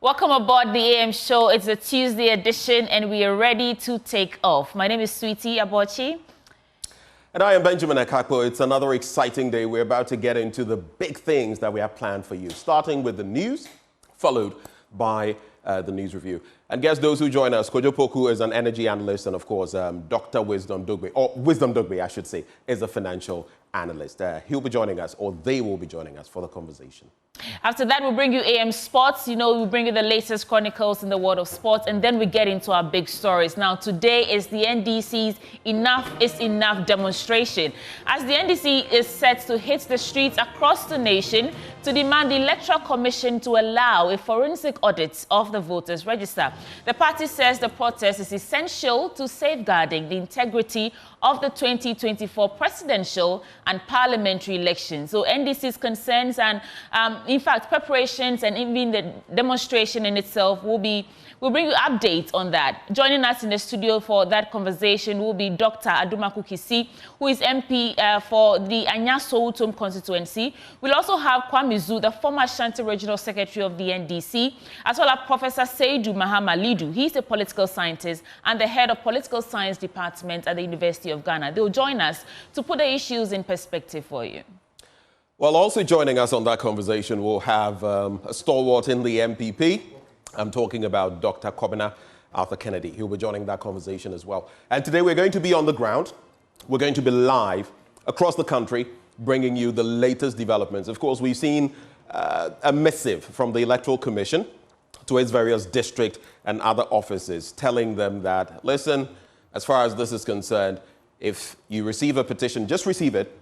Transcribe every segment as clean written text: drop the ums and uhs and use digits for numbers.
Welcome aboard the AM show. It's a Tuesday edition and we are ready to take off. My name is Sweetie Abochi. And I am Benjamin Akakpo. It's another exciting day. We're about to get into the big things that we have planned for you, starting with the news, followed by the news review. And guess those who join us, Kojo Poku is an energy analyst, and of course, Dr. Wisdom Dugbe, or Wisdom Dugbe, I should say, is a financial analyst. He'll be joining us, or they will be joining us for the conversation. After that, we'll bring you AM Sports. You know, we'll bring you the latest chronicles in the world of sports, and then we get into our big stories. Now, today is the NDC's Enough is Enough demonstration, as the NDC is set to hit the streets across the nation to demand the Electoral Commission to allow a forensic audit of the voters' register. The party says the protest is essential to safeguarding the integrity of the 2024 presidential and parliamentary elections. So NDC's concerns and, in fact, preparations and even the demonstration in itself we'll bring you updates on that. Joining us in the studio for that conversation will be Dr. Adumaku Kisi, who is MP for the Anya-Soutom constituency. We'll also have Kwame Zu, the former Ashanti Regional Secretary of the NDC, as well as Professor Seydou Mahama Lidu. He's a political scientist and the head of political science department at the University of Ghana. They'll join us to put the issues in perspective for you. Well, also joining us on that conversation, we'll have a stalwart in the MPP. I'm talking about Dr. Kobina Arthur Kennedy. He'll be joining that conversation as well. And today we're going to be on the ground. We're going to be live across the country, bringing you the latest developments. Of course, we've seen a missive from the Electoral Commission to its various district and other offices telling them that, listen, as far as this is concerned, if you receive a petition, just receive it,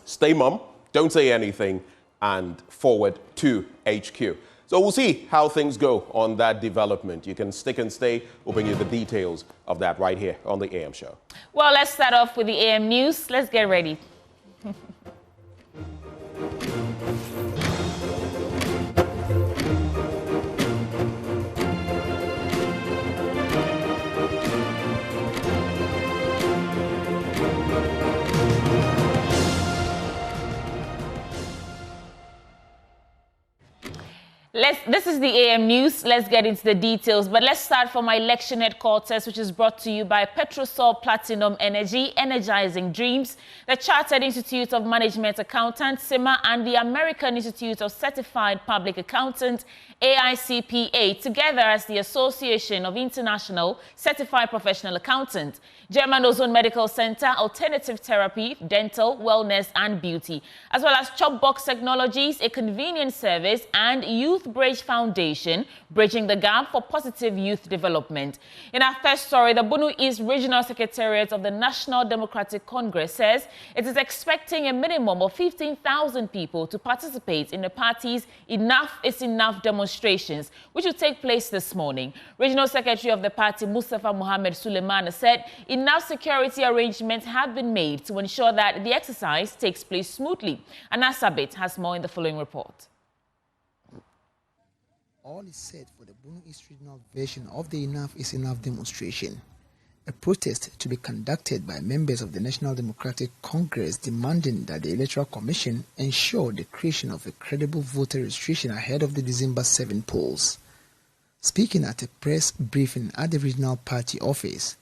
stay mum, don't say anything, and forward to HQ. So we'll see how things go on that development. You can stick and stay. We'll bring you the details of that right here on the AM show. Well, let's start off with the AM news. Let's get ready. This is the AM News. Let's get into the details. But let's start from our election headquarters, which is brought to you by Petrosol Platinum Energy, Energizing Dreams, the Chartered Institute of Management Accountants, CIMA, and the American Institute of Certified Public Accountants, AICPA, together as the Association of International Certified Professional Accountants, German Ozone Medical Center, Alternative Therapy, Dental, Wellness, and Beauty, as well as Chopbox Technologies, a convenience service, and Youth Bridge Foundation, bridging the gap for positive youth development. In our first story, the Bono East Regional Secretariat of the National Democratic Congress says it is expecting a minimum of 15,000 people to participate in the party's Enough is Enough demonstrations, which will take place this morning. Regional Secretary of the party, Mustafa Mohammed Suleiman, said enough security arrangements have been made to ensure that the exercise takes place smoothly. Anas Sabit has more in the following report. All is set for the Bono East regional version of the Enough is Enough demonstration, a protest to be conducted by members of the National Democratic Congress demanding that the Electoral Commission ensure the creation of a credible voter registration ahead of the December 7 polls. Speaking at a press briefing at the regional party office,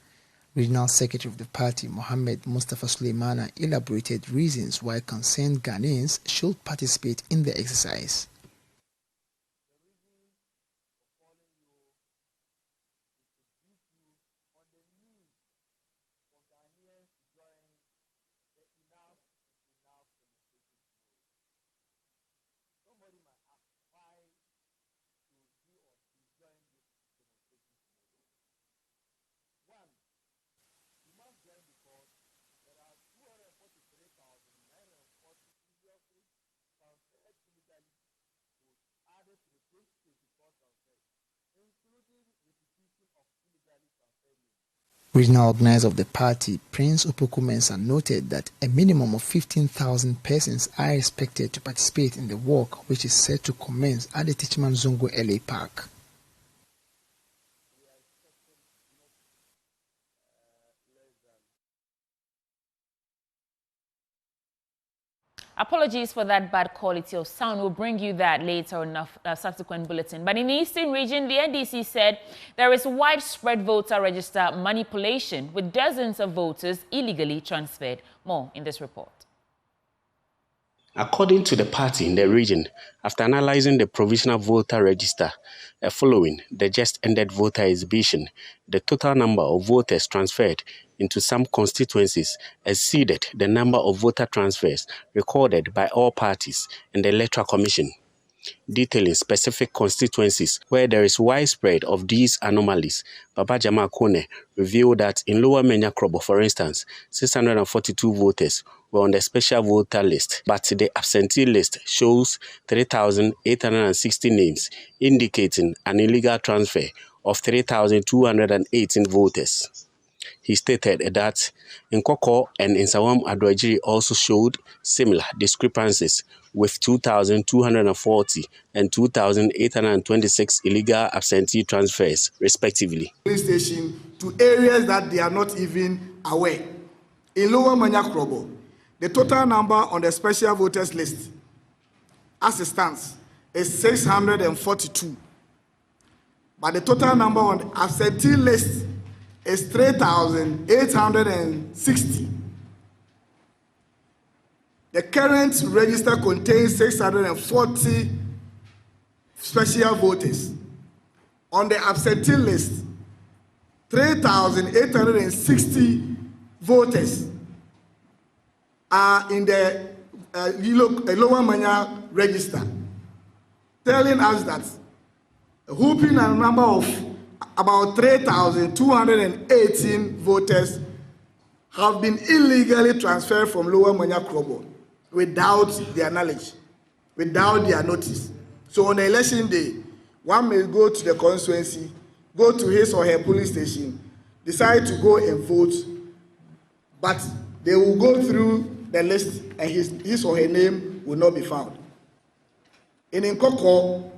Regional Secretary of the party, Mohammed Mustafa Suleimana, elaborated reasons why concerned Ghanaians should participate in the exercise. Regional organizer of the party, Prince Opoku Mensah, noted that a minimum of 15,000 persons are expected to participate in the walk, which is set to commence at the Tichman Zongo LA Park. Apologies for that bad quality of sound. We'll bring you that later on a subsequent bulletin. But in the Eastern region, the NDC said there is widespread voter register manipulation with dozens of voters illegally transferred. More in this report. According to the party in the region, after analyzing the provisional voter register following the just-ended voter exhibition, the total number of voters transferred into some constituencies exceeded the number of voter transfers recorded by all parties in the Electoral Commission. Detailing specific constituencies where there is widespread of these anomalies, Babajama Kone revealed that in Lower Menya Krobo, for instance, 642 voters were on the special voter list, but the absentee list shows 3,860 names, indicating an illegal transfer of 3,218 voters. He stated that Nkoko and Nsawam Adwajiri also showed similar discrepancies with 2,240 and 2,826 illegal absentee transfers, respectively. Police station to areas that they are not even aware. In Lower Manya Krobo, the total number on the special voters list, as it stands, is 642. But the total number on the absentee list is 3,860. The current register contains 640 special voters. On the absentee list, 3,860 voters are in the Lower Manya register, telling us that a whooping number of about 3,218 voters have been illegally transferred from Lower Manya Krobo without their knowledge, without their notice. So on the election day, one may go to the constituency, go to his or her police station, decide to go and vote, but they will go through the list and his or her name will not be found. In Nkoko,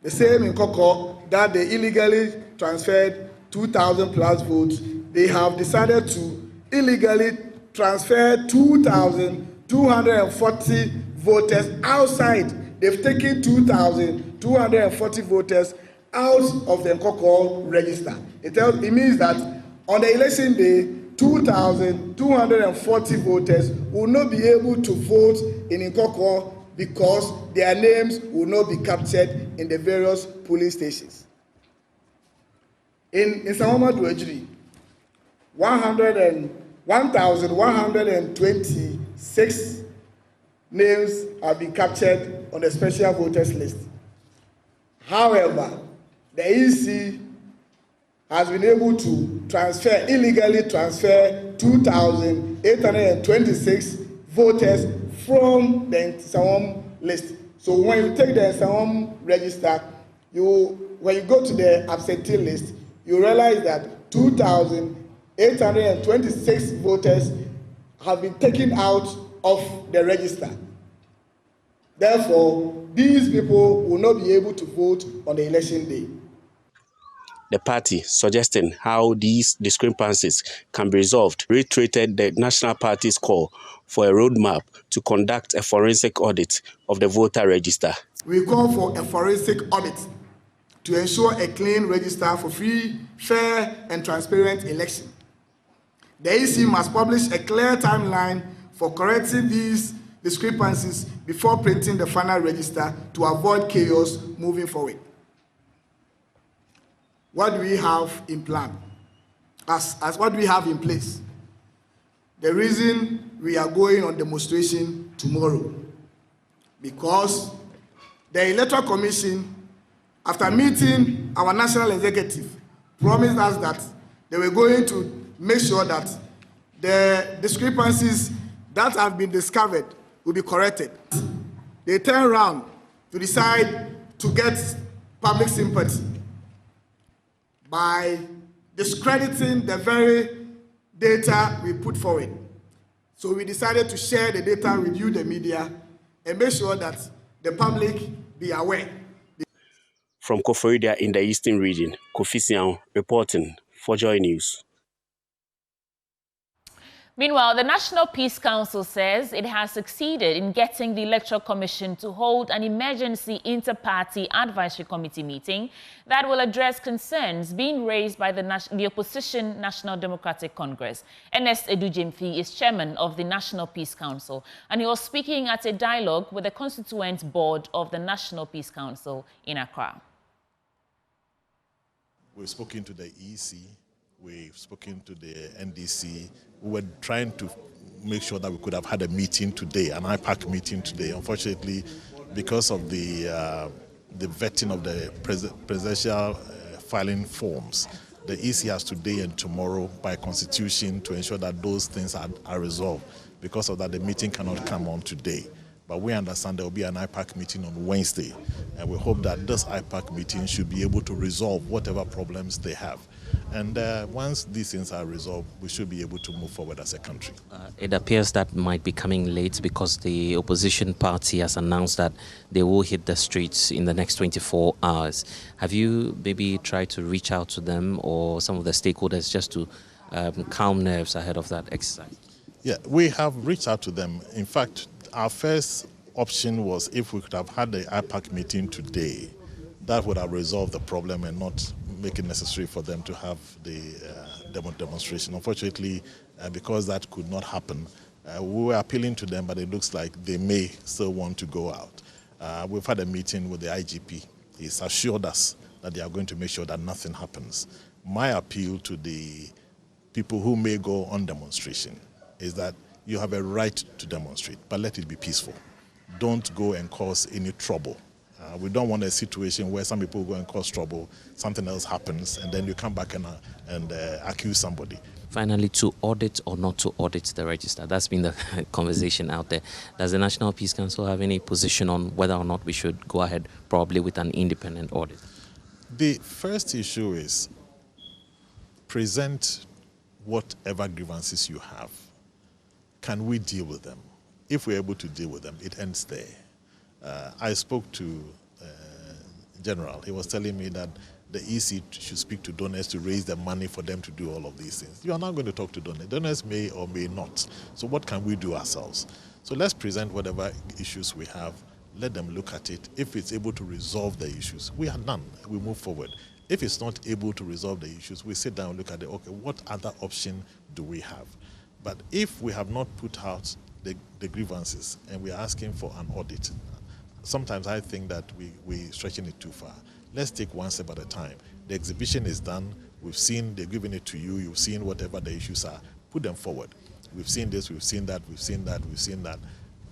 the same in Nkoko, that they illegally transferred 2,000 plus votes, they have decided to illegally transfer 2,240 voters outside. They've taken 2,240 voters out of the Nkoko register. It means that on the election day, 2,240 voters will not be able to vote in Nkoko because their names will not be captured in the various police stations. In Nsawam Adwajiri, 1,126 names have been captured on the special voters list. However, the EC has been able to illegally transfer 2,826 voters from the Nsawam list. So when you take the Nsawam register, when you go to the absentee list, you realize that 2,826 voters have been taken out of the register. Therefore, these people will not be able to vote on the election day. The party, suggesting how these discrepancies can be resolved, reiterated the National Party's call for a roadmap to conduct a forensic audit of the voter register. We call for a forensic audit to ensure a clean register for free, fair, and transparent election. The EC must publish a clear timeline for correcting these discrepancies before printing the final register to avoid chaos moving forward. What do we have in plan? As what do we have in place? The reason we are going on demonstration tomorrow, because the Electoral Commission, after meeting our national executive, promised us that they were going to make sure that the discrepancies that have been discovered will be corrected. They turn around to decide to get public sympathy by discrediting the very data we put forward. So we decided to share the data with you, the media, and make sure that the public be aware. From Koforidua in the Eastern region, Kofi Sian reporting for Joy News. Meanwhile, the National Peace Council says it has succeeded in getting the Electoral Commission to hold an emergency inter-party advisory committee meeting that will address concerns being raised by the opposition National Democratic Congress. Ernest Edujemfi is chairman of the National Peace Council, and he was speaking at a dialogue with the constituent board of the National Peace Council in Accra. We've spoken to the EC, we've spoken to the NDC. We were trying to make sure that we could have had a meeting today, an IPAC meeting today. Unfortunately, because of the vetting of the presidential filing forms, the EC has today and tomorrow by constitution to ensure that those things are resolved. Because of that, the meeting cannot come on today. But we understand there will be an IPAC meeting on Wednesday, and we hope that this IPAC meeting should be able to resolve whatever problems they have. And once these things are resolved, we should be able to move forward as a country. It appears that might be coming late because the opposition party has announced that they will hit the streets in the next 24 hours. Have you maybe tried to reach out to them or some of the stakeholders just to calm nerves ahead of that exercise? Yeah, we have reached out to them. In fact, our first option was if we could have had the IPAC meeting today, that would have resolved the problem and not make it necessary for them to have the demonstration. Unfortunately, because that could not happen, we were appealing to them, but it looks like they may still want to go out. We've had a meeting with the IGP. He's assured us that they are going to make sure that nothing happens. My appeal to the people who may go on demonstration is that you have a right to demonstrate, but let it be peaceful. Don't go and cause any trouble. We don't want a situation where some people go and cause trouble, something else happens, and then you come back and accuse somebody. Finally, to audit or not to audit the register? That's been the conversation out there. Does the National Peace Council have any position on whether or not we should go ahead probably with an independent audit? The first issue is present whatever grievances you have. Can we deal with them? If we're able to deal with them, it ends there. I spoke to General. He was telling me that the EC should speak to donors to raise the money for them to do all of these things. You are not going to talk to donors. Donors may or may not. So what can we do ourselves? So let's present whatever issues we have. Let them look at it. If it's able to resolve the issues, we are done. We move forward. If it's not able to resolve the issues, we sit down and look at it. Okay, what other option do we have? But if we have not put out the grievances and we are asking for an audit, sometimes I think that we're stretching it too far. Let's take one step at a time. The exhibition is done. We've seen, they've given it to you. You've seen whatever the issues are. Put them forward. We've seen this, we've seen that, we've seen that, we've seen that.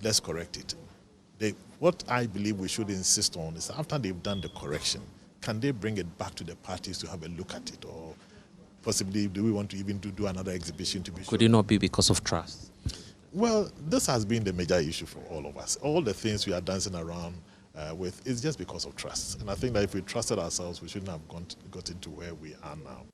Let's correct it. What I believe we should insist on is after they've done the correction, can they bring it back to the parties to have a look at it? Or possibly, do we want to even do another exhibition to be sure? Could it not be because of trust? Well, this has been the major issue for all of us. All the things we are dancing around with is just because of trust. And I think that if we trusted ourselves, we shouldn't have gotten to where we are now.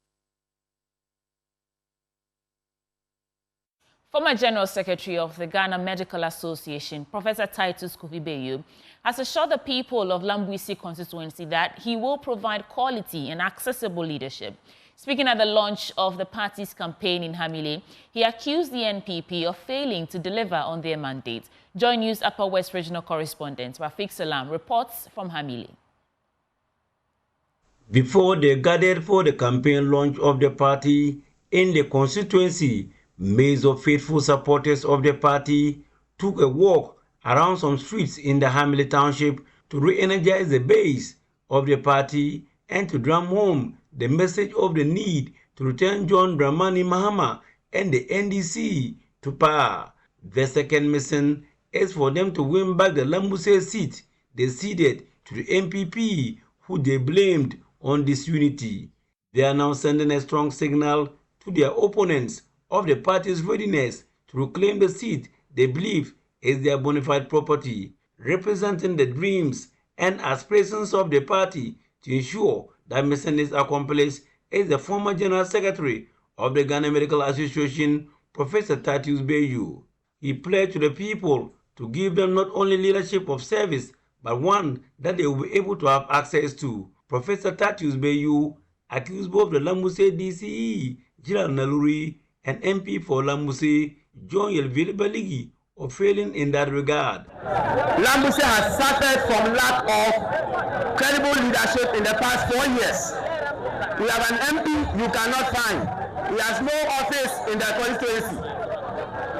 Former General Secretary of the Ghana Medical Association, Professor Titus Kofi-Beyu, has assured the people of Lambussie constituency that he will provide quality and accessible leadership. Speaking at the launch of the party's campaign in Hamile, he accused the NPP of failing to deliver on their mandate. Joy News Upper West Regional Correspondent Rafiq Salam reports from Hamile. Before they gathered for the campaign launch of the party in the constituency, maze of faithful supporters of the party took a walk around some streets in the Hamile township to re-energize the base of the party and to drum home the message of the need to return John Dramani Mahama and the NDC to power. The second mission is for them to win back the Lambussie seat they ceded to the NPP, who they blamed on disunity. They are now sending a strong signal to their opponents of the party's readiness to reclaim the seat they believe is their bona fide property, representing the dreams and aspirations of the party. To ensure that mission is accomplished is the former General Secretary of the Ghana Medical Association, Professor Titus Kofi-Beyu. He pledged to the people to give them not only leadership of service, but one that they will be able to have access to. Professor Titus Kofi-Beyu accused both the Lambussie DCE, Gerald Naluri, and MP for Lambussie, John Yelville Baligi of failing in that regard. Lambussie has suffered from lack of credible leadership in the past 4 years. We have an MP you cannot find. He has no office in the constituency.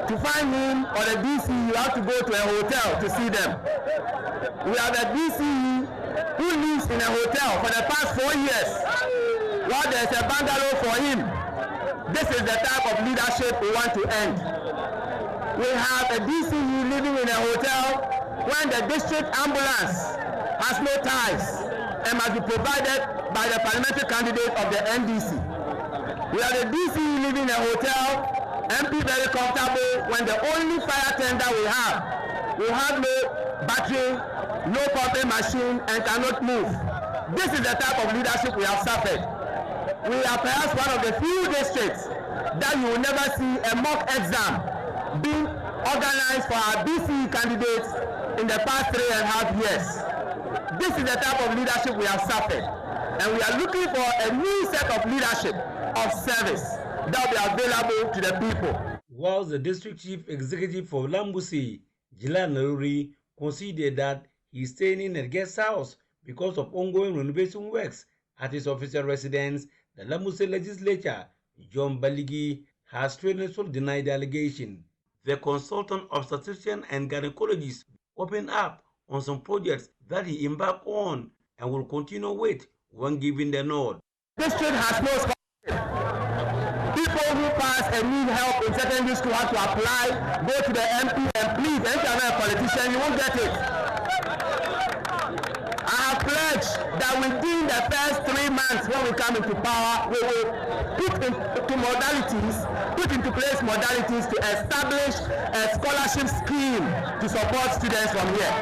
To find him or the DC, you have to go to a hotel to see them. We have a DC who lives in a hotel for the past 4 years, while there's a bungalow for him. This is the type of leadership we want to end. We have a DC living in a hotel when the district ambulance has no ties and must be provided by the parliamentary candidate of the NDC. We have a DC living in a hotel, MP very comfortable when the only fire tender we have no battery, no pumping machine, and cannot move. This is the type of leadership we have suffered. We are perhaps one of the few districts that you will never see a mock exam being organized for our DC candidates in the past 3.5 years. This is the type of leadership we have suffered, and we are looking for a new set of leadership of service that will be available to the people. Whilst the district chief executive for Lambussie, Jilan Naruri, considered that he is staying in a guest house because of ongoing renovation works at his official residence, the Lambussie legislature, John Baligi, has strenuously denied the allegation. The consultant obstetrician and gynecologist opened up on some projects that he embarked on and will continue with when given the nod. District has no scholarship. People who pass and need help in secondary school have to apply, go to the MP, and please, if you are not a politician, you won't get it. I have pledged that within the first 3 months when we come into power, we will put into place modalities to establish a scholarship scheme to support students from here.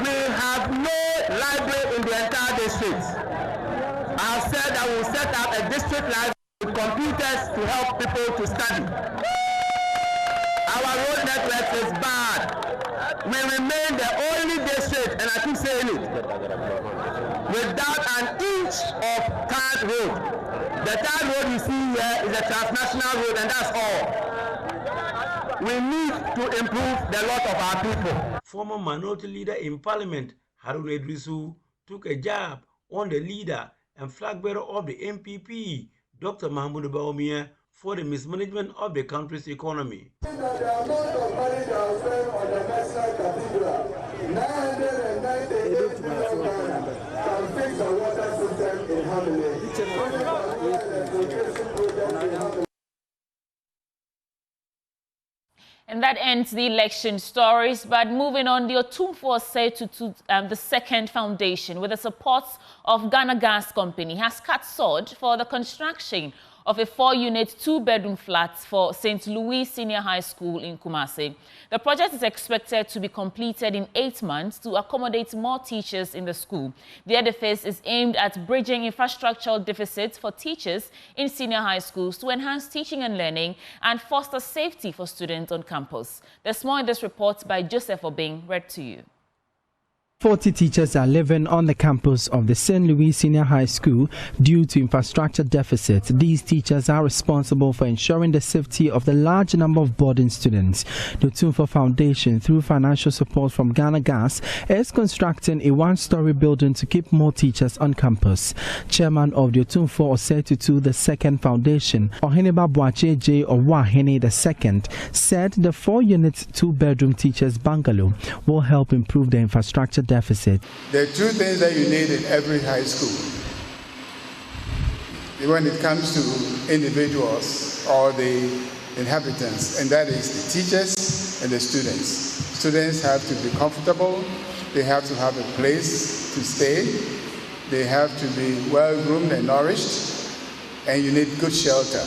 We have no library in the entire district. I have said that we will set up a district library with computers to help people to study. Our road network is bad. We remain the only district, and I keep saying it, without an inch of tarred road. The tarred road you see here is a transnational road, and that's all. We need to improve the lot of our people. Former minority leader in parliament, Harun Idrisu, took a jab on the leader and flag bearer of the MPP, Dr. Mahmoud Baumia, for the mismanagement of the country's economy. The amount of money that was spent on the National Cathedral, 998 million can fix the water system in Hamilton. And that ends the election stories. But moving on, the Otumfuo said to the Second Foundation, with the support of Ghana Gas Company, has cut sod for the construction of a 4-unit, 2-bedroom flat for St. Louis Senior High School in Kumasi. The project is expected to be completed in 8 months to accommodate more teachers in the school. The edifice is aimed at bridging infrastructural deficits for teachers in senior high schools to enhance teaching and learning and foster safety for students on campus. There's more in this report by Joseph Obing, read to you. 40 teachers are living on the campus of the St. Louis Senior High School due to infrastructure deficits. These teachers are responsible for ensuring the safety of the large number of boarding students. The Otumfuo Foundation, through financial support from Ghana Gas, is constructing a 1-story building to keep more teachers on campus. Chairman of the Otumfuo Osetutu the Second Foundation, Oheneba Boache J. Owahene II, said the 4-unit, 2-bedroom teachers bungalow will help improve the infrastructure deficit. There are 2 things that you need in every high school when it comes to individuals or the inhabitants, and that is the teachers and the students. Students have to be comfortable, they have to have a place to stay, they have to be well groomed and nourished, and you need good shelter.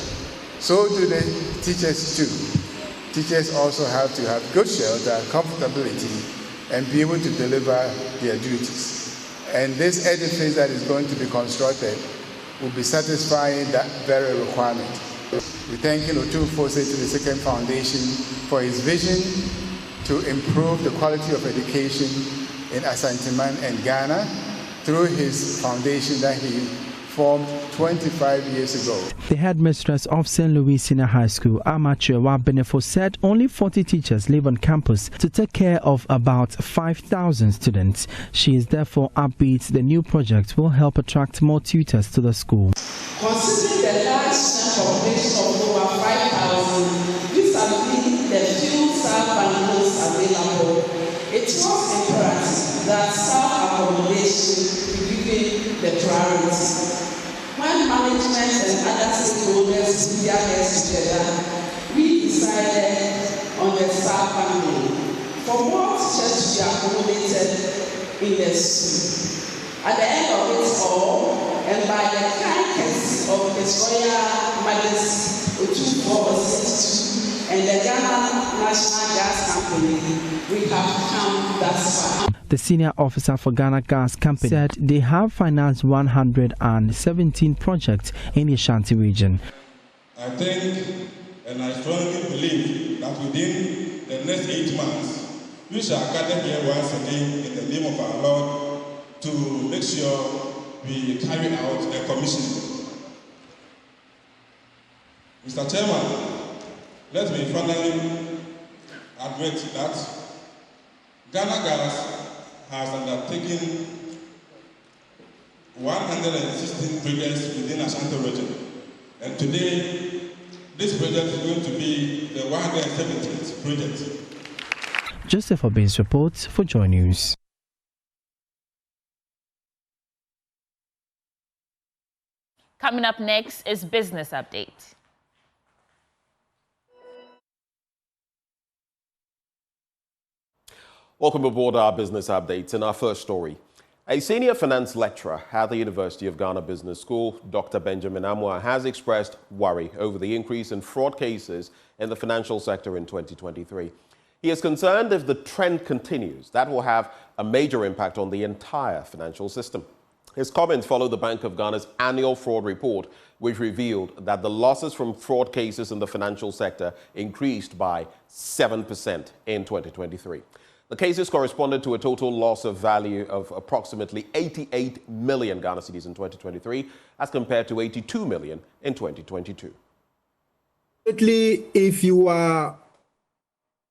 So do the teachers too. Teachers also have to have good shelter, comfortability, and be able to deliver their duties. And this edifice that is going to be constructed will be satisfying that very requirement. We thank Otumfuo to the Second Foundation for his vision to improve the quality of education in Ashanti and Ghana through his foundation that he formed 25 years ago. The headmistress of St. Louis Senior High School, Amachewa Benefo, said only 40 teachers live on campus to take care of about 5,000 students. She is therefore upbeat the new project will help attract more tutors to the school. Considering the large population of over 5,000, this has been the few staff bundles available. It was imperative that staff accommodation be given the priority. When management and other stakeholders put their heads together, we decided on the staff bundle for more teachers to be accommodated in the school. At the end of it all, and by the kind courtesy of His Royal Majesty Otu and the Ghana National Gas Company, we have come thus far. The senior officer for Ghana Gas Company said they have financed 117 projects in the Ashanti region. I think and I strongly believe that within the next 8 months, we shall gather here once again in the name of our Lord to make sure we carry out a commission. Mr. Chairman, let me finally admit that Ghana Gas has undertaken 116 projects within Ashanti region. And today, this project is going to be the 170th project. Joseph Obins reports for Joy News. Coming up next is Business Update. Welcome aboard our Business Updates. In our first story, a senior finance lecturer at the University of Ghana Business School, Dr. Benjamin Amwa, has expressed worry over the increase in fraud cases in the financial sector in 2023. He is concerned if the trend continues, that will have a major impact on the entire financial system. His comments follow the Bank of Ghana's annual fraud report, which revealed that the losses from fraud cases in the financial sector increased by 7% in 2023. The cases corresponded to a total loss of value of approximately 88 million Ghana cedis in 2023, as compared to 82 million in 2022. If you are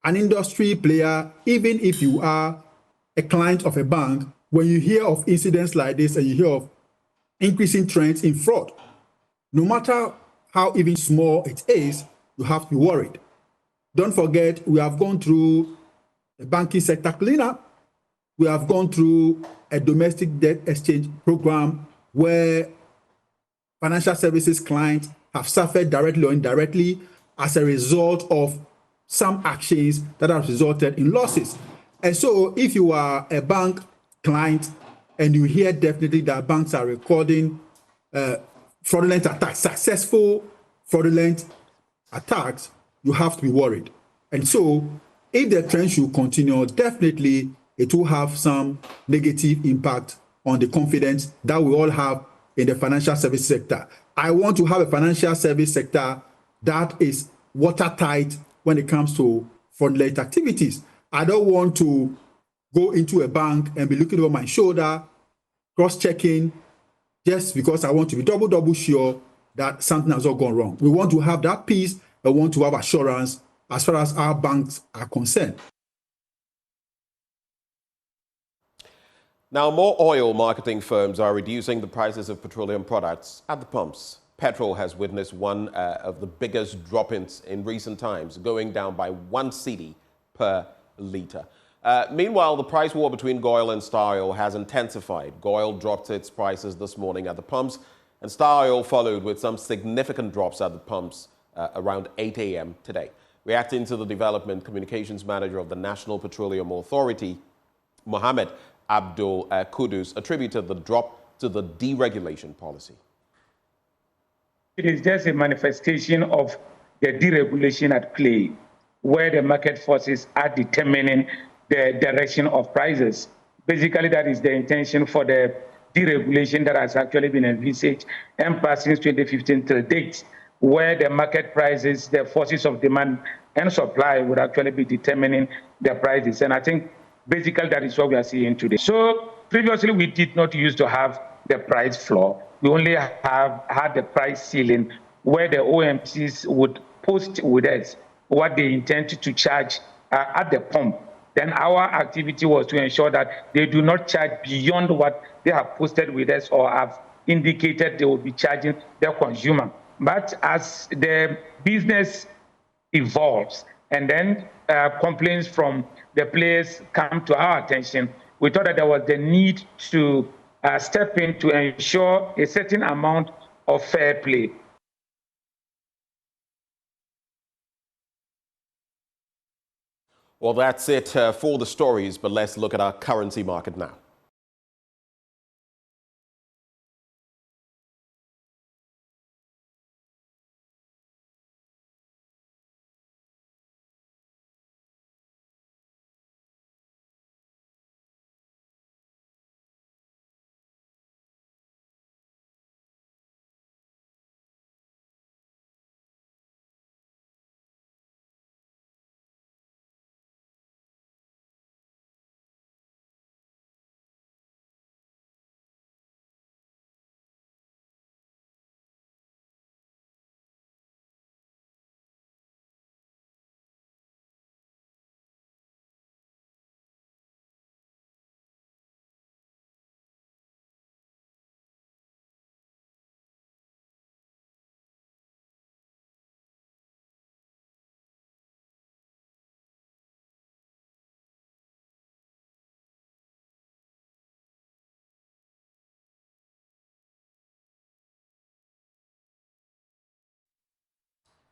an industry player, even if you are a client of a bank, when you hear of incidents like this and you hear of increasing trends in fraud, no matter how even small it is, you have to be worried. Don't forget, we have gone through a banking sector cleanup. We have gone through a domestic debt exchange program where financial services clients have suffered directly or indirectly as a result of some actions that have resulted in losses. And so if you are a bank client and you hear definitely that banks are recording fraudulent attacks, successful fraudulent attacks, you have to be worried. And so if the trend should continue, definitely it will have some negative impact on the confidence that we all have in the financial service sector. I want to have a financial service sector that is watertight when it comes to fraudulent activities. I don't want to go into a bank and be looking over my shoulder, cross-checking, just because I want to be double sure that something has not gone wrong. We want to have that peace and want to have assurance as far as our banks are concerned. Now, more oil marketing firms are reducing the prices of petroleum products at the pumps. Petrol has witnessed one of the biggest drop-ins in recent times, going down by 1 cedi per litre. Meanwhile, the price war between GOIL and Star Oil has intensified. GOIL dropped its prices this morning at the pumps, and Star Oil followed with some significant drops at the pumps around 8 a.m. today. Reacting to the development, Communications Manager of the National Petroleum Authority, Mohammed Abdul Kudus, attributed the drop to the deregulation policy. It is just a manifestation of the deregulation at play, where the market forces are determining the direction of prices. Basically, that is the intention for the deregulation that has actually been envisaged and passed since 2015 till date, where the market prices, the forces of demand and supply would actually be determining the prices. And I think basically that is what we are seeing today. So previously we did not used to have the price floor. We only have had the price ceiling where the OMCs would post with us what they intend to charge at the pump. Then our activity was to ensure that they do not charge beyond what they have posted with us or have indicated they will be charging their consumer. But as the business evolves and then complaints from the players come to our attention, we thought that there was the need to step in to ensure a certain amount of fair play. Well, that's it for the stories, but let's look at our currency market now.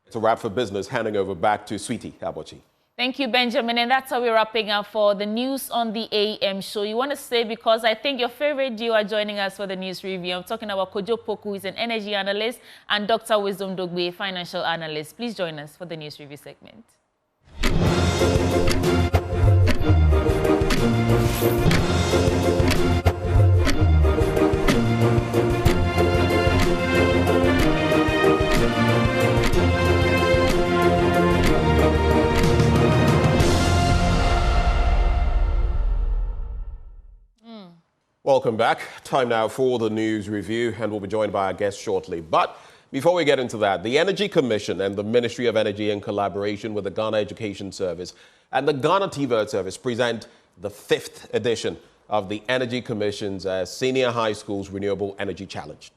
It's a wrap for business. Handing over back to Sweetie Abochi. Thank you, Benjamin. And that's how we're wrapping up for the news on the AM show. You want to stay because I think your favorite duo are joining us for the news review. I'm talking about Kojo Poku, who is an energy analyst, and Dr. Wisdom Dogbe, a financial analyst. Please join us for the news review segment. Welcome back. Time now for the news review, and we'll be joined by our guest shortly. But before we get into that, the Energy Commission and the Ministry of Energy, in collaboration with the Ghana Education Service and the Ghana TVET Service, present the 5th edition of the Energy Commission's Senior High Schools Renewable Energy Challenge.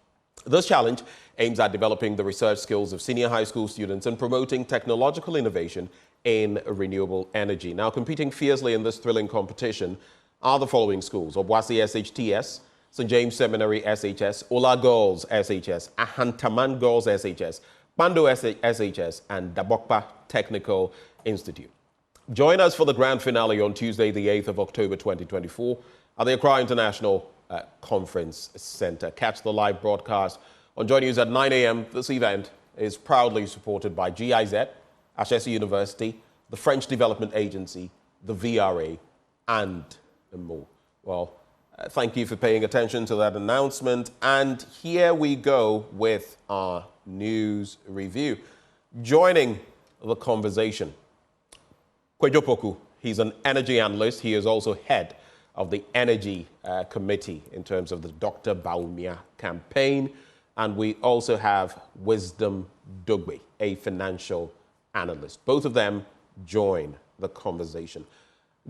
This challenge aims at developing the research skills of senior high school students and promoting technological innovation in renewable energy. Now, competing fiercely in this thrilling competition are the following schools: Obuasi SHTS, St. James Seminary SHS, Ola Girls SHS, Ahantaman Girls SHS, Bando SHS, and Dabokpa Technical Institute. Join us for the grand finale on Tuesday, the 8th of October 2024 at the Accra International Conference Center. Catch the live broadcast on Joy News at 9 a.m. This event is proudly supported by GIZ, Ashesi University, the French Development Agency, the VRA, and more. Well, thank you for paying attention to that announcement. And here we go with our news review. Joining the conversation, Kojo Poku. He's an energy analyst. He is also head of the Energy Committee in terms of the Dr. Baumia campaign. And we also have Wisdom Dogbe, a financial analyst. Both of them join the conversation.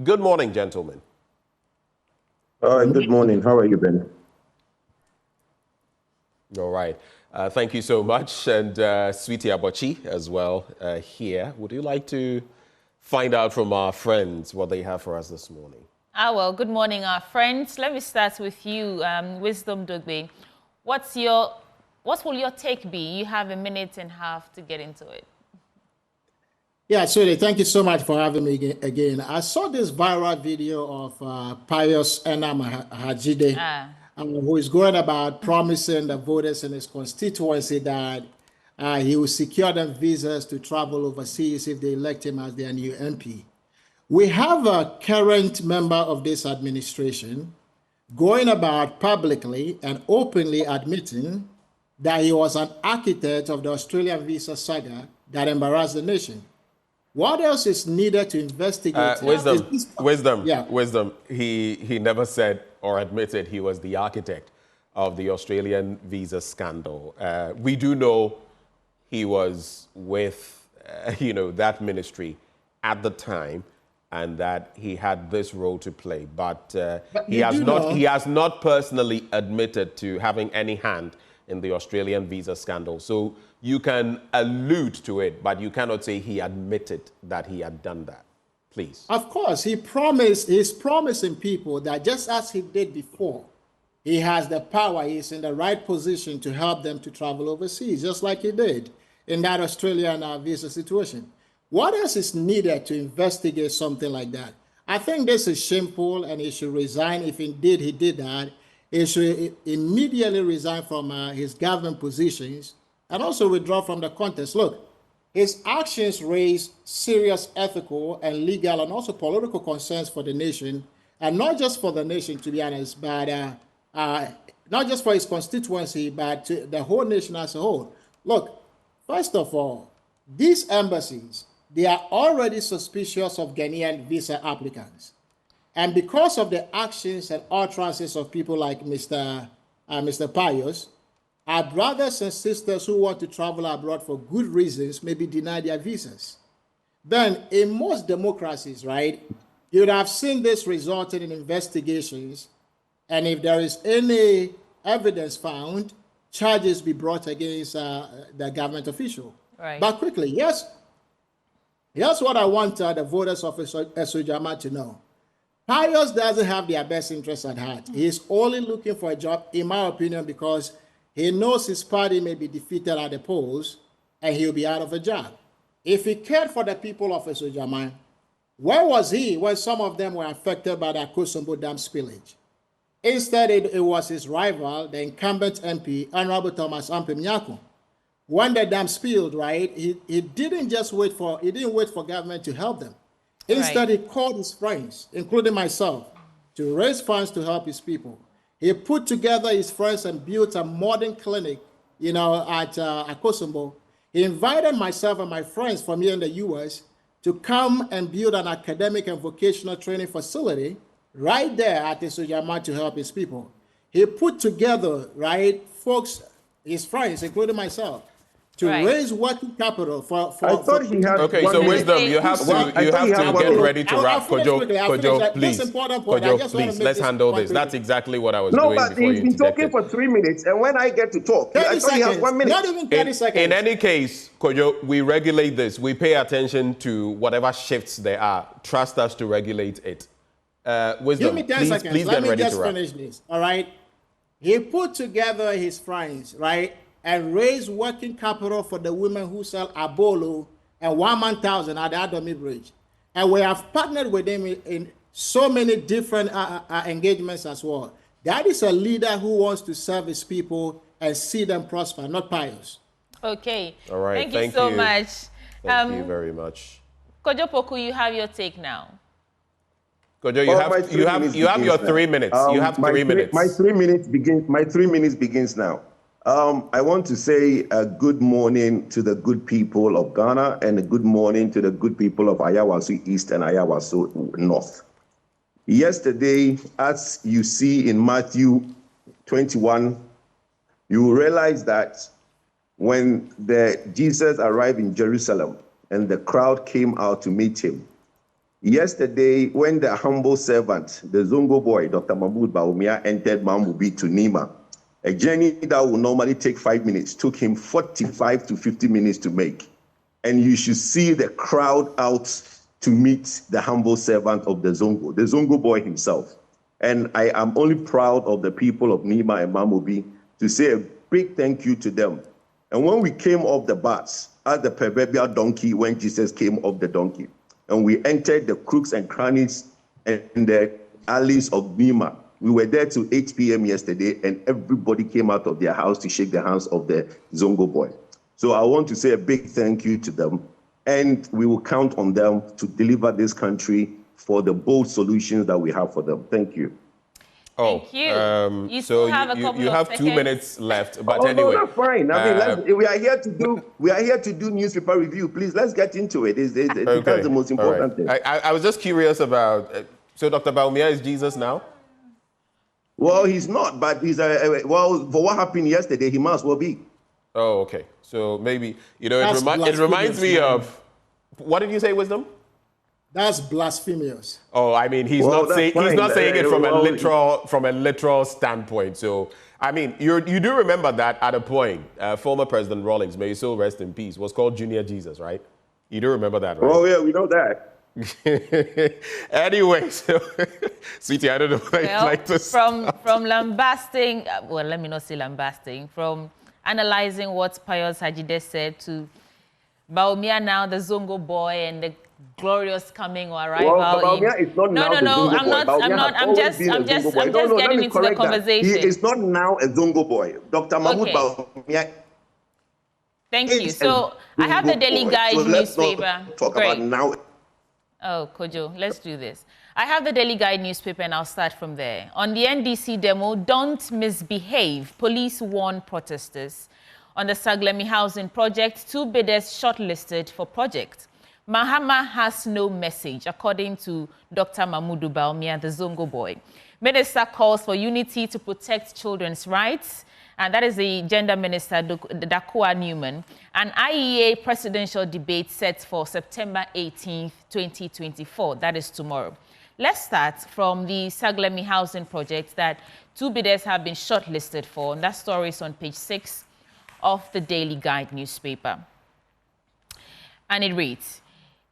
Good morning, gentlemen. Good morning. How are you, Ben? All right. Thank you so much. And Sweetie Abochi as well here. Would you like to find out from our friends what they have for us this morning? Well, good morning, our friends. Let me start with you, Wisdom Dogbe. What will your take be? You have a minute and a half to get into it. Yeah, Sweetie, thank you so much for having me again. I saw this viral video of Pius Enam Hajide, who is going about promising the voters in his constituency that he will secure them visas to travel overseas if they elect him as their new MP. We have a current member of this administration going about publicly and openly admitting that he was an architect of the Australian visa saga that embarrassed the nation. What else is needed to investigate? Wisdom. He never said or admitted he was the architect of the Australian visa scandal. We do know he was with, that ministry at the time, and that he had this role to play. But he has not personally admitted to having any hand in the Australian visa scandal. So you can allude to it, but you cannot say he admitted that he had done that. Please. Of course, he's promising people that just as he did before, he has the power, he's in the right position to help them to travel overseas, just like he did in that Australian visa situation. What else is needed to investigate something like that? I think this is shameful, and he should resign. If indeed he did that, he should immediately resign from his government positions and also withdraw from the contest. Look, his actions raise serious ethical and legal and also political concerns for the nation, and not just for the nation, to be honest, but not just for his constituency, but to the whole nation as a whole. Look, first of all, these embassies, they are already suspicious of Ghanaian visa applicants. And because of the actions and utterances of people like Mr. Pius, our brothers and sisters who want to travel abroad for good reasons may be denied their visas. Then, in most democracies, right, you would have seen this resulting in investigations, and if there is any evidence found, charges be brought against the government official. Right. But quickly, yes, here's what I want the voters of Esojama to know. Pius doesn't have their best interests at heart. He's only looking for a job, in my opinion, because he knows his party may be defeated at the polls and he'll be out of a job. If he cared for the people of Esojama, where was he when some of them were affected by the Akosombo Dam spillage? Instead, it was his rival, the incumbent MP, Honorable Thomas Ampem Nyako. When the dam spilled, right, he didn't wait for government to help them. Instead, he called his friends, including myself, to raise funds to help his people. He put together his friends and built a modern clinic, at Akosombo. He invited myself and my friends from here in the U.S. to come and build an academic and vocational training facility right there at Esojama to help his people. He put together, folks, his friends, including myself, to raise working capital for I thought he had. Okay, so Wisdom, you have to get ready to wrap. Kojo, please. Kojo, please, let's handle this. That's exactly what I was doing before you No, but he's been talking for 3 minutes, and when I get to talk, I thought he has 1 minute. Not even 30 seconds. In any case, Kojo, we regulate this. We pay attention to whatever shifts there are. Trust us to regulate it. Wisdom, give me 10 seconds. Please Let get me ready just to wrap. finish this, all right? He put together his friends, and raised working capital for the women who sell abolo and 1,000 at the Adomi Bridge. And we have partnered with them in so many different engagements as well. That is a leader who wants to serve his people and see them prosper, not Pius. Okay. All right. Thank you so much. Thank you very much. Kojo Poku, you have your take now. Kojo, you have your 3 minutes. You have 3 minutes. My 3 minutes begins now. I want to say a good morning to the good people of Ghana and a good morning to the good people of Ayawaso East and Ayawaso North. Yesterday, as you see in Matthew 21, you will realize that when Jesus arrived in Jerusalem and the crowd came out to meet him, yesterday, when the humble servant, the Zongo boy, Dr. Mahmoud Bawumia, entered Mambubi to Nima, a journey that would normally take 5 minutes took him 45 to 50 minutes to make. And you should see the crowd out to meet the humble servant of the Zongo boy himself. And I am only proud of the people of Nima and Mamobi to say a big thank you to them. And when we came off the bus, as the proverbial donkey, when Jesus came off the donkey, and we entered the crooks and crannies and the alleys of Nima, we were there till 8 p.m. yesterday, and everybody came out of their house to shake the hands of the Zongo boy. So I want to say a big thank you to them, and we will count on them to deliver this country for the bold solutions that we have for them. Thank you. Thank you. You still have a couple you of have seconds. 2 minutes left, but anyway. No, that's fine. I mean, we are here to do newspaper review. Please, let's get into it. That's the most important thing. I was just curious about. So Dr. Bawumia is Jesus now? Well, he's not, but he's well, for what happened yesterday, he must well be. Oh, okay. So maybe, you know, it reminds me of, what did you say, Wisdom? That's blasphemous. Oh, I mean, he's not saying it from a literal standpoint. So, I mean, you do remember that at a point, former President Rawlings, may he so rest in peace, was called Junior Jesus, right? You do remember that, right? Oh yeah, we know that. Anyway, so Sweetie, I don't know what you'd like to from lambasting, well, let me not say lambasting, from analyzing what Pius Hajide said to Bawumia now, the Zongo boy, and the glorious coming or arrival. Well, Bawumia is not now the Zongo boy. I'm just getting into the conversation. He is not now a Zongo boy. Dr. Mahmoud Bawumia. Thank you. So I have the Daily Guide newspaper. Talk about now. Oh, Kojo, let's do this. I have the Daily Guide newspaper and I'll start from there. On the NDC demo, don't misbehave. Police warn protesters. On the Saglemi housing project, 2 bidders shortlisted for project. Mahama has no message, according to Dr. Mahmudu Bawumia, the Zongo boy. Minister calls for unity to protect children's rights. And that is the Gender Minister, Dakua Newman. An IEA presidential debate set for September 18th, 2024. That is tomorrow. Let's start from the Saglemi housing project that 2 bidders have been shortlisted for. And that story is on page 6 of the Daily Guide newspaper. And it reads,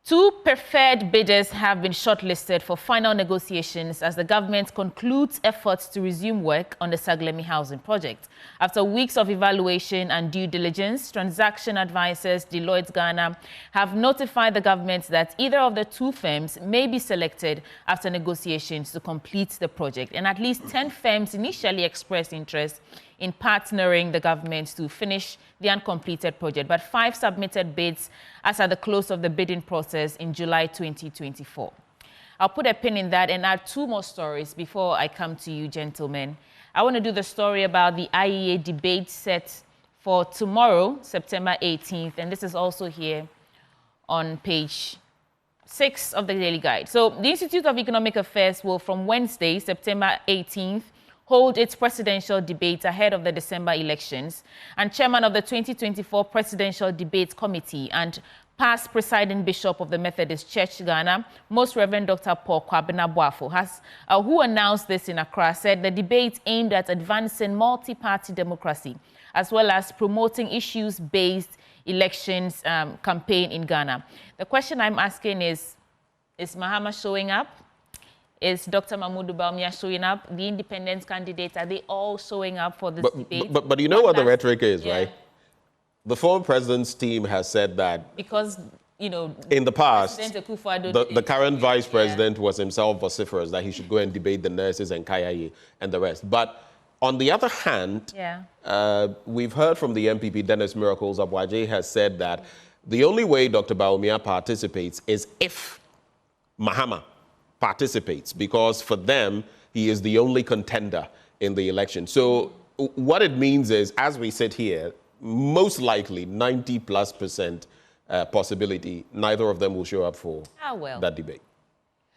2 preferred bidders have been shortlisted for final negotiations as the government concludes efforts to resume work on the Saglemi housing project. After weeks of evaluation and due diligence, transaction advisors Deloitte Ghana have notified the government that either of the 2 firms may be selected after negotiations to complete the project. And at least 10 firms initially expressed interest in partnering the government to finish the uncompleted project, but 5 submitted bids as at the close of the bidding process in July 2024. I'll put a pin in that and add 2 more stories before I come to you, gentlemen. I want to do the story about the IEA debate set for tomorrow, September 18th, and this is also here on page 6 of the Daily Guide. So the Institute of Economic Affairs will, from Wednesday, September 18th, hold its presidential debate ahead of the December elections. And chairman of the 2024 Presidential Debate Committee and past presiding bishop of the Methodist Church Ghana, Most Reverend Dr. Paul Kwabena Boafo, who announced this in Accra, said the debate aimed at advancing multi-party democracy as well as promoting issues-based elections campaign in Ghana. The question I'm asking is Mahama showing up? Is Dr. Mahmudu Bawumia showing up? The independent candidates, are they all showing up for this debate? But you know what the rhetoric is, right? The former president's team has said that because, you know, in the past, the current vice president was himself vociferous that he should go and debate the nurses and Kayaye and the rest. But on the other hand, we've heard from the MPP, Dennis Miracles Abwaje, has said that the only way Dr. Bawumia participates is if Mahama participates, because for them, he is the only contender in the election. So what it means is, as we sit here, most likely 90+% possibility, neither of them will show up for that debate.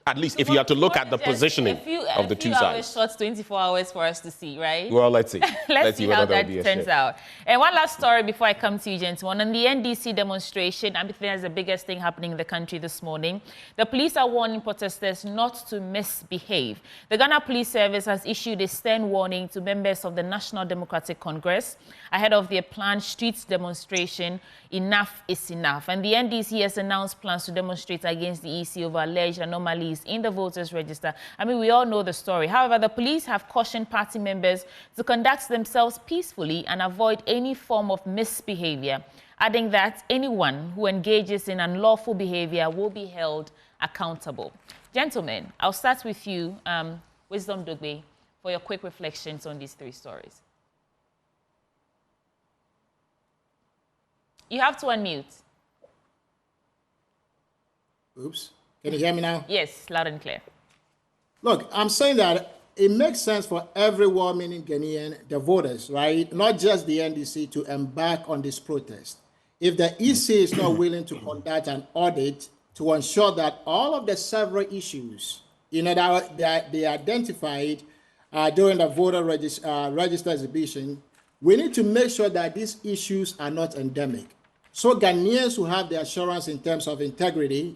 At least if you have to look at the positioning of the 2 sides. Short 24 hours for us to see, right? Well, let's see. let's see how that turns out. And one last story before I come to you, gentlemen. On the NDC demonstration, I think that's the biggest thing happening in the country this morning. The police are warning protesters not to misbehave. The Ghana Police Service has issued a stern warning to members of the National Democratic Congress ahead of their planned street demonstration, Enough is Enough. And the NDC has announced plans to demonstrate against the EC over alleged anomalies in the voters' register. I mean, we all know the story. However, the police have cautioned party members to conduct themselves peacefully and avoid any form of misbehavior, adding that anyone who engages in unlawful behavior will be held accountable. Gentlemen, I'll start with you, Wisdom Dugbe, for your quick reflections on these 3 stories. You have to unmute. Oops. Can you hear me now? Yes, loud and clear. Look, I'm saying that it makes sense for everyone, meaning Ghanaian, the voters, right? Not just the NDC, to embark on this protest. If the EC is not willing to conduct an audit to ensure that all of the several issues, you know, that they identified during the voter register exhibition, we need to make sure that these issues are not endemic. So Ghanaians who have the assurance in terms of integrity,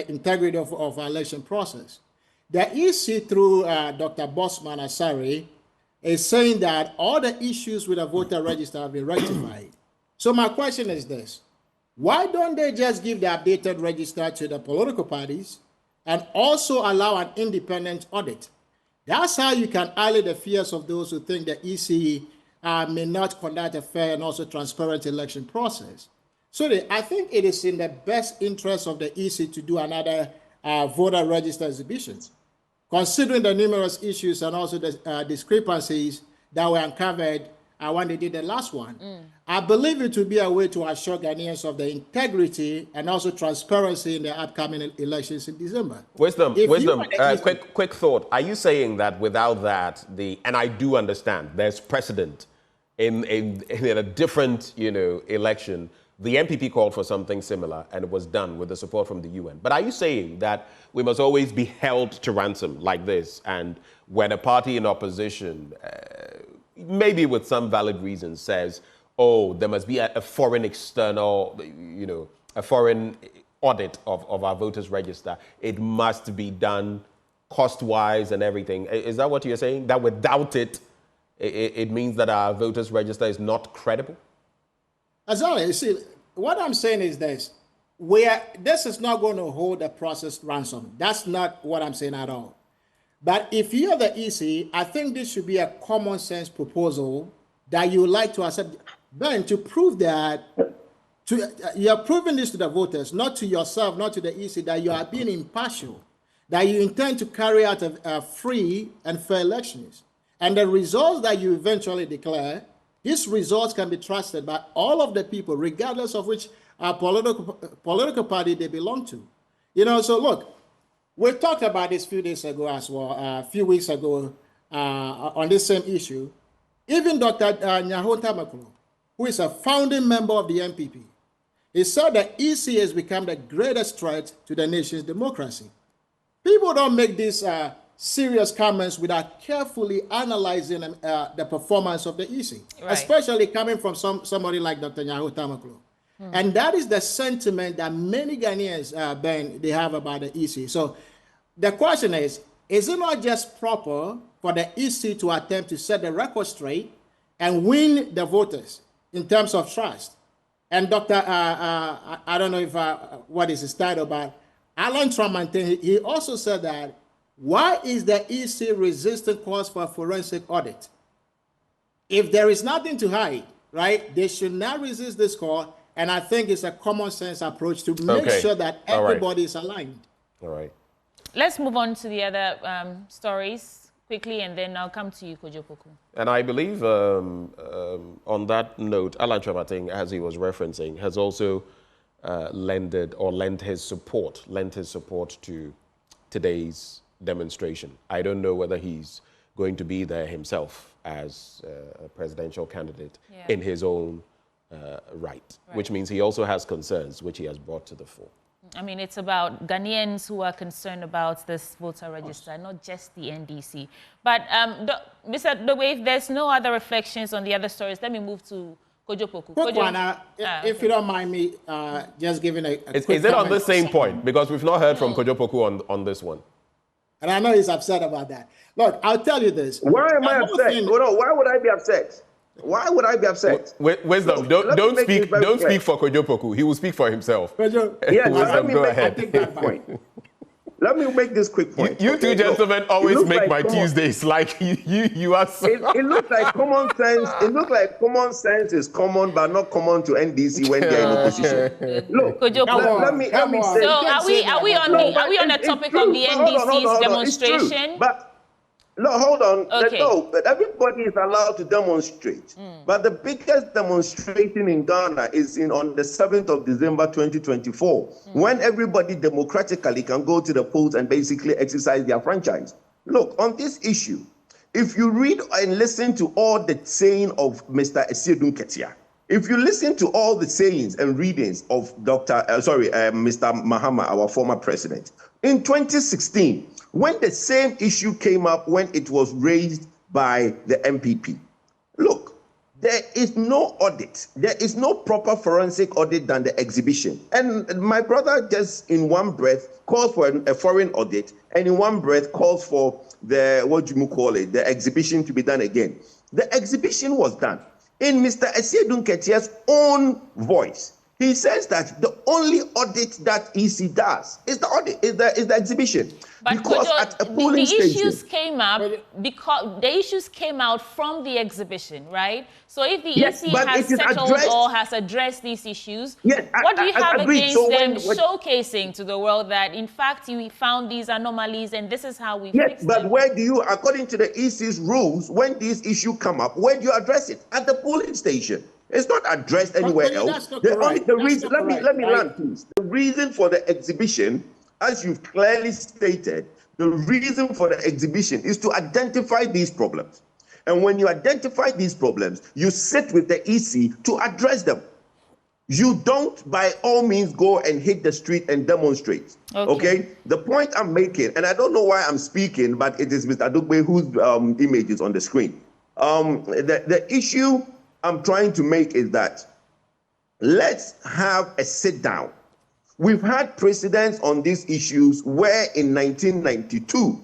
integrity of our election process. The EC through Dr. Bosman Asari is saying that all the issues with the voter register have been rectified. So my question is this: why don't they just give the updated register to the political parties and also allow an independent audit? That's how you can allay the fears of those who think the EC may not conduct a fair and also transparent election process. So I think it is in the best interest of the EC to do another voter register exhibitions, considering the numerous issues and also the discrepancies that were uncovered when they did the last one. I believe it will be a way to assure Ghanaians of the integrity and also transparency in the upcoming elections in December. Wisdom, quick thought. Are you saying that without that, and I do understand there's precedent in a different, election, the MPP called for something similar and it was done with the support from the UN. But are you saying that we must always be held to ransom like this, and when a party in opposition, maybe with some valid reasons, says, oh, there must be a foreign external, a foreign audit of our voters register, it must be done cost-wise and everything? Is that what you're saying? That without it, it means that our voters register is not credible? Azali, you see, what I'm saying is this: this is not going to hold the process ransom. That's not what I'm saying at all. But if you're the EC, I think this should be a common sense proposal that you would like to accept. Ben, to prove that you're proving this to the voters, not to yourself, not to the EC, that you are being impartial, that you intend to carry out a free and fair elections. And the results that you eventually declare, these results can be trusted by all of the people, regardless of which political party they belong to. So look, we talked about this a few days ago as well, a few weeks ago on this same issue. Even Dr. Nyaho Tamaklo, who is a founding member of the MPP, he said that EC has become the greatest threat to the nation's democracy. People don't make these serious comments without carefully analyzing the performance of the EC, especially coming from somebody like Dr. Nyaho Tamaklo. And that is the sentiment that many Ghanaians, Ben, they have about the EC. So the question is it not just proper for the EC to attempt to set the record straight and win the voters in terms of trust? And Dr. I don't know if what is his title, but Alan Tramantin, he also said that, why is the EC resistant calls for a forensic audit? If there is nothing to hide, right, they should not resist this call. And I think it's a common sense approach to make sure that everybody is aligned. All right. Let's move on to the other stories quickly, and then I'll come to you, Kojopoku. And I believe on that note, Alan Tramantin, as he was referencing, has also lent his support to today's demonstration. I don't know whether he's going to be there himself as a presidential candidate in his own right, which means he also has concerns which he has brought to the fore. I mean, it's about Ghanaians who are concerned about this voter register, not just the NDC. But Mr. Dobe, if there's no other reflections on the other stories, let me move to Kojopoku. Quick one, if you don't mind me just giving a quick Is it on the same point? Because we've not heard from Kojopoku on this one. And I know he's upset about that. Look, I'll tell you this. Why am I upset? Why would I be upset? Why would I be upset? Wisdom, don't speak for Kojopoku. He will speak for himself. Yeah, Wisdom, go ahead. Let me make this quick point. You two gentlemen always make my Tuesdays like you are so... It looks like common sense. It looks like common sense is common, but not common to NDC when they're in opposition. Look, let me say... So are we on the topic of the NDC's demonstration? No, hold on. Okay. No, but everybody is allowed to demonstrate. But the biggest demonstration in Ghana is on the 7th of December 2024, when everybody democratically can go to the polls and basically exercise their franchise. Look, on this issue, if you read and listen to all the saying of Mr. Esiedun Ketia, If you listen to all the sayings and readings of Mr. Mahama, our former president, in 2016, when the same issue came up when it was raised by the MPP, look, there is no audit. There is no proper forensic audit than the exhibition. And my brother just in one breath calls for a foreign audit, and in one breath calls for the exhibition to be done again. The exhibition was done in Mr. Esiedun Ketia's own voice. He says that the only audit that EC does is the audit, is the exhibition. But because at a polling the issues came up because the issues came out from the exhibition, right? So if the EC has settled or has addressed these issues, what do you have against them showcasing to the world that, in fact, you found these anomalies and this is how we fix them? But where do you, according to the EC's rules, when these issues come up, where do you address it? At the polling station. It's not addressed anywhere else. Let me land, please. The reason for the exhibition, as you've clearly stated, the reason for the exhibition is to identify these problems. And when you identify these problems, you sit with the EC to address them. You don't, by all means, go and hit the street and demonstrate. Okay? The point I'm making, and I don't know why I'm speaking, but it is Mr. Adugbe whose image is on the screen. The issue I'm trying to make is that let's have a sit down. We've had precedents on these issues where in 1992,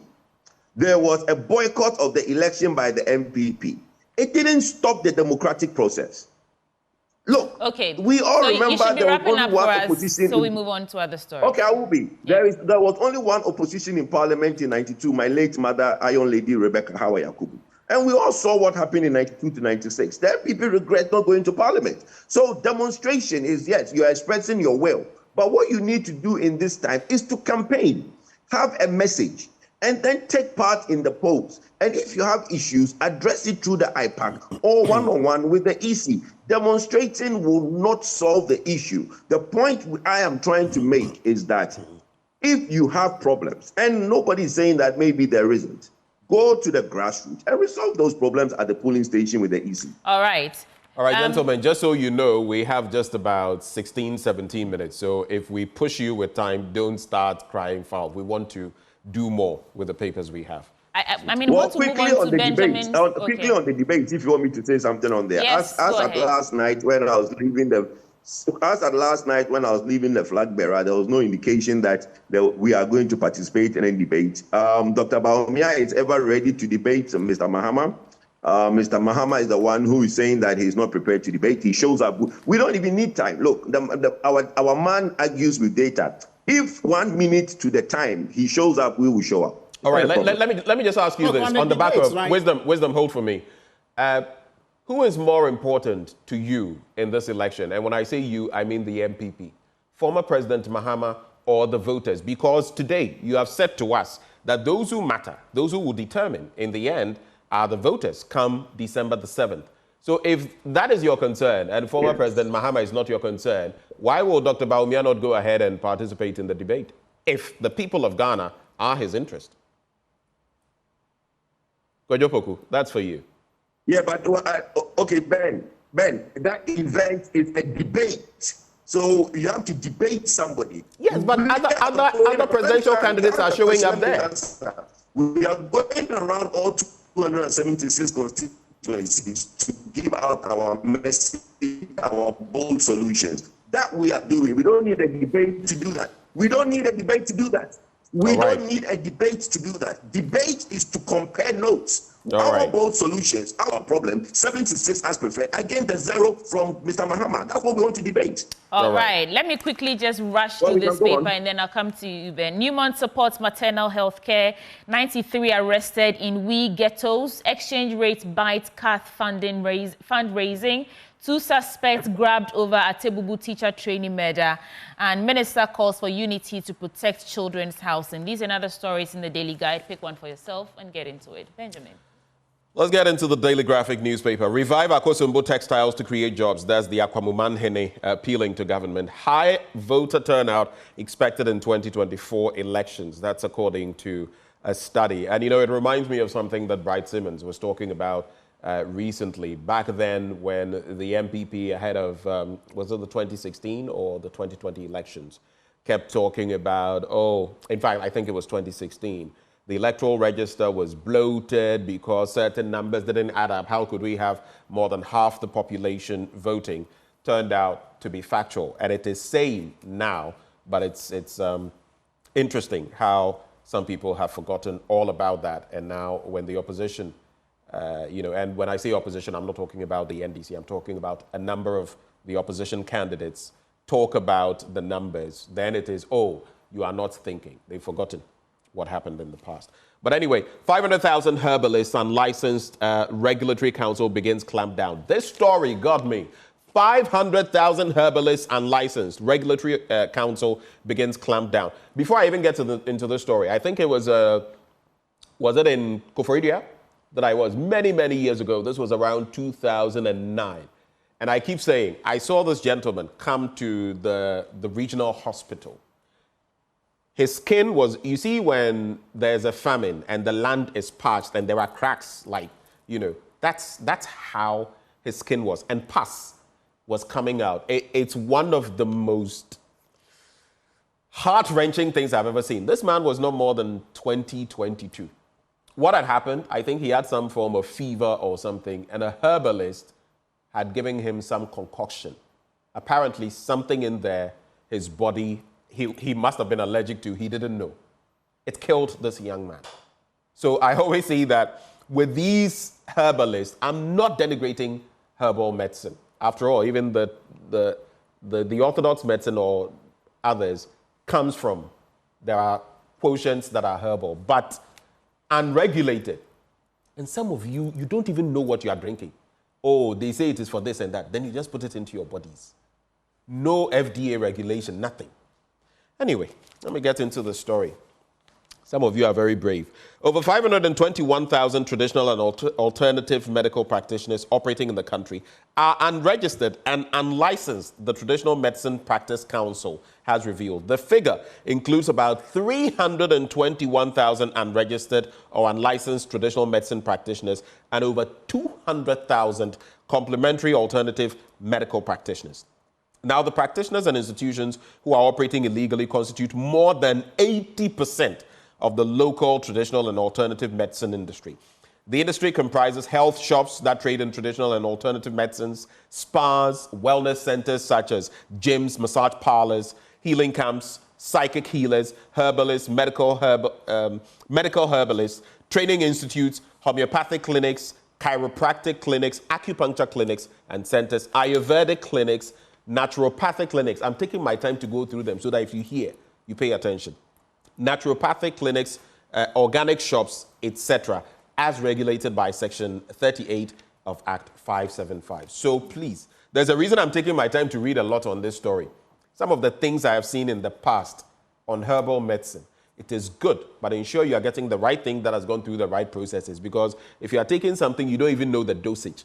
there was a boycott of the election by the MPP. It didn't stop the democratic process. Look, we all remember there was only one opposition. So we move on to other stories. Okay, I will be. There was only one opposition in parliament in 92, my late mother, Iron Lady Rebecca Hawa Yakubu. And we all saw what happened in 92 to 96. Then people regret not going to parliament. So demonstration is, yes, you're expressing your will. But what you need to do in this time is to campaign, have a message, and then take part in the polls. And if you have issues, address it through the IPAC or one-on-one with the EC. Demonstrating will not solve the issue. The point I am trying to make is that if you have problems, and nobody's saying that maybe there isn't, go to the grassroots and resolve those problems at the polling station with the EC. All right. All right, gentlemen, just so you know, we have just about 16, 17 minutes. So if we push you with time, don't start crying foul. We want to do more with the papers we have. I mean, well, quickly on the debate. Quickly on the debate, if you want me to say something on there. Yes, as at last night when I was leaving the flag bearer, there was no indication that we are going to participate in any debate. Dr. Bawumia is ever ready to debate Mr. Mahama. Mr. Mahama is the one who is saying that he's not prepared to debate. He shows up. We don't even need time. Look, our man argues with data. If 1 minute to the time he shows up, we will show up. All right, let me just ask you this on the back of wisdom, hold for me. Who is more important to you in this election? And when I say you, I mean the MPP. Former President Mahama or the voters? Because today you have said to us that those who matter, those who will determine in the end are the voters come December the 7th. So if that is your concern and former President Mahama is not your concern, why will Dr. Bawumia not go ahead and participate in the debate if the people of Ghana are his interest? Kojopoku, that's for you. Yeah, but okay, Ben, that event is a debate. So you have to debate somebody. Yes, but other presidential candidates are showing up there. We are going around all 276 constituencies to give out our message, our bold solutions. That we are doing. We don't need a debate to do that. We don't need a debate to do that. Debate is to compare notes. Our bold solutions, our problem, 76 as preferred, against the 0 from Mr. Mahama. That's what we want to debate. All right. Let me quickly just rush through this paper and then I'll come to you, Ben. Newmont supports maternal health care. 93 arrested in Wee ghettos. Exchange rates bite Cath fundraising. 2 suspects grabbed over a Tebubu teacher training murder. And Minister calls for unity to protect children's housing. These and other stories in the Daily Guide. Pick one for yourself and get into it. Benjamin. Let's get into the Daily Graphic newspaper. Revive Akosombo textiles to create jobs. That's the Akwamuman Hene appealing to government. High voter turnout expected in 2024 elections. That's according to a study. And, you know, it reminds me of something that Bright Simmons was talking about recently. Back then, when the MPP ahead of, was it the 2016 or the 2020 elections, kept talking about, oh, in fact, I think it was 2016, the electoral register was bloated because certain numbers didn't add up. How could we have more than half the population voting? Turned out to be factual. And it is same now, but it's interesting how some people have forgotten all about that. And now when the opposition, and when I say opposition, I'm not talking about the NDC, I'm talking about a number of the opposition candidates talk about the numbers, then it is, oh, you are not thinking. They've forgotten what happened in the past. But anyway, 500,000 herbalists unlicensed, regulatory council begins clampdown. This story got me. 500,000 herbalists unlicensed, regulatory council begins clampdown. Before I even get into the story, I think it was it in Koforidua that I was many, many years ago. This was around 2009. And I keep saying, I saw this gentleman come to the regional hospital. His skin was, you see, when there's a famine and the land is parched and there are cracks, like, that's how his skin was. And pus was coming out. It's one of the most heart-wrenching things I've ever seen. This man was not more than 22. What had happened, I think he had some form of fever or something, and a herbalist had given him some concoction. Apparently something in there, his body, he must have been allergic to, he didn't know. It killed this young man. So I always say that with these herbalists, I'm not denigrating herbal medicine. After all, even the orthodox medicine or others comes from, there are quotients that are herbal, but unregulated. And some of you don't even know what you are drinking. Oh, they say it is for this and that. Then you just put it into your bodies. No FDA regulation, nothing. Anyway, let me get into the story. Some of you are very brave. Over 521,000 traditional and alternative medical practitioners operating in the country are unregistered and unlicensed, the Traditional Medicine Practice Council has revealed. The figure includes about 321,000 unregistered or unlicensed traditional medicine practitioners and over 200,000 complementary alternative medical practitioners. Now, the practitioners and institutions who are operating illegally constitute more than 80% of the local traditional and alternative medicine industry. The industry comprises health shops that trade in traditional and alternative medicines, spas, wellness centers such as gyms, massage parlors, healing camps, psychic healers, herbalists, medical herbalists, training institutes, homeopathic clinics, chiropractic clinics, acupuncture clinics and centers, Ayurvedic clinics, naturopathic clinics. I'm taking my time to go through them so that if you hear, you pay attention. Naturopathic clinics, organic shops, etc., as regulated by Section 38 of Act 575. So please, there's a reason I'm taking my time to read a lot on this story. Some of the things I have seen in the past on herbal medicine, it is good, but ensure you are getting the right thing that has gone through the right processes, because if you are taking something you don't even know the dosage,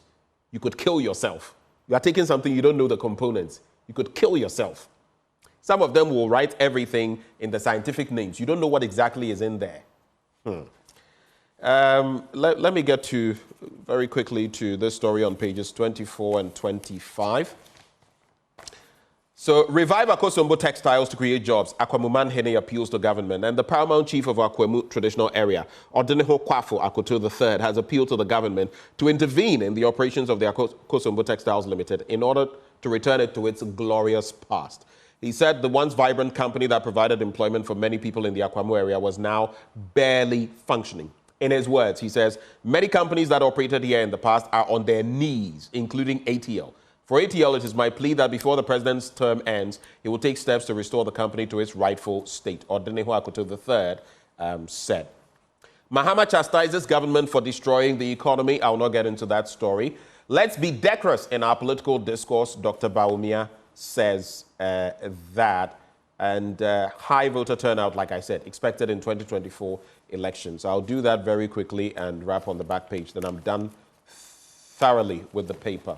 you could kill yourself. You are taking something you don't know the components, you could kill yourself. Some of them will write everything in the scientific names. You don't know what exactly is in there. Let me get to, very quickly, to this story on pages 24 and 25. So, revive Akosombo textiles to create jobs. Akwamuman Hene appeals to government. And the paramount chief of Akwamu traditional area, Odeneho Kwafo Akoto III, has appealed to the government to intervene in the operations of the Akosombo Textiles Limited in order to return it to its glorious past. He said the once vibrant company that provided employment for many people in the Akwamu area was now barely functioning. In his words, he says, many companies that operated here in the past are on their knees, including ATL. For ATL, it is my plea that before the president's term ends, he will take steps to restore the company to its rightful state, Odeneho Akoto III said. Mahama chastises government for destroying the economy. I will not get into that story. Let's be decorous in our political discourse, Dr. Baumia says that. And high voter turnout, like I said, expected in 2024 elections. I'll do that very quickly and wrap on the back page. Then I'm done thoroughly with the paper.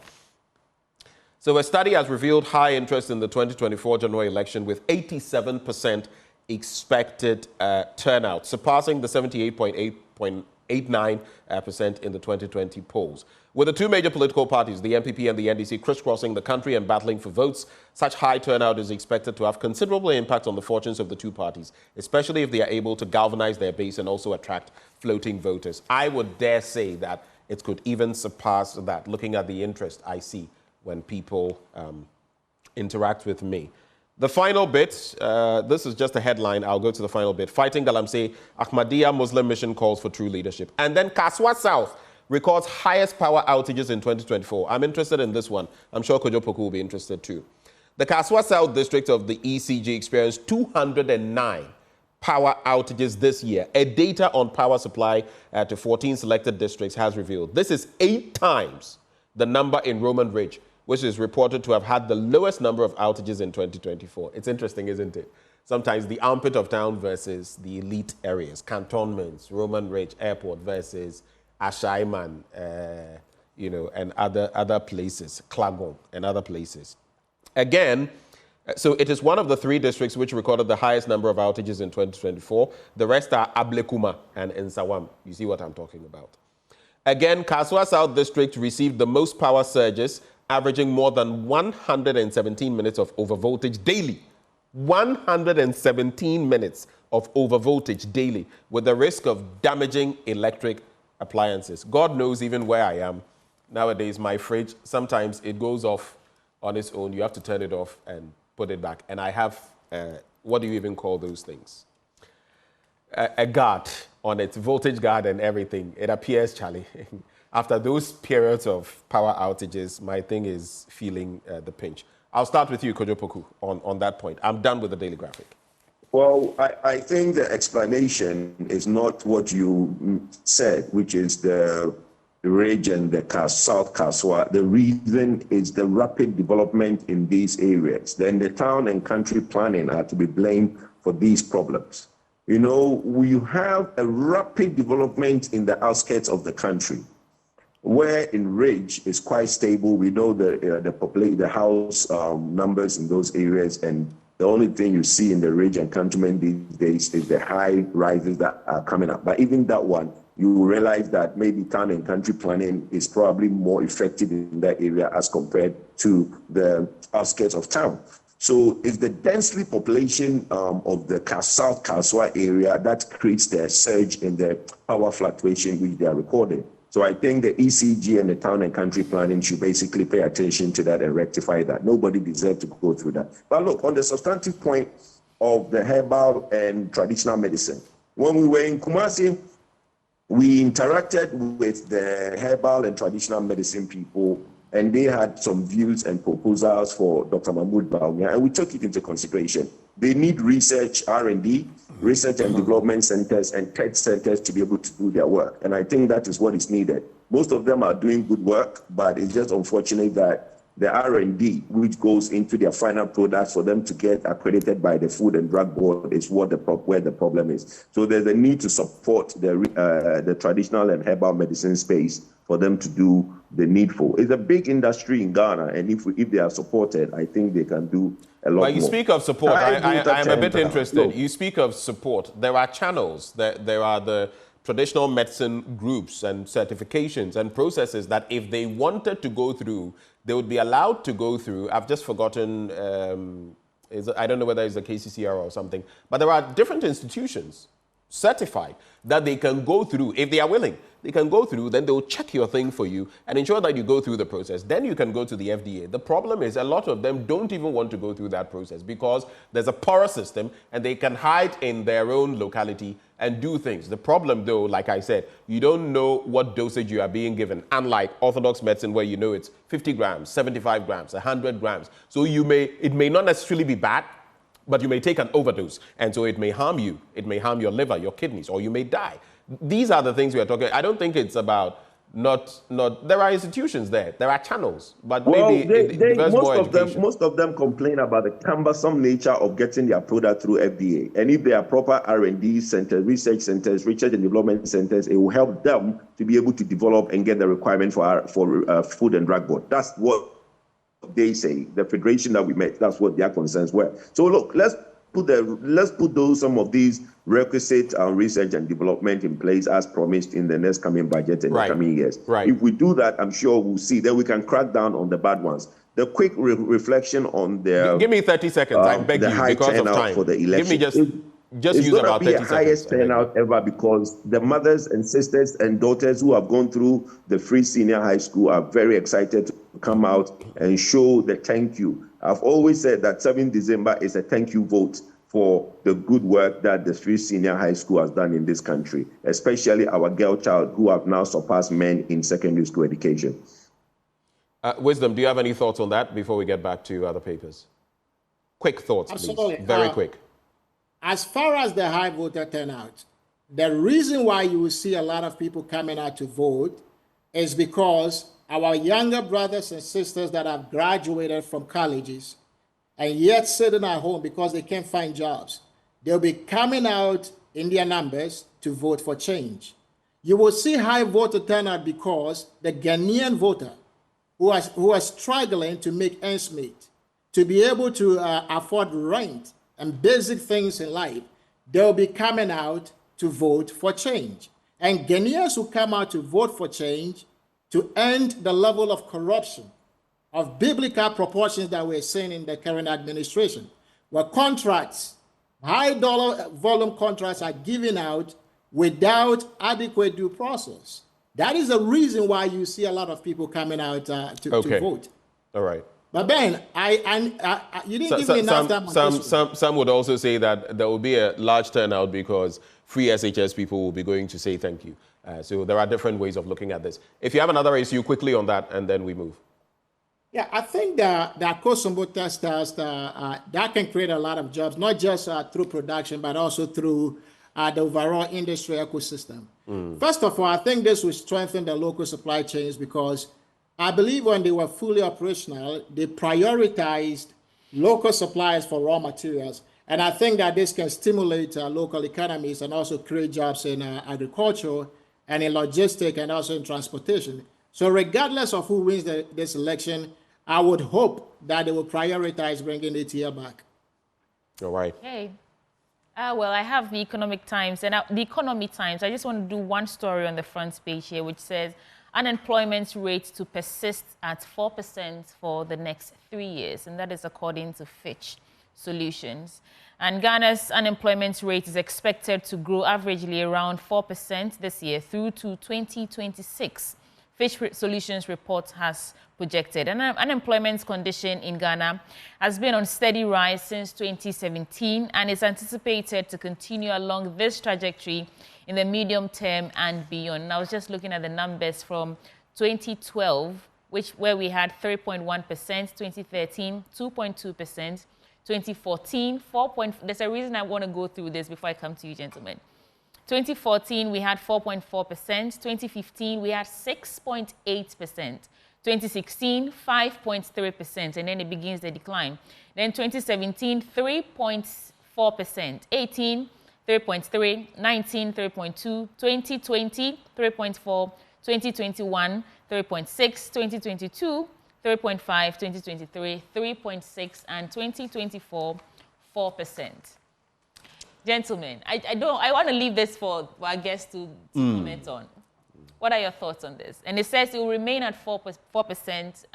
So a study has revealed high interest in the 2024 general election with 87% expected turnout, surpassing the 78.8% 89% in the 2020 polls. With the two major political parties, the MPP and the NDC, crisscrossing the country and battling for votes, such high turnout is expected to have considerable impact on the fortunes of the two parties, especially if they are able to galvanize their base and also attract floating voters. I would dare say that it could even surpass that, looking at the interest I see when people interact with me. The final bit, this is just a headline. I'll go to the final bit. Fighting Galamsey, Ahmadiyya Muslim Mission calls for true leadership. And then Kaswa South records highest power outages in 2024. I'm interested in this one. I'm sure Kojo Poku will be interested too. The Kaswa South district of the ECG experienced 209 power outages this year. A data on power supply to 14 selected districts has revealed. This is 8 times the number in Roman Ridge, which is reported to have had the lowest number of outages in 2024. It's interesting, isn't it? Sometimes the armpit of town versus the elite areas, cantonments, Roman Ridge Airport versus Ashaiman, and other places, Klagon and other places. Again, so it is one of the 3 districts which recorded the highest number of outages in 2024. The rest are Ablekuma and Nsawam. You see what I'm talking about. Again, Kaswa South District received the most power surges, averaging more than 117 minutes of overvoltage daily. 117 minutes of overvoltage daily, with the risk of damaging electric appliances. God knows even where I am. Nowadays, my fridge, sometimes it goes off on its own. You have to turn it off and put it back. And I have, what do you even call those things? A guard on it, voltage guard and everything. It appears, Charlie, after those periods of power outages, my thing is feeling the pinch. I'll start with you, Kojo Poku, on that point. I'm done with the Daily Graphic. Well, I think the explanation is not what you said, which is the region, the South Kaswa. The reason is the rapid development in these areas. Then the town and country planning are to be blamed for these problems. You know, we have a rapid development in the outskirts of the country, where in Ridge is quite stable. We know the house numbers in those areas, and the only thing you see in the Ridge and cantonment these days is the high rises that are coming up. But even that one, you will realize that maybe town and country planning is probably more effective in that area as compared to the outskirts of town. So it's the densely population of the South Kaswa area that creates the surge in the power fluctuation which they are recording. So I think the ECG and the town and country planning should basically pay attention to that and rectify that. Nobody deserves to go through that. But look, on the substantive point of the herbal and traditional medicine, when we were in Kumasi, we interacted with the herbal and traditional medicine people, and they had some views and proposals for Dr. Mahmoud Bawumia, and we took it into consideration. They need research, R&D, research and development centers and tech centers to be able to do their work. And I think that is what is needed. Most of them are doing good work, but it's just unfortunate that the R&D, which goes into their final products for them to get accredited by the Food and Drug Board, is where the problem is. So there's a need to support the traditional and herbal medicine space for them to do the needful. It's a big industry in Ghana, and if they are supported, I think they can do a lot more. But you speak of support. I am a bit interested. You speak of support. There are channels. There are the traditional medicine groups and certifications and processes that if they wanted to go through, they would be allowed to go through. I've just forgotten, I don't know whether it's the KCCR or something, but there are different institutions certified that they can go through. If they are willing, they can go through, then they'll check your thing for you and ensure that you go through the process. Then you can go to the FDA. The problem is a lot of them don't even want to go through that process because there's a porous system and they can hide in their own locality and do things. The problem though, like I said, you don't know what dosage you are being given, unlike orthodox medicine where you know it's 50 grams, 75 grams, 100 grams. So it may not necessarily be bad, but you may take an overdose, and so it may harm you. It may harm your liver, your kidneys, or you may die. These are the things we are talking. I don't think it's about not. There are institutions there. There are channels, but maybe most of them complain about the cumbersome nature of getting their product through FDA. And if there are proper R&D centers, research centers, research and development centers, it will help them to be able to develop and get the requirement for Food and Drug Board. That's what they say. The federation that we met, that's what their concerns were. So look, let's let's put some of these requisite research and development in place as promised in the next coming budget and the coming years. If we do that, I'm sure we'll see that we can crack down on the bad ones. The quick reflection on the give me 30 seconds. I beg you, because of time. For the election. Give me just use about 30 seconds. It's going to be the highest turnout ever because the mothers and sisters and daughters who have gone through the free senior high school are very excited to come out and show the thank you. I've always said that 7 December is a thank you vote for the good work that the free senior high school has done in this country, especially our girl child who have now surpassed men in secondary school education. Wisdom, do you have any thoughts on that before we get back to other papers? Quick thoughts, Absolutely. Please. Very quick. As far as the high voter turnout, the reason why you will see a lot of people coming out to vote is because our younger brothers and sisters that have graduated from colleges and yet sitting at home because they can't find jobs, they'll be coming out in their numbers to vote for change. You will see high voter turnout because the Ghanaian voter who are struggling to make ends meet, to be able to afford rent and basic things in life, they'll be coming out to vote for change. And Ghanaians who come out to vote for change to end the level of corruption of biblical proportions that we're seeing in the current administration, where contracts, high dollar volume contracts are given out without adequate due process. That is the reason why you see a lot of people coming out to vote. All right. But Ben, you didn't give me enough time. Some would also say that there will be a large turnout because free SHS people will be going to say thank you. So there are different ways of looking at this. If you have another issue, quickly on that, and then we move. Yeah, I think that Kosombo testers, that can create a lot of jobs, not just through production, but also through the overall industry ecosystem. First of all, I think this will strengthen the local supply chains because I believe when they were fully operational, they prioritized local suppliers for raw materials. And I think that this can stimulate local economies and also create jobs in agriculture and in logistics and also in transportation. So regardless of who wins this election, I would hope that they will prioritize bringing ATL back. All right. Okay. Well, I have the Economic Times and the Economy Times. I just want to do one story on the front page here, which says unemployment rate to persist at 4% for the next 3 years. And that is according to Fitch Solutions. And Ghana's unemployment rate is expected to grow averagely around 4% this year through to 2026. Fitch Solutions report has projected. And unemployment condition in Ghana has been on steady rise since 2017 and is anticipated to continue along this trajectory in the medium term and beyond. And I was just looking at the numbers from 2012, where we had 3.1%, 2013, 2.2%, 2014, 4. There's a reason I want to go through this before I come to you, gentlemen. 2014, we had 4.4%. 2015, we had 6.8%. 2016, 5.3%, and then it begins the decline. Then 2017, 3.4%. 18, 3.3, 19, 3.2, 2020, 3.4, 2021, 3.6, 2022, 3.5, 2023, 3.6, and 2024, 4%. Gentlemen, I want to leave this for our guests to comment on. What are your thoughts on this? And it says it will remain at 4%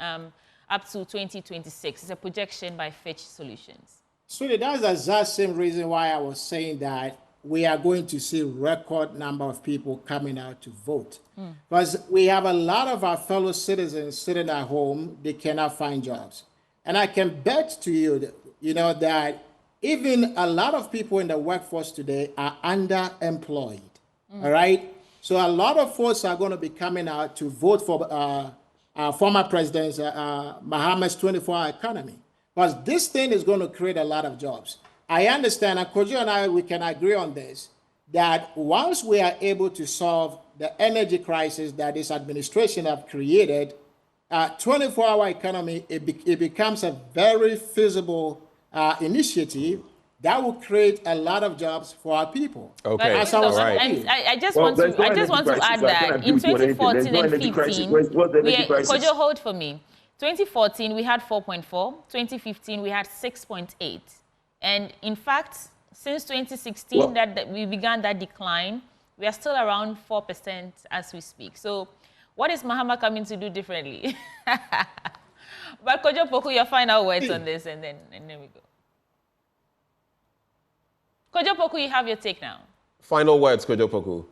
up to 2026. It's a projection by Fitch Solutions. So that's the exact same reason why I was saying that we are going to see record number of people coming out to vote. Because we have a lot of our fellow citizens sitting at home, they cannot find jobs. And I can bet to you, that even a lot of people in the workforce today are underemployed, all right? So a lot of folks are going to be coming out to vote for our former President Mahama's 24-hour economy. Because this thing is going to create a lot of jobs. I understand, and Kojo and I, we can agree on this, that once we are able to solve the energy crisis that this administration have created, 24-hour economy, it becomes a very feasible initiative that will create a lot of jobs for our people. Okay, I just want to add that in 2014 and 15, Kojo, hold for me. 2014, we had 4.4. 2015, we had 6.8. And in fact, since 2016 that we began that decline, we are still around 4% as we speak. So what is Mahama coming to do differently? But Kojo Poku, your final words on this, and then we go. Kojo Poku, you have your take now. Final words, Kojo Poku.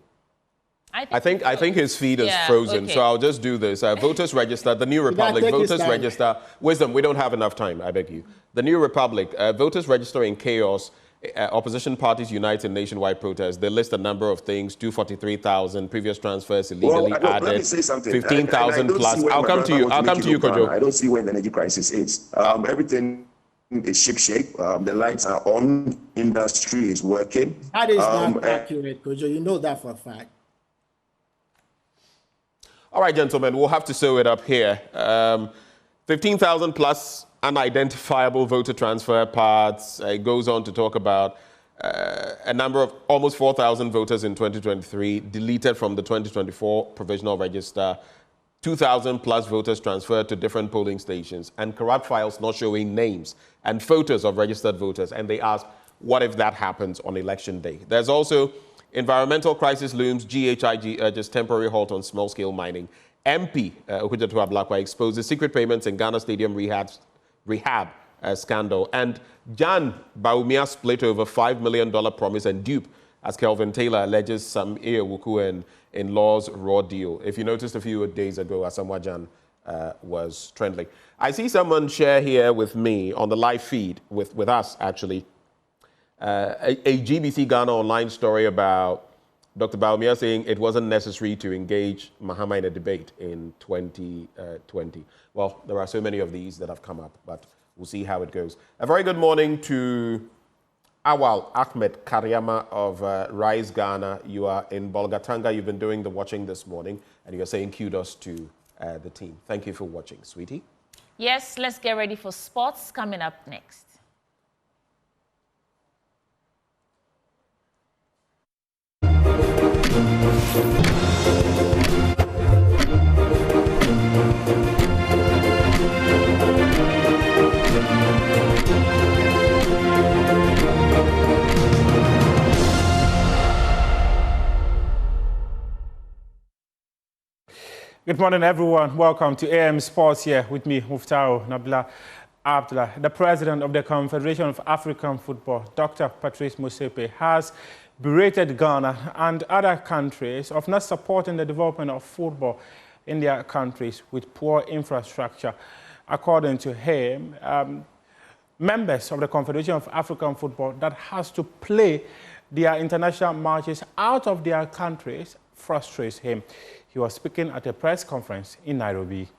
I think his feed is frozen, so I'll just do this. Voters Register, the New Republic, Voters Register. Wisdom, we don't have enough time, I beg you. The New Republic, Voters Register in chaos. Opposition parties unite in nationwide protest. They list a number of things: 243,000 previous transfers illegally added, let me say something. 15,000 plus. I'll come to you, Kojo. I don't see where the energy crisis is. Everything is shipshape. The lights are on. Industry is working. That is not accurate, Kojo. You know that for a fact. All right, gentlemen, we'll have to sew it up here. 15,000 plus unidentifiable voter transfer parts. It goes on to talk about a number of almost 4,000 voters in 2023 deleted from the 2024 provisional register. 2,000 plus voters transferred to different polling stations, and corrupt files not showing names and photos of registered voters. And they ask, what if that happens on election day? There's also environmental crisis looms. GHIG urges temporary halt on small-scale mining. MP Okudzeto Ablakwa exposes secret payments in Ghana Stadium rehab scandal. And Jan Baumia split over $5 million promise and dupe as Kelvin Taylor alleges some Iyewuku in Law's raw deal. If you noticed a few days ago, Asamoah Jan was trending. I see someone share here with me on the live feed, with us actually, a GBC Ghana online story about Dr. Baumia saying it wasn't necessary to engage Mahama in a debate in 2020. Well, there are so many of these that have come up, but we'll see how it goes. A very good morning to Awal Ahmed Karyama of Rise Ghana. You are in Bolgatanga. You've been doing the watching this morning, and you're saying kudos to the team. Thank you for watching, sweetie. Yes, let's get ready for sports coming up next. Good morning, everyone. Welcome to AM Sports here with me, Muftaro Nabila Abdullah. The president of the Confederation of African Football, Dr. Patrice Motsepe, has berated Ghana and other countries of not supporting the development of football in their countries with poor infrastructure. According to him, members of the Confederation of African Football that has to play their international matches out of their countries frustrates him. He was speaking at a press conference in Nairobi.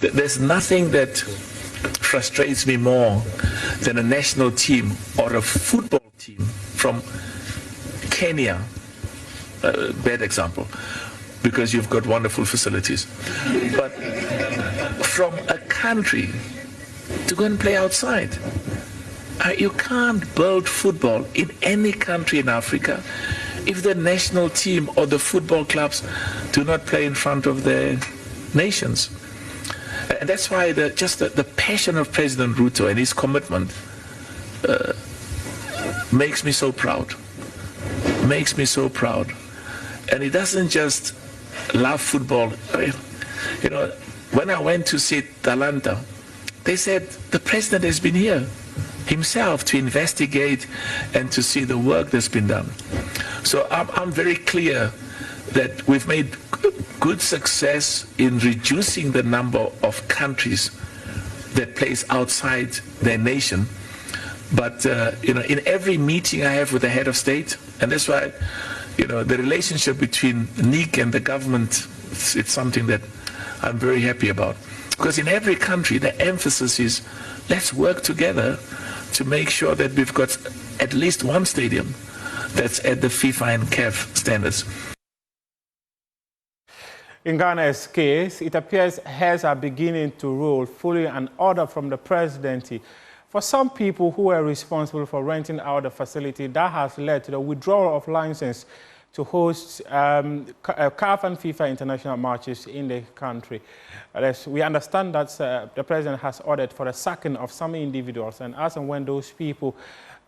There's nothing that frustrates me more than a national team or a football team from Kenya, bad example, because you've got wonderful facilities, but from a country to go and play outside. You can't build football in any country in Africa if the national team or the football clubs do not play in front of their nations. And that's why the passion of President Ruto and his commitment makes me so proud. Makes me so proud. And he doesn't just love football. I mean, you know, when I went to see Talanta, they said the president has been here himself to investigate and to see the work that's been done. So I'm very clear that we've made good success in reducing the number of countries that plays outside their nation. But you know, in every meeting I have with the head of state, and that's why, you know, the relationship between NIC and the government, it's something that I'm very happy about. Because in every country, the emphasis is let's work together to make sure that we've got at least one stadium that's at the FIFA and CAF standards. In Ghana's case, it appears heads are beginning to roll following an order from the presidency for some people who were responsible for renting out the facility that has led to the withdrawal of license to host CAF and FIFA international matches in the country. We understand that the president has ordered for the sacking of some individuals, and as and when those people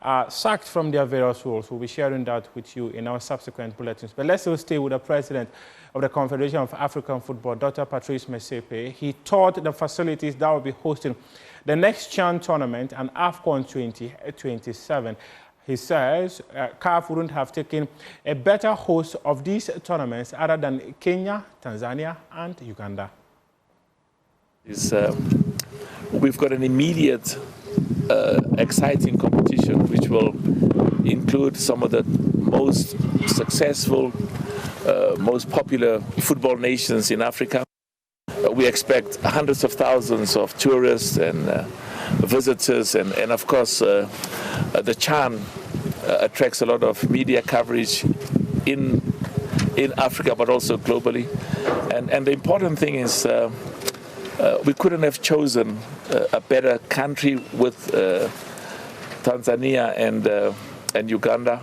are sacked from their various roles, we'll be sharing that with you in our subsequent bulletins. But let's still stay with the president of the Confederation of African Football, Dr. Patrice Motsepe. He toured the facilities that will be hosting the next CHAN tournament and AFCON 2027. He says CAF wouldn't have taken a better host of these tournaments other than Kenya, Tanzania, and Uganda. We've got an immediate, exciting competition which will include some of the most successful, most popular football nations in Africa. We expect hundreds of thousands of tourists and visitors, and of course the CHAN attracts a lot of media coverage in Africa but also globally, and the important thing is we couldn't have chosen a better country with Tanzania and Uganda.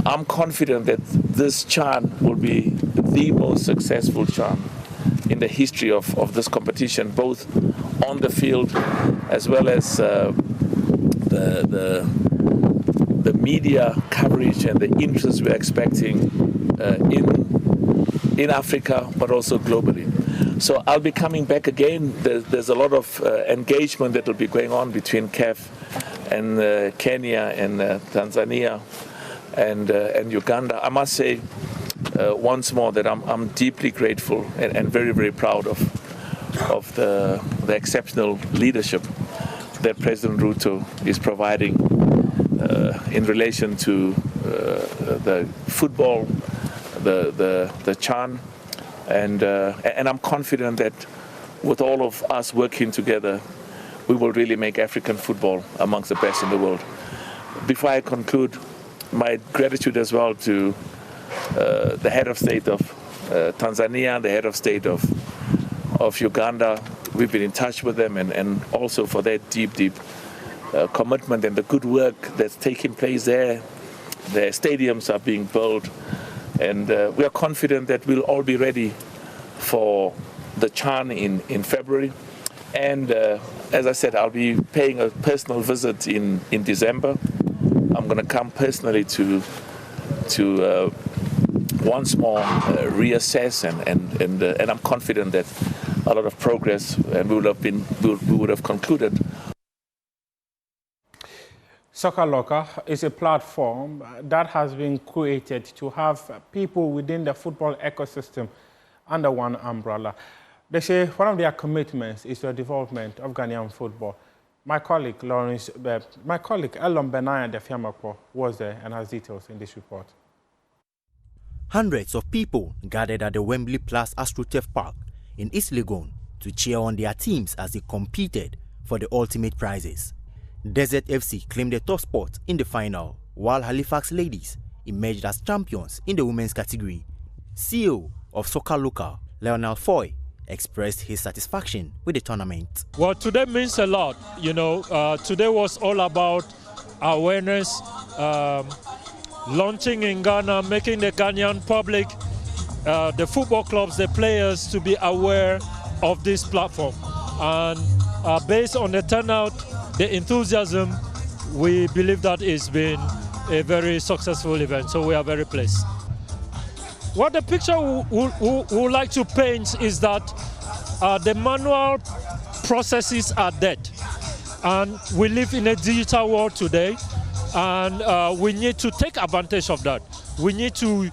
I'm confident that this CHAN will be the most successful CHAN in the history of this competition, both on the field as well as the media coverage and the interest we're expecting in Africa, but also globally. So I'll be coming back again. There's a lot of engagement that will be going on between CAF and Kenya and Tanzania and Uganda. I must say once more that I'm deeply grateful and very, very proud of the exceptional leadership that President Ruto is providing in relation to the football, the CHAN, and I'm confident that with all of us working together, we will really make African football amongst the best in the world. Before I conclude, my gratitude as well to the head of state of Tanzania, the head of state of Uganda. We've been in touch with them, and also for their deep commitment and the good work that's taking place there. Their stadiums are being built, and we are confident that we'll all be ready for the CHAN in February. And as I said, I'll be paying a personal visit in December. I'm going to come personally to once more reassess, and I'm confident that a lot of progress, and we would have concluded. Soccer Locker is a platform that has been created to have people within the football ecosystem under one umbrella. They say one of their commitments is the development of Ghanaian football. My colleague Elon Benaya Defiamakpo was there and has details in this report. Hundreds of people gathered at the Wembley Plus AstroTurf Park in East Legon to cheer on their teams as they competed for the ultimate prizes. Desert FC claimed the top spot in the final, while Halifax Ladies emerged as champions in the women's category. CEO of Soccer Local, Lionel Foy, expressed his satisfaction with the tournament. Well, today means a lot. You know, today was all about awareness, launching in Ghana, making the Ghanaian public, the football clubs, the players to be aware of this platform. And based on the turnout, the enthusiasm, we believe that it's been a very successful event, so we are very pleased. What the picture we would like to paint is that the manual processes are dead, and we live in a digital world today, and we need to take advantage of that. We need to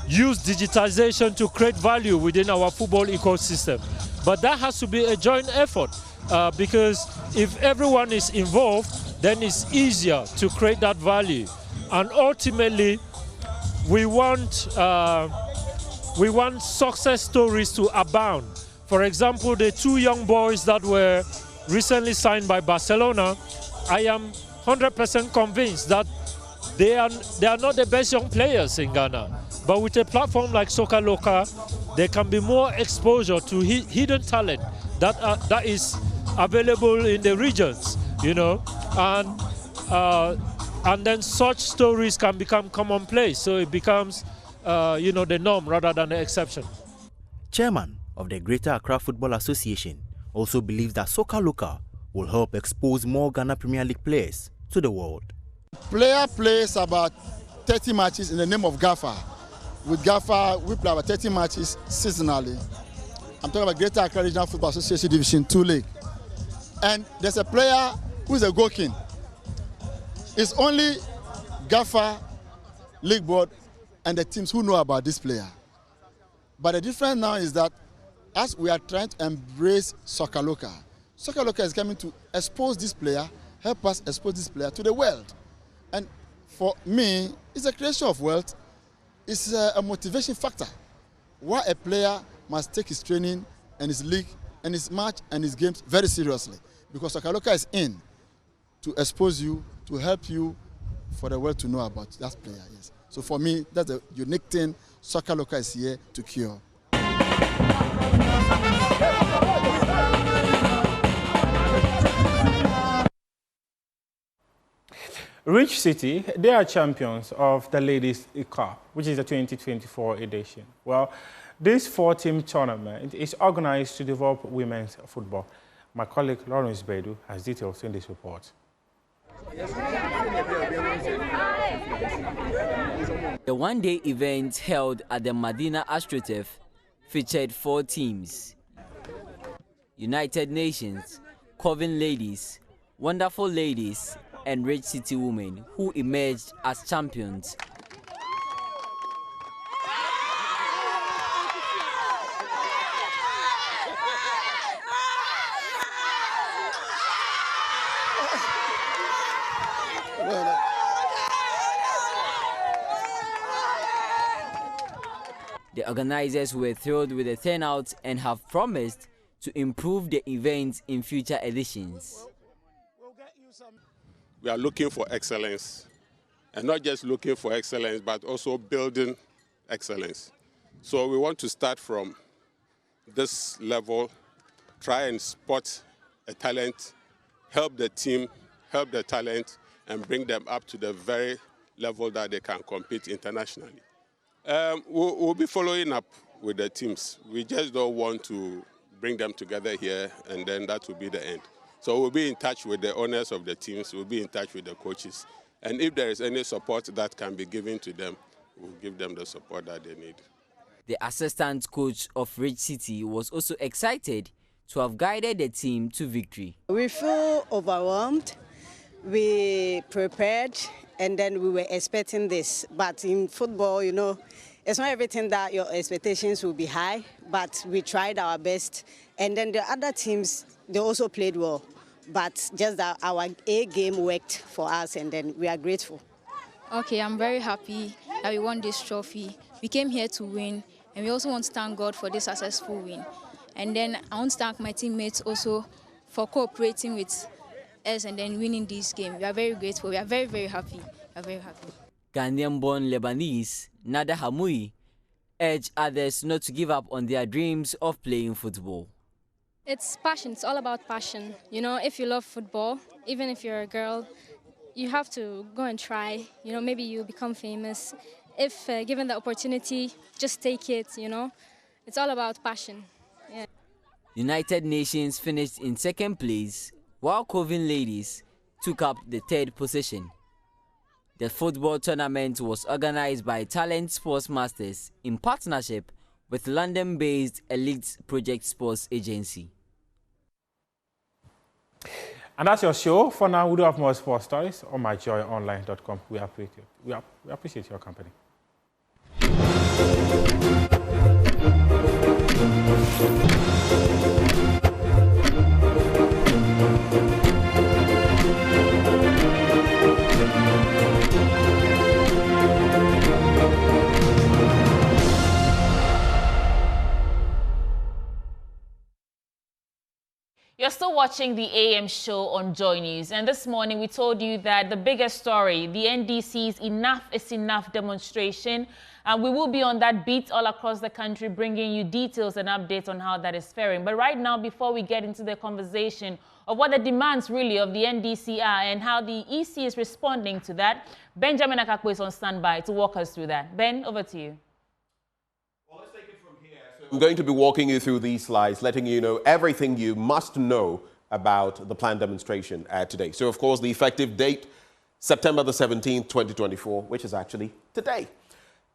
use digitization to create value within our football ecosystem, but that has to be a joint effort, because if everyone is involved, then it's easier to create that value, and ultimately we want success stories to abound. For example, the two young boys that were recently signed by Barcelona, I am 100% convinced that they are not the best young players in Ghana. But with a platform like Soccer Local, there can be more exposure to hidden talent that is available in the regions, you know, and then such stories can become commonplace. So it becomes the norm rather than the exception. Chairman of the Greater Accra Football Association also believes that Soccer Local will help expose more Ghana Premier League players to the world. Player plays about 30 matches in the name of GAFA. With GAFA, we play about 30 matches seasonally. I'm talking about Greater Accra Regional Football Association Division 2 League. And there's a player who's a goal king. It's only GAFA, League Board, and the teams who know about this player. But the difference now is that as we are trying to embrace Soccer Local is coming to expose this player, help us expose this player to the world. And for me, it's a creation of wealth. It's a motivation factor. Why a player must take his training and his league and his match and his games very seriously. Because Soccer Local is in to expose you, to help you for the world to know about that player. Yes. So for me, that's a unique thing. Soccer Local is here to cure. Rich City, they are champions of the Ladies Cup, which is the 2024 edition. Well, this 4-team tournament is organized to develop women's football. My colleague Lawrence Bedu has details in this report. The one-day event held at the Medina AstroTurf featured 4 teams: United Nations, Coven Ladies, Wonderful Ladies, and Rich City Women, who emerged as champions. The organizers were thrilled with the turnout and have promised to improve the event in future editions. We are looking for excellence, and not just looking for excellence, but also building excellence. So we want to start from this level, try and spot a talent, help the team, help the talent, and bring them up to the very level that they can compete internationally. We'll be following up with the teams. We just don't want to bring them together here and then that will be the end. So we'll be in touch with the owners of the teams, we'll be in touch with the coaches. And if there is any support that can be given to them, we'll give them the support that they need. The assistant coach of Rich City was also excited to have guided the team to victory. We feel overwhelmed. We prepared and then we were expecting this. But in football, it's not everything that your expectations will be high, but we tried our best. And then the other teams, they also played well. But just that our A game worked for us and then we are grateful. Okay, I'm very happy that we won this trophy. We came here to win and we also want to thank God for this successful win. And then I want to thank my teammates also for cooperating with us and then winning this game. We are very grateful. We are very, very happy. We are very happy. Ghanaian-born Lebanese Nada Hamui urged others not to give up on their dreams of playing football. It's passion. It's all about passion. If you love football, even if you're a girl, you have to go and try. Maybe you become famous. If given the opportunity, just take it. It's all about passion. Yeah. United Nations finished in second place, while Coven Ladies took up the third position. The football tournament was organized by Talent Sports Masters in partnership with London-based Elite Project Sports Agency. And that's your show. For now, we do have more sports stories on myjoyonline.com. We appreciate your company. You're still watching the AM show on Joy News, and this morning we told you that the biggest story, the NDC's Enough is Enough demonstration, and we will be on that beat all across the country, bringing you details and updates on how that is faring. But right now, before we get into the conversation of what the demands really of the NDC are and how the EC is responding to that, Benjamin Akakpo is on standby to walk us through that. Ben, over to you. I'm going to be walking you through these slides, letting you know everything you must know about the planned demonstration today. So, of course, the effective date, September the 17th, 2024, which is actually today.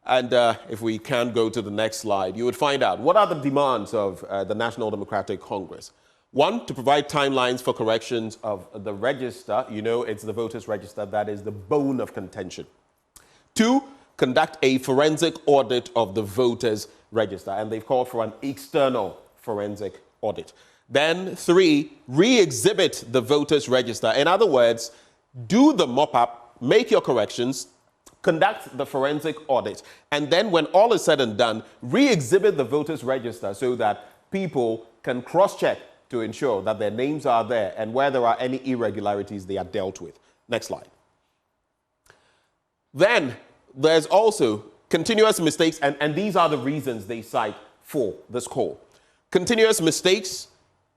And if we can go to the next slide, you would find out what are the demands of the National Democratic Congress. One, to provide timelines for corrections of the register. You know, it's the voters' register that is the bone of contention. Two, conduct a forensic audit of the voters' register, and they've called for an external forensic audit. Then, three, re-exhibit the voters' register. In other words, do the mop-up, make your corrections, conduct the forensic audit, and then when all is said and done, re-exhibit the voters' register so that people can cross-check to ensure that their names are there and where there are any irregularities, they are dealt with. Next slide. Then there's also continuous mistakes, and these are the reasons they cite for this call. Continuous mistakes,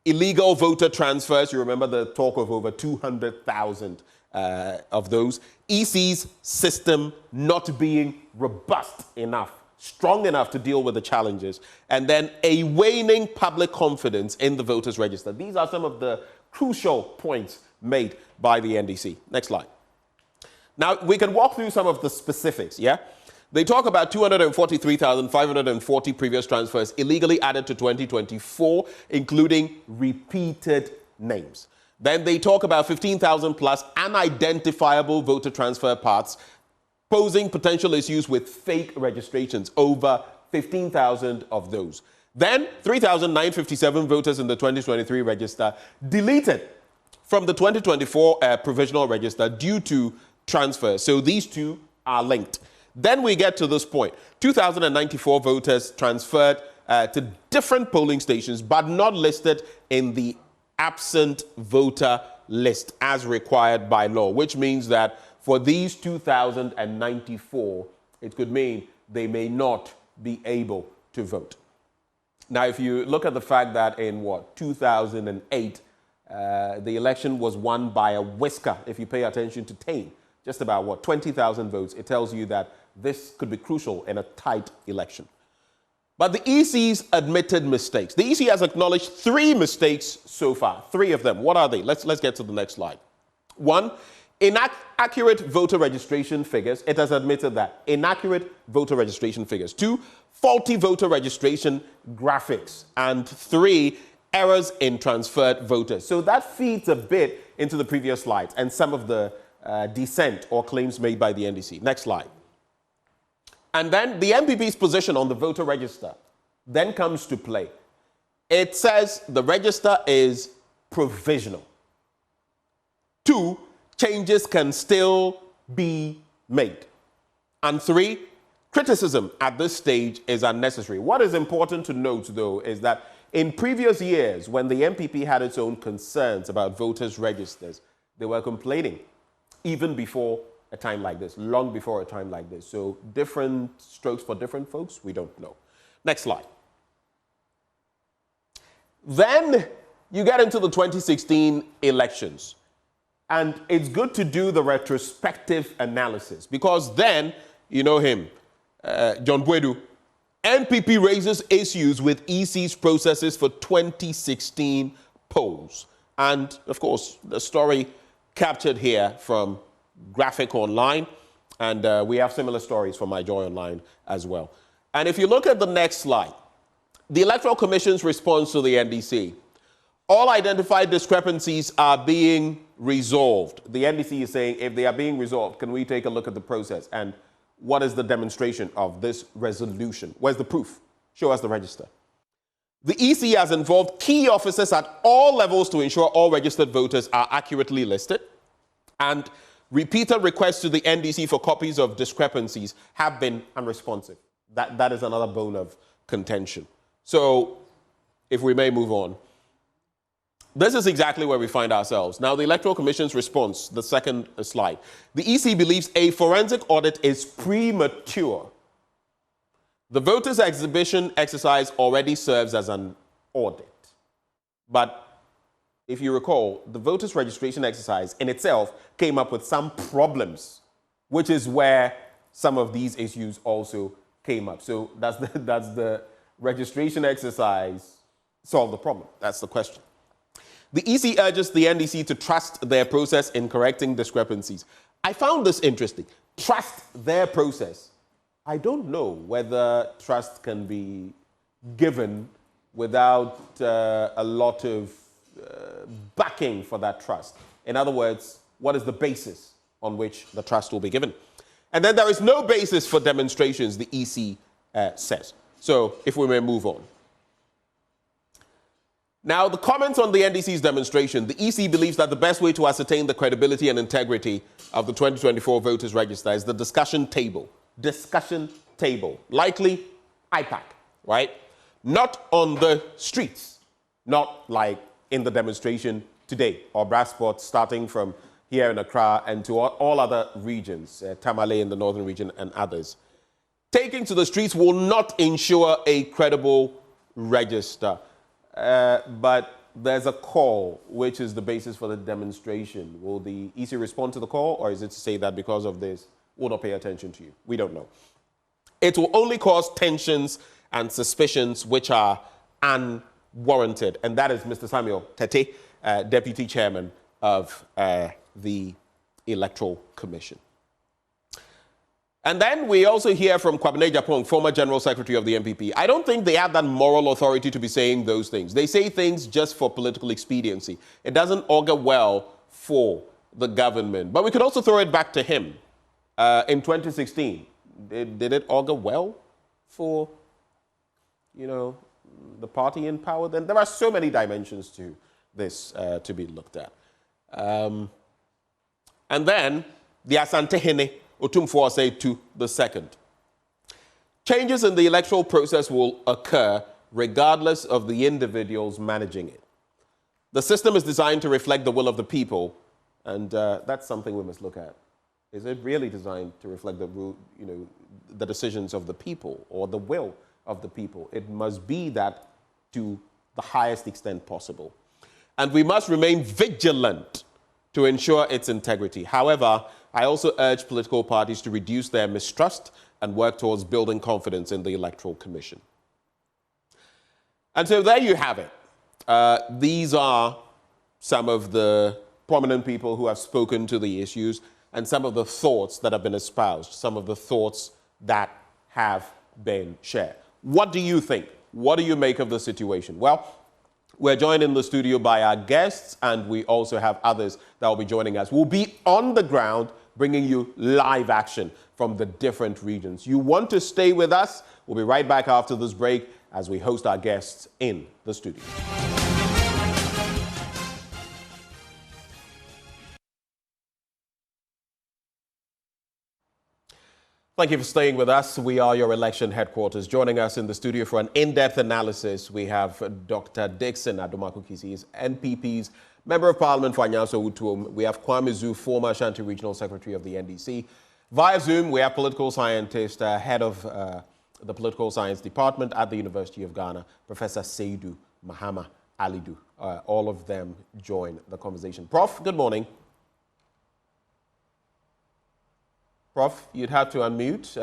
illegal voter transfers. You remember the talk of over 200,000 of those. EC's system not being robust enough, strong enough to deal with the challenges. And then a waning public confidence in the voters' register. These are some of the crucial points made by the NDC. Next slide. Now, we can walk through some of the specifics, yeah? They talk about 243,540 previous transfers illegally added to 2024, including repeated names. Then they talk about 15,000 plus unidentifiable voter transfer parts, posing potential issues with fake registrations, over 15,000 of those. Then 3,957 voters in the 2023 register deleted from the 2024 provisional register due to transfers. So these two are linked. Then we get to this point. 2,094 voters transferred to different polling stations, but not listed in the absent voter list as required by law, which means that for these 2,094, it could mean they may not be able to vote. Now, if you look at the fact that in 2008, the election was won by a whisker, if you pay attention to Tain, just about 20,000 votes, it tells you that this could be crucial in a tight election. But the EC's admitted mistakes. The EC has acknowledged 3 mistakes so far, 3 of them. What are they? Let's get to the next slide. 1, inaccurate voter registration figures. It has admitted that. Inaccurate voter registration figures. 2, faulty voter registration graphics. And 3, errors in transferred voters. So that feeds a bit into the previous slides and some of the dissent or claims made by the NDC. Next slide. And then the MPP's position on the voter register then comes to play. It says the register is provisional. 2, changes can still be made. And 3, criticism at this stage is unnecessary. What is important to note, though, is that in previous years, when the MPP had its own concerns about voters' registers, they were complaining, even before a time like this, long before a time like this. So different strokes for different folks, we don't know. Next slide. Then you get into the 2016 elections. And it's good to do the retrospective analysis because then, you know him, John Bwedu, NPP raises issues with EC's processes for 2016 polls. And of course, the story captured here from Graphic Online, and we have similar stories from My Joy Online as well. And if you look at the next slide, the Electoral Commission's response to the NDC, all identified discrepancies are being resolved. The NDC is saying if they are being resolved, can we take a look at the process? And what is the demonstration of this resolution? Where's the proof? Show us the register. The EC has involved key officers at all levels to ensure all registered voters are accurately listed, and repeated requests to the NDC for copies of discrepancies have been unresponsive. That is another bone of contention. So, if we may move on. This is exactly where we find ourselves. Now, the Electoral Commission's response, the second slide. The EC believes a forensic audit is premature. The voters' exhibition exercise already serves as an audit. But if you recall, the voters' registration exercise in itself came up with some problems, which is where some of these issues also came up. So that's the registration exercise solve the problem? That's the question. The EC urges the NDC to trust their process in correcting discrepancies. I found this interesting. Trust their process. I don't know whether trust can be given without a lot of backing for that trust. In other words, what is the basis on which the trust will be given? And then there is no basis for demonstrations, the EC says. So if we may move on. Now, the comments on the NDC's demonstration, the EC believes that the best way to ascertain the credibility and integrity of the 2024 voters register is the discussion table. Discussion table. Likely IPAC, right? Not on the streets. Not like in the demonstration today, or brass spots starting from here in Accra and to all other regions, Tamale in the northern region and others. Taking to the streets will not ensure a credible register. But there's a call, which is the basis for the demonstration. Will the EC respond to the call, or is it to say that because of this, we'll not pay attention to you? We don't know. It will only cause tensions and suspicions which are unwarranted. And that is Mr. Samuel Tete, Deputy Chairman of the Electoral Commission. And then we also hear from Kwabena Japong, former General Secretary of the MPP. I don't think they have that moral authority to be saying those things. They say things just for political expediency. It doesn't augur well for the government. But we could also throw it back to him. In 2016, did it augur well for, you know, the party in power? Then there are so many dimensions to this to be looked at. And then the Asante Hene Otumfuo said to the second. Changes in the electoral process will occur regardless of the individuals managing it. The system is designed to reflect the will of the people, and that's something we must look at. Is it really designed to reflect the decisions of the people or the will of the people? It must be that to the highest extent possible. And we must remain vigilant to ensure its integrity. However, I also urge political parties to reduce their mistrust and work towards building confidence in the Electoral Commission. And so there you have it. These are some of the prominent people who have spoken to the issues and some of the thoughts that have been espoused, some of the thoughts that have been shared. What do you think? What do you make of the situation? Well, we're joined in the studio by our guests, and we also have others that will be joining us. We'll be on the ground bringing you live action from the different regions. You want to stay with us? We'll be right back after this break as we host our guests in the studio. Thank you for staying with us. We are your election headquarters. Joining us in the studio for an in-depth analysis, we have Dr. Dixon Adomakukisi. He's NPP's Member of Parliament for Anyaso Utuom. We have Kwame Zu, former Ashanti Regional Secretary of the NDC. Via Zoom, we have political scientist, head of the Political Science Department at the University of Ghana, Professor Seydou Mahama Alidu. All of them join the conversation. Prof, good morning. Prof, you'd have to unmute.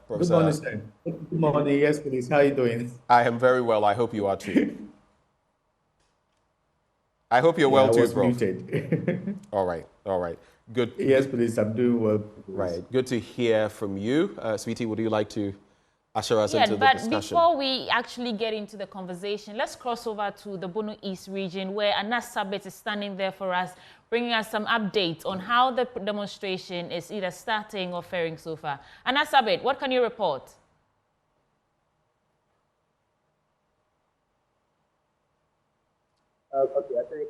Good morning, sir. Good morning. Yes, please. How are you doing? I am very well. I hope you are too. I hope you're well too, Prof. Muted. All right. All right. Good. Yes, please. I'm doing well. Right. Good to hear from you. Sweetie, would you like to usher us into the discussion? But before we actually get into the conversation, let's cross over to the Bono East region, where Anas Sabet is standing there for us, bringing us some updates on how the demonstration is either starting or faring so far. Anas Sabet, what can you report? Okay, I think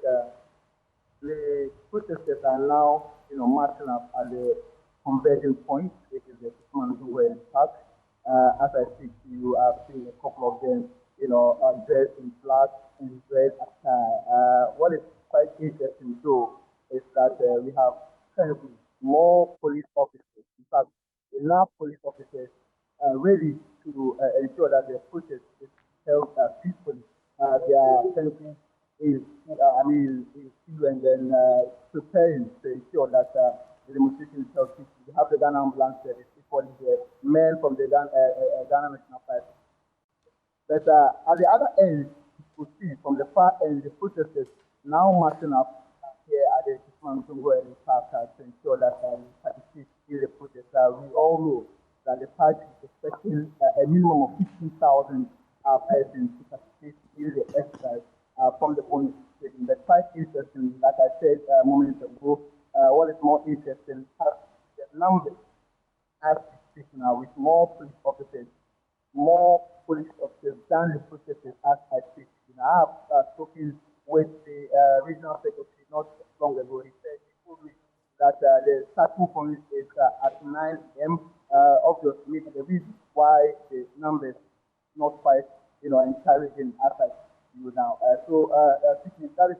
the protesters are now, marching up at the converging point, which is the Kumanzuwe Park. As I speak to you, I've seen a couple of them, dressed in black and red attire. What is quite interesting, though, is that we have currently more police officers. In fact, enough police officers ready to ensure that the protest is held peacefully. They are currently in queue and then preparing to ensure that the demonstration is held peacefully. We have the Ghana Ambulance Service equally there, men from the Ghana National Fire. But But at the other end, you could see from the far end, the protesters now marching up here at the Kismantungo Park to ensure that we participate in the protest. We all know that the party is expecting a minimum of 15,000 persons to participate in the exercise from the Bono East. But quite interesting, like I said moments ago, what is more interesting is the numbers as we speak now, with more police officers than the protesters as I speak. I have spoken with the regional secretary not long ago. He told me that the starting point is at 9 a.m. Obviously, the reason why the numbers not quite, encouraging as I see you now. That is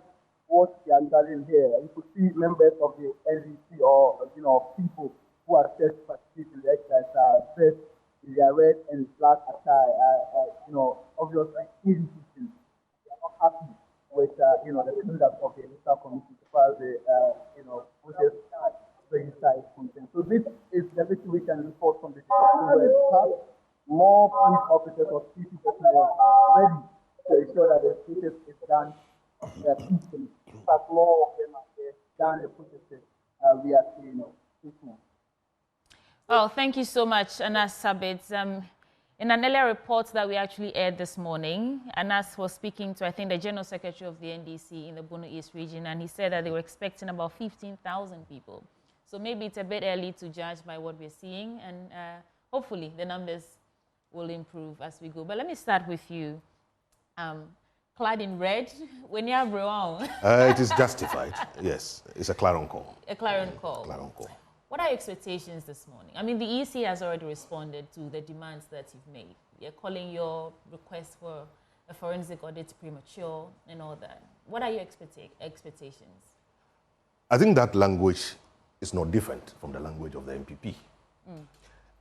what we are gathering here. You could see members of the NDC or people who are set to participate in the exercise dressed in their red and black attire. Obviously, indecision. They are not happy with the conduct of the electoral committee as far as the protest register is concerned. So this is the best we can report from the situation. More police officers or security personnel ready to ensure that the protest is done peacefully. In fact, more of them are there than the protesters we are seeing. Well, thank you so much, Anas Sabit. In an earlier report that we actually aired this morning, Anas was speaking to, I think, the General Secretary of the NDC in the Bono East region, and he said that they were expecting about 15,000 people. So maybe it's a bit early to judge by what we're seeing, and hopefully the numbers will improve as we go. But let me start with you. Clad in red, when you have Rowan. It is justified, yes. It's a clarion call. A clarion call. Clarion call. What are your expectations this morning? I mean, the EC has already responded to the demands that you've made. You're calling your request for a forensic audit premature and all that. What are your expectations? I think that language is not different from the language of the MPP.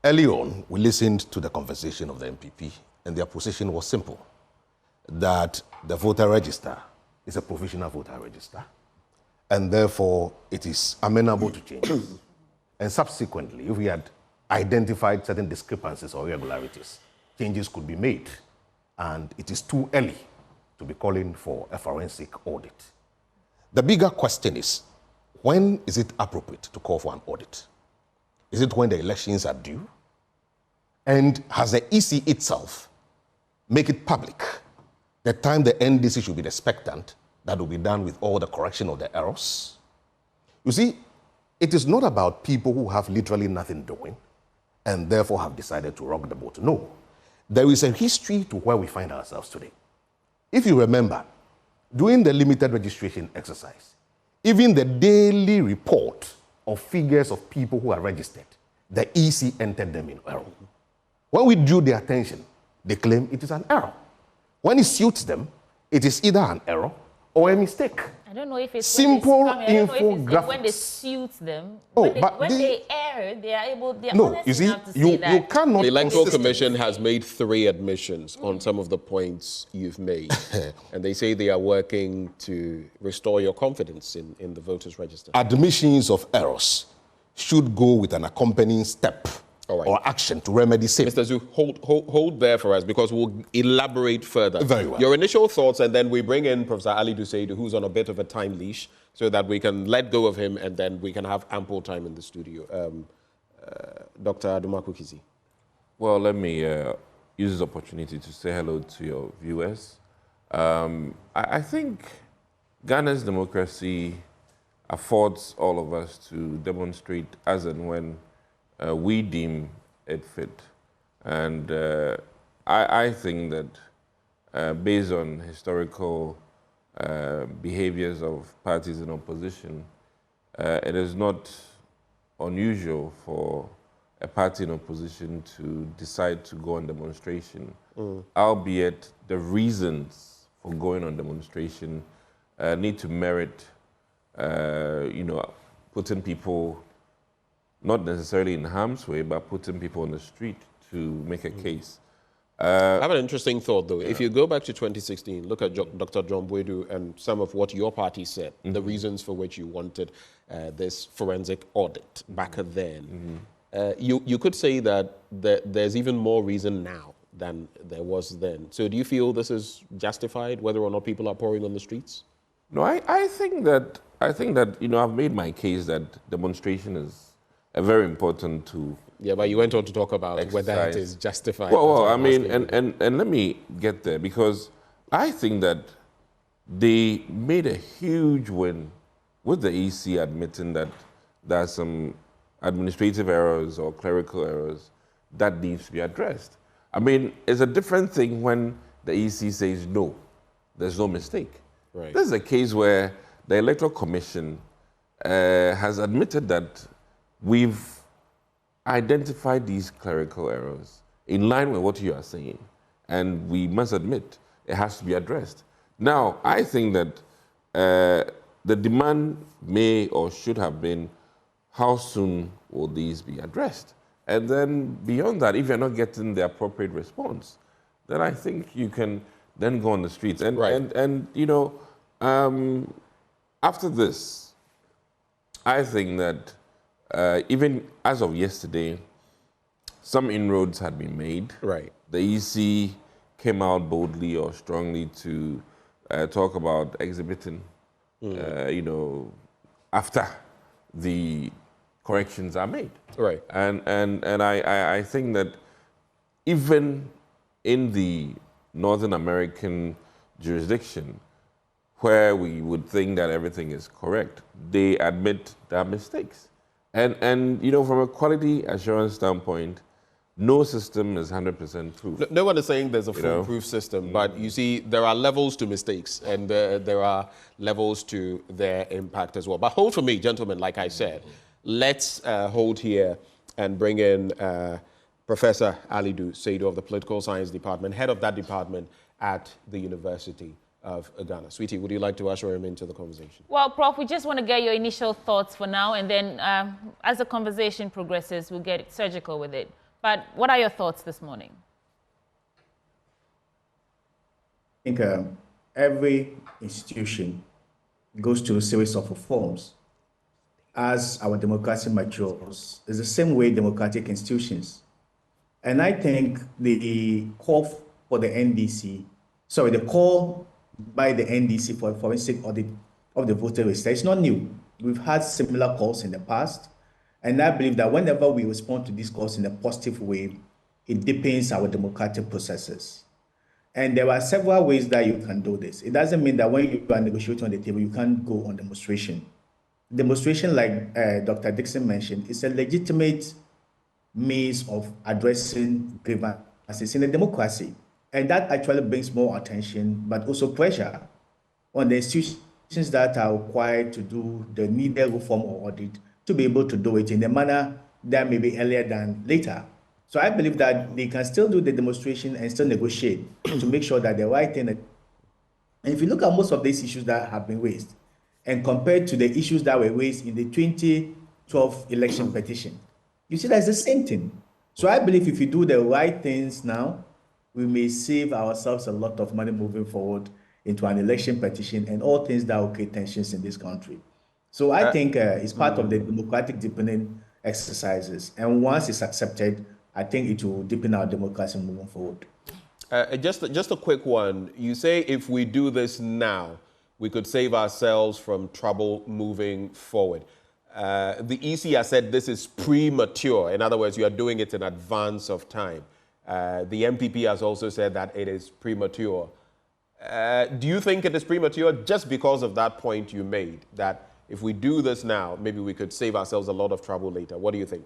Early on, we listened to the conversation of the MPP, and their position was simple, that the voter register is a provisional voter register, and therefore it is amenable to changes. And subsequently, if we had identified certain discrepancies or irregularities, changes could be made. And it is too early to be calling for a forensic audit. The bigger question is, when is it appropriate to call for an audit? Is it when the elections are due? And has the EC itself make it public the time the NDC should be the expectant that will be done with all the correction of the errors? You see, it is not about people who have literally nothing doing and therefore have decided to rock the boat. No. There is a history to where we find ourselves today. If you remember, during the limited registration exercise, even the daily report of figures of people who are registered, the EC entered them in error. When we drew their attention, they claim it is an error. When it suits them, it is either an error or a mistake. I don't know if it's simple infographics. When they suit them, when they err, they are able. They are no, you see, you cannot. The Electoral Commission has made 3 admissions on some of the points you've made, and they say they are working to restore your confidence in the voters' register. Admissions of errors should go with an accompanying step or action to remedy same. Mr. Zhu, hold there for us because we'll elaborate further. Very well. Your initial thoughts, and then we bring in Professor Ali Duseidu, who's on a bit of a time leash, so that we can let go of him and then we can have ample time in the studio. Dr. Adumaku Kizi. Well, let me use this opportunity to say hello to your viewers. I think Ghana's democracy affords all of us to demonstrate as and when we deem it fit. And I think that based on historical behaviors of parties in opposition, it is not unusual for a party in opposition to decide to go on demonstration, albeit the reasons for going on demonstration need to merit, putting people not necessarily in harm's way, but putting people on the street to make a case. I have an interesting thought, though. If you go back to 2016, look at Dr. John Boydu and some of what your party said, the reasons for which you wanted this forensic audit back then. You could say that there's even more reason now than there was then. So do you feel this is justified, whether or not people are pouring on the streets? No, I think that I've made my case that demonstration is a very important tool. Yeah, but you went on to talk about whether it is justified. Well, I mean, and let me get there, because I think that they made a huge win with the EC admitting that there are some administrative errors or clerical errors that needs to be addressed. I mean, it's a different thing when the EC says no, there's no mistake. Right. This is a case where the Electoral Commission has admitted that we've identified these clerical errors in line with what you are saying, and we must admit it has to be addressed. Now, I think that the demand may or should have been, how soon will these be addressed? And then beyond that, if you're not getting the appropriate response, then I think you can then go on the streets. And, and you know, after this, I think that even as of yesterday, some inroads had been made. Right. The EC came out boldly or strongly to talk about exhibiting, you know, after the corrections are made. Right. And I think that even in the Northern American jurisdiction, where we would think that everything is correct, they admit their mistakes. And you know, from a quality assurance standpoint, no system is 100% proof. No one is saying there's a foolproof system, but you see, there are levels to mistakes, and there are levels to their impact as well. But hold for me, gentlemen, like I said, let's hold here and bring in Professor Alidu Seidu of the Political Science Department, head of that department at the University of Ghana. Sweetie, would you like to usher him into the conversation? Well, Prof, we just want to get your initial thoughts for now, and then as the conversation progresses, we'll get surgical with it. But what are your thoughts this morning? I think every institution goes through a series of reforms as our democracy matures. It's the same way democratic institutions. And I think the call for the NDC, sorry, the call by the NDC for a forensic audit of the voter register is not new. We've had similar calls in the past. And I believe that whenever we respond to these calls in a positive way, it deepens our democratic processes. And there are several ways that you can do this. It doesn't mean that when you are negotiating on the table, you can't go on demonstration. Demonstration, like Dr. Dixon mentioned, is a legitimate means of addressing grievances in a democracy. And that actually brings more attention, but also pressure on the institutions that are required to do the needed reform or audit to be able to do it in a manner that may be earlier than later. So I believe that they can still do the demonstration and still negotiate to make sure that the right thing. And if you look at most of these issues that have been raised, and compared to the issues that were raised in the 2012 election petition, you see that's the same thing. So I believe if you do the right things now, we may save ourselves a lot of money moving forward into an election petition and all things that will create tensions in this country. So I think it's part of the democratic deepening exercises. And once it's accepted, I think it will deepen our democracy moving forward. Just a quick one. You say if we do this now, we could save ourselves from trouble moving forward. The EC has said this is premature. In other words, you are doing it in advance of time. The MPP has also said that it is premature. Do you think it is premature just because of that point you made, that if we do this now, maybe we could save ourselves a lot of trouble later? What do you think?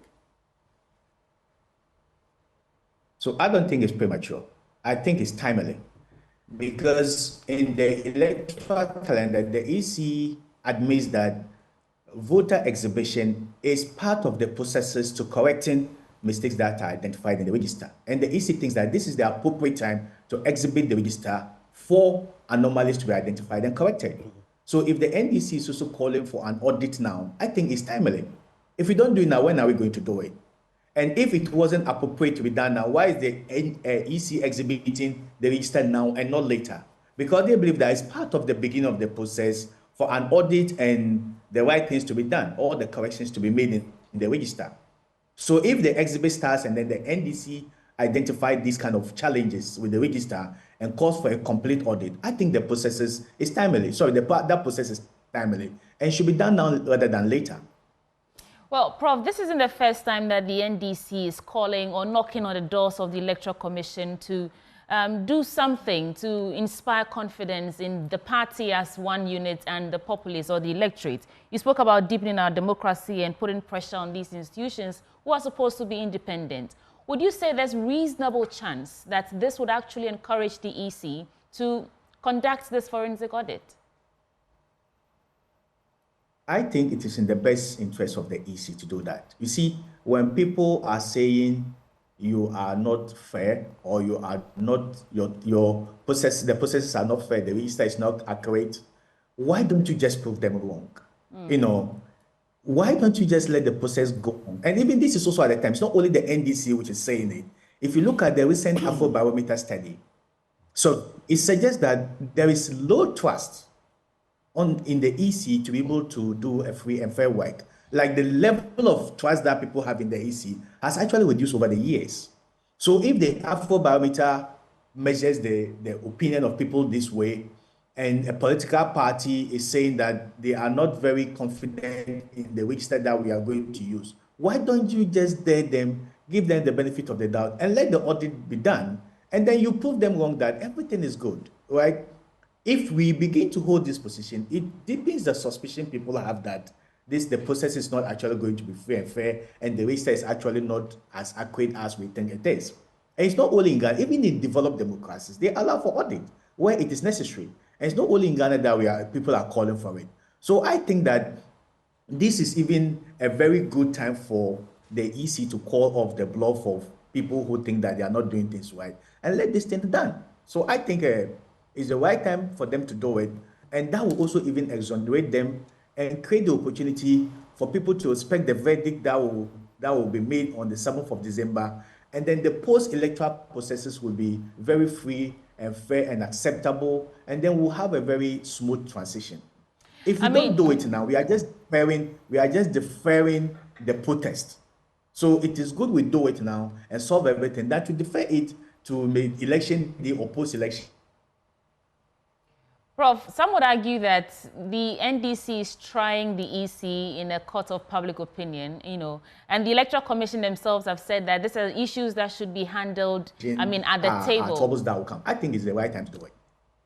So I don't think it's premature. I think it's timely. Because in the electoral calendar, the EC admits that voter exhibition is part of the processes to correcting mistakes that are identified in the register. And the EC thinks that this is the appropriate time to exhibit the register for anomalies to be identified and corrected. So if the NDC is also calling for an audit now, I think it's timely. If we don't do it now, when are we going to do it? And if it wasn't appropriate to be done now, why is the EC exhibiting the register now and not later? Because they believe that it's part of the beginning of the process for an audit and the right things to be done, all the corrections to be made in the register. So if the exhibit starts and then the NDC identify these kind of challenges with the register and calls for a complete audit, I think the process is timely. Sorry, that process is timely and should be done now rather than later. Well, Prof, this isn't the first time that the NDC is calling or knocking on the doors of the Electoral Commission to do something to inspire confidence in the party as one unit and the populace or the electorate. You spoke about deepening our democracy and putting pressure on these institutions who are supposed to be independent. Would you say there's reasonable chance that this would actually encourage the EC to conduct this forensic audit? I think it is in the best interest of the EC to do that. You see, when people are saying you are not fair or you are not, the processes are not fair, the register is not accurate, why don't you just prove them wrong? You know, why don't you just let the process go on? And even this is also at the time, it's not only the NDC which is saying it. If you look at the recent Afrobarometer study, so it suggests that there is low trust in the EC to be able to do a free and fair work. Like the level of trust that people have in the EC has actually reduced over the years. So if the Afrobarometer measures the opinion of people this way, and a political party is saying that they are not very confident in the register that we are going to use, why don't you just dare them, give them the benefit of the doubt, and let the audit be done, and then you prove them wrong that everything is good, right? If we begin to hold this position, it deepens the suspicion people have that the process is not actually going to be free and fair, and the register is actually not as accurate as we think it is. And it's not only in Ghana, even in developed democracies, they allow for audit where it is necessary. And it's not only in Ghana that people are calling for it. So I think that this is even a very good time for the EC to call off the bluff of people who think that they are not doing things right and let this thing done. So I think it's the right time for them to do it, and that will also even exonerate them and create the opportunity for people to expect the verdict that will be made on the 7th of December, and then the post-electoral processes will be very free and fair and acceptable, and then we'll have a very smooth transition. If we don't do it now, we are just deferring the protest. So it is good we do it now and solve everything. That we defer it to the election day or post-election. Prof, some would argue that the NDC is trying the EC in a court of public opinion, you know, and the Electoral Commission themselves have said that these are issues that should be handled, at the table. Troubles that will come. I think it's the right time to do it.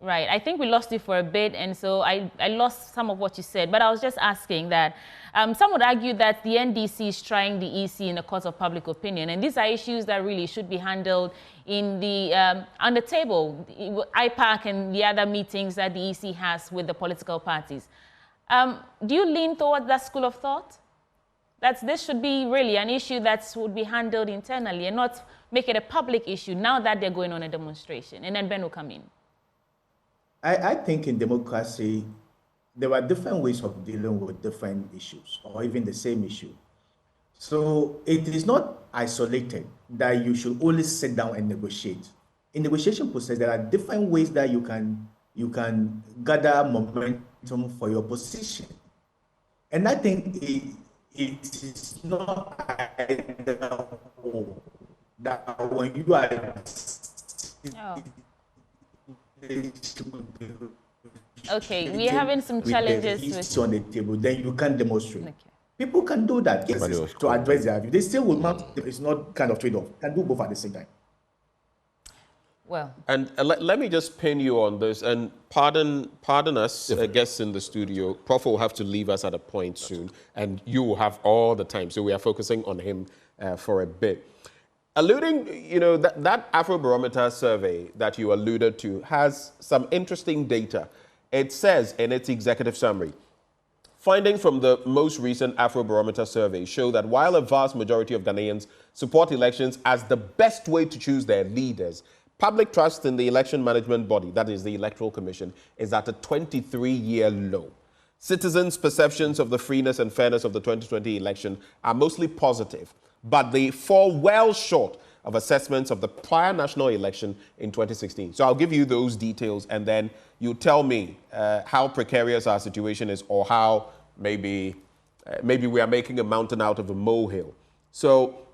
Right. I think we lost you for a bit, and so I lost some of what you said. But I was just asking that some would argue that the NDC is trying the EC in a court of public opinion, and these are issues that really should be handled in the on the table, IPAC and the other meetings that the EC has with the political parties. Do you lean towards that school of thought? That this should be really an issue that would be handled internally and not make it a public issue now that they're going on a demonstration, and then Ben will come in. I think in democracy, there are different ways of dealing with different issues or even the same issue. So it is not isolated that you should only sit down and negotiate. In the negotiation process, there are different ways that you can gather momentum for your position. And I think it is not that when you are okay, we're having some challenges with on the table, then you can demonstrate. Okay. People can do that to address their view. They still will not, it's not kind of trade-off. Can do both at the same time. Well. And let me just pin you on this, and pardon us, guests in the studio. Prof will have to leave us at a point soon, and you will have all the time. So we are focusing on him for a bit. Alluding, you know, that Afrobarometer survey that you alluded to has some interesting data. It says in its executive summary, findings from the most recent Afrobarometer survey show that while a vast majority of Ghanaians support elections as the best way to choose their leaders, public trust in the election management body, that is the Electoral Commission, is at a 23-year low. Citizens' perceptions of the freeness and fairness of the 2020 election are mostly positive, but they fall well short of assessments of the prior national election in 2016. So I'll give you those details, and then you tell me how precarious our situation is, or how maybe we are making a mountain out of a molehill. So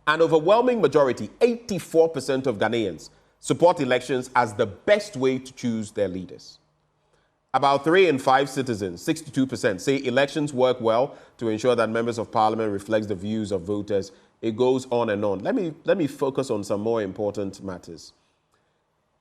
An overwhelming majority, 84% of Ghanaians, support elections as the best way to choose their leaders. About 3 in 5 citizens, 62%, say elections work well to ensure that members of parliament reflects the views of voters. It goes on and on. Let me focus on some more important matters.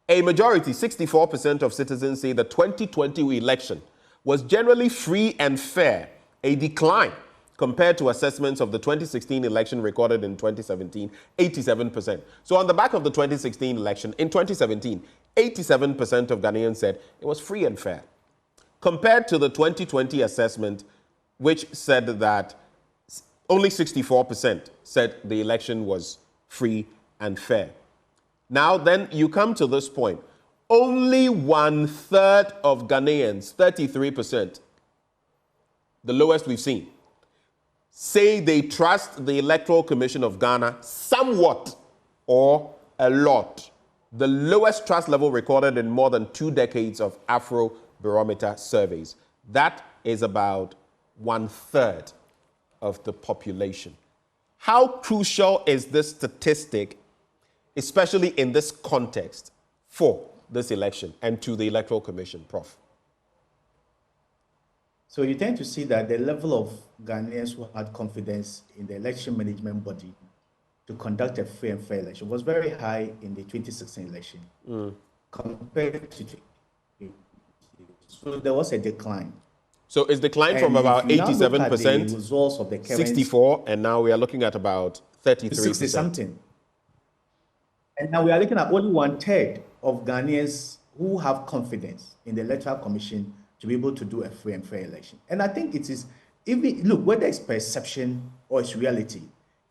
A majority, 64% of citizens, say the 2020 election was generally free and fair, a decline compared to assessments of the 2016 election recorded in 2017, 87%. So on the back of the 2016 election, in 2017, 87% of Ghanaians said it was free and fair, compared to the 2020 assessment, which said that only 64% said the election was free and fair. Now, then you come to this point. Only 1/3 of Ghanaians, 33%, the lowest we've seen, say they trust the Electoral Commission of Ghana somewhat or a lot. The lowest trust level recorded in more than 2 decades of Afrobarometer surveys. That is about 1/3 of the population. How crucial is this statistic, especially in this context, for this election and to the Electoral Commission, Prof? So you tend to see that the level of Ghanaians who had confidence in the election management body to conduct a free and fair election was very high in the 2016 election compared to. So there was a decline. So it's declined from about 87%, results of the current 64, and now we are looking at about 33%. 60-something. And now we are looking at only 1/3 of Ghanaians who have confidence in the Electoral Commission to be able to do a free and fair election. And I think it is, look, whether it's perception or it's reality,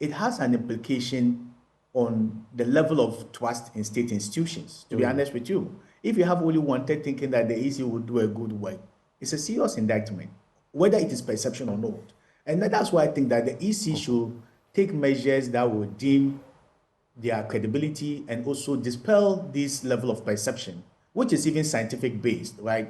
it has an implication on the level of trust in state institutions, to be honest with you. If you have only 1/3 thinking that the EC will do a good work, it's a serious indictment, whether it is perception or not. And that's why I think that the EC should take measures that will deem their credibility and also dispel this level of perception, which is even scientific based, right?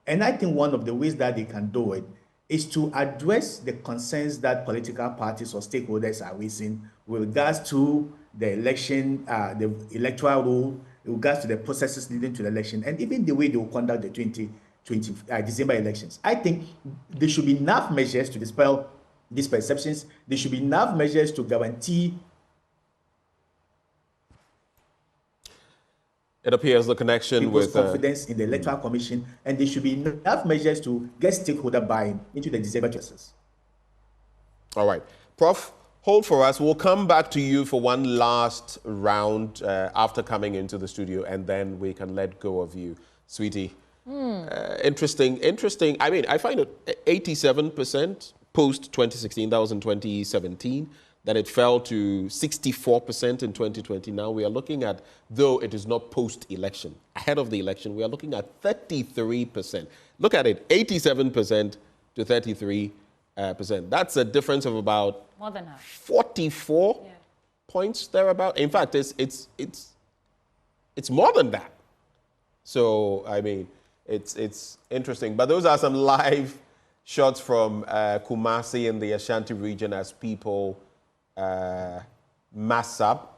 And I think one of the ways that they can do it is to address the concerns that political parties or stakeholders are raising with regards to the election, the electoral rule, with regards to the processes leading to the election, and even the way they will conduct the 2020 December elections. I think there should be enough measures to dispel these perceptions. There should be enough measures to guarantee. It appears the connection with confidence in the Electoral Commission, and there should be enough measures to get stakeholder buy-in into the December process. All right. Prof, hold for us. We'll come back to you for one last round after coming into the studio, and then we can let go of you, sweetie. Interesting. I mean, I find it 87% post 2016. That was in 2017. Then it fell to 64% in 2020. Now we are looking at, though it is not post-election, ahead of the election, we are looking at 33%. Look at it, 87% to 33%. That's a difference of about more than half. 44 points thereabout. In fact, it's more than that. So I mean, it's interesting. But those are some live shots from Kumasi in the Ashanti region as people mass up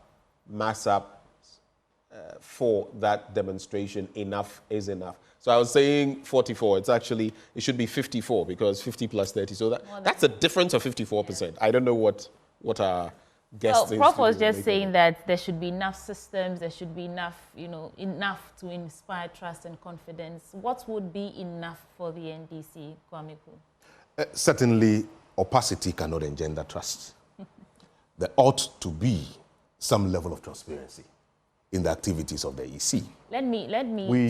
for that demonstration. Enough is enough. So I was saying 44. It should be 54 because 50 plus 30. So that's a difference of 54%. I don't know what our guests. Well, Prof was just saying that there should be enough systems. There should be enough, enough to inspire trust and confidence. What would be enough for the NDC, Kwameku? Certainly, opacity cannot engender trust. There ought to be some level of transparency in the activities of the EC. Let me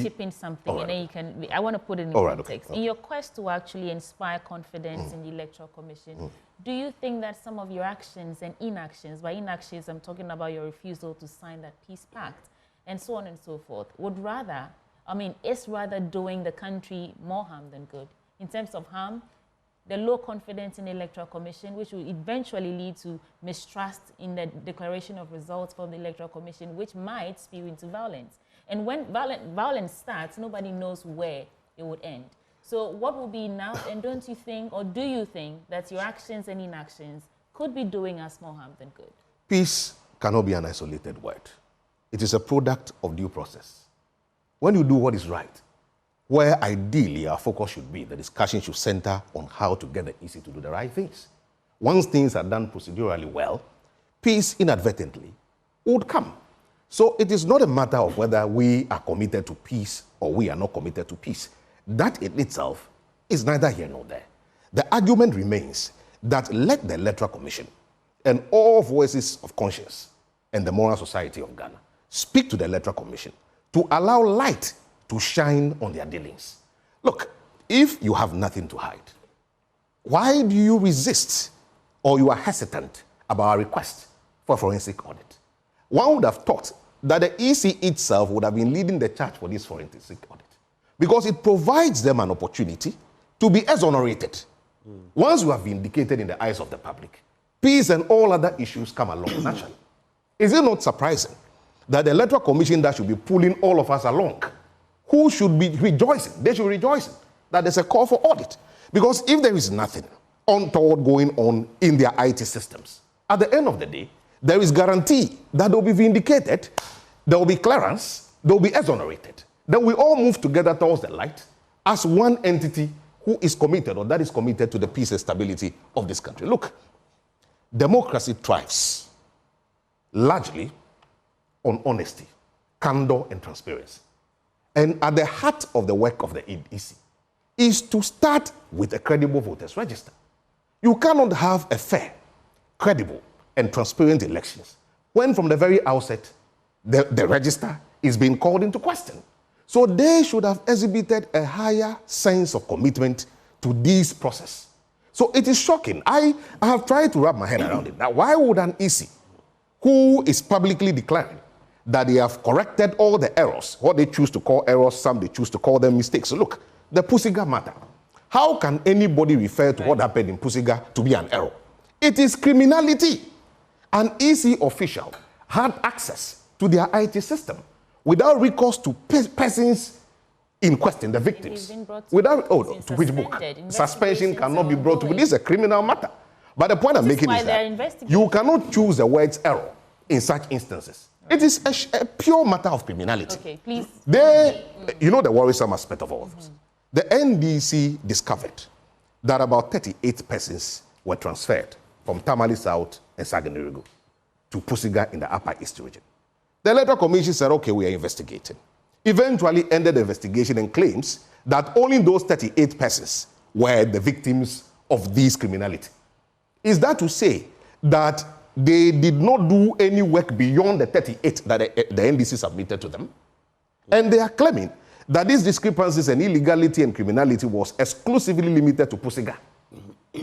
chip in something, and then you can. I want to put it in context. In your quest to actually inspire confidence in the Electoral Commission, do you think that some of your actions and inactions, by inactions I'm talking about your refusal to sign that peace pact, and so on and so forth, is rather doing the country more harm than good? In terms of harm, the low confidence in the Electoral Commission, which will eventually lead to mistrust in the declaration of results from the Electoral Commission, which might spew into violence. And when violence starts, nobody knows where it would end. So what will be enough? And don't you think, or do you think, that your actions and inactions could be doing us more harm than good? Peace cannot be an isolated word. It is a product of due process. When you do what is right, where ideally our focus should be, the discussion should center on how to get the EC to do the right things. Once things are done procedurally well, peace inadvertently would come. So it is not a matter of whether we are committed to peace or we are not committed to peace. That in itself is neither here nor there. The argument remains that let the Electoral Commission and all voices of conscience and the moral society of Ghana speak to the Electoral Commission to allow light to shine on their dealings. Look, if you have nothing to hide, why do you resist or you are hesitant about our request for a forensic audit? One would have thought that the EC itself would have been leading the charge for this forensic audit because it provides them an opportunity to be exonerated. Once you have vindicated in the eyes of the public, peace and all other issues come along naturally. Is it not surprising that the Electoral Commission that should be pulling all of us along, who should be rejoicing? They should rejoice that there's a call for audit. Because if there is nothing untoward going on in their IT systems, at the end of the day, there is guarantee that they'll be vindicated, there will be clearance, they'll be exonerated. Then we all move together towards the light as one entity who is committed or that is committed to the peace and stability of this country. Look, democracy thrives largely on honesty, candor, and transparency. And at the heart of the work of the EC is to start with a credible voters register. You cannot have a fair, credible, and transparent elections when from the very outset the register is being called into question. So they should have exhibited a higher sense of commitment to this process. So it is shocking. I have tried to wrap my head around it. Now, why would an EC who is publicly declaring that they have corrected all the errors, what they choose to call errors, some they choose to call them mistakes. So look, the Pusiga matter. How can anybody refer to what happened in Pusiga to be an error? It is criminality. An EC official had access to their IT system without recourse to persons in question, the victims. Without, to which book? Suspension cannot be brought to. This is a criminal matter. But the point I'm making is that you cannot choose the words error in such instances. It is a pure matter of criminality. Okay, please. You know the worrisome aspect of all of this. The NDC discovered that about 38 persons were transferred from Tamale South and Saganirigo to Pusiga in the Upper East region. The Electoral Commission said, okay, we are investigating. Eventually ended the investigation and claims that only those 38 persons were the victims of this criminality. Is that to say that they did not do any work beyond the 38 that the NDC submitted to them? And they are claiming that these discrepancies and illegality and criminality was exclusively limited to Pusiga.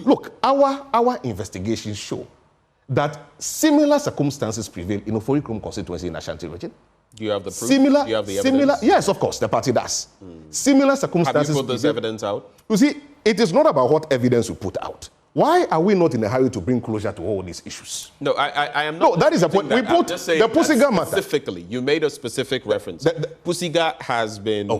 Look, our investigations show that similar circumstances prevail in Oforikrom constituency in Ashanti region. Do you have the proof? Do you have the evidence? Yes, of course, the party does. Similar circumstances. Have you put this evidence out? You see, it is not about what evidence we put out. Why are we not in a hurry to bring closure to all these issues? No, I am not. No, that is the point. We put the Pusiga matter. Specifically, you made a specific reference. Pusiga has been,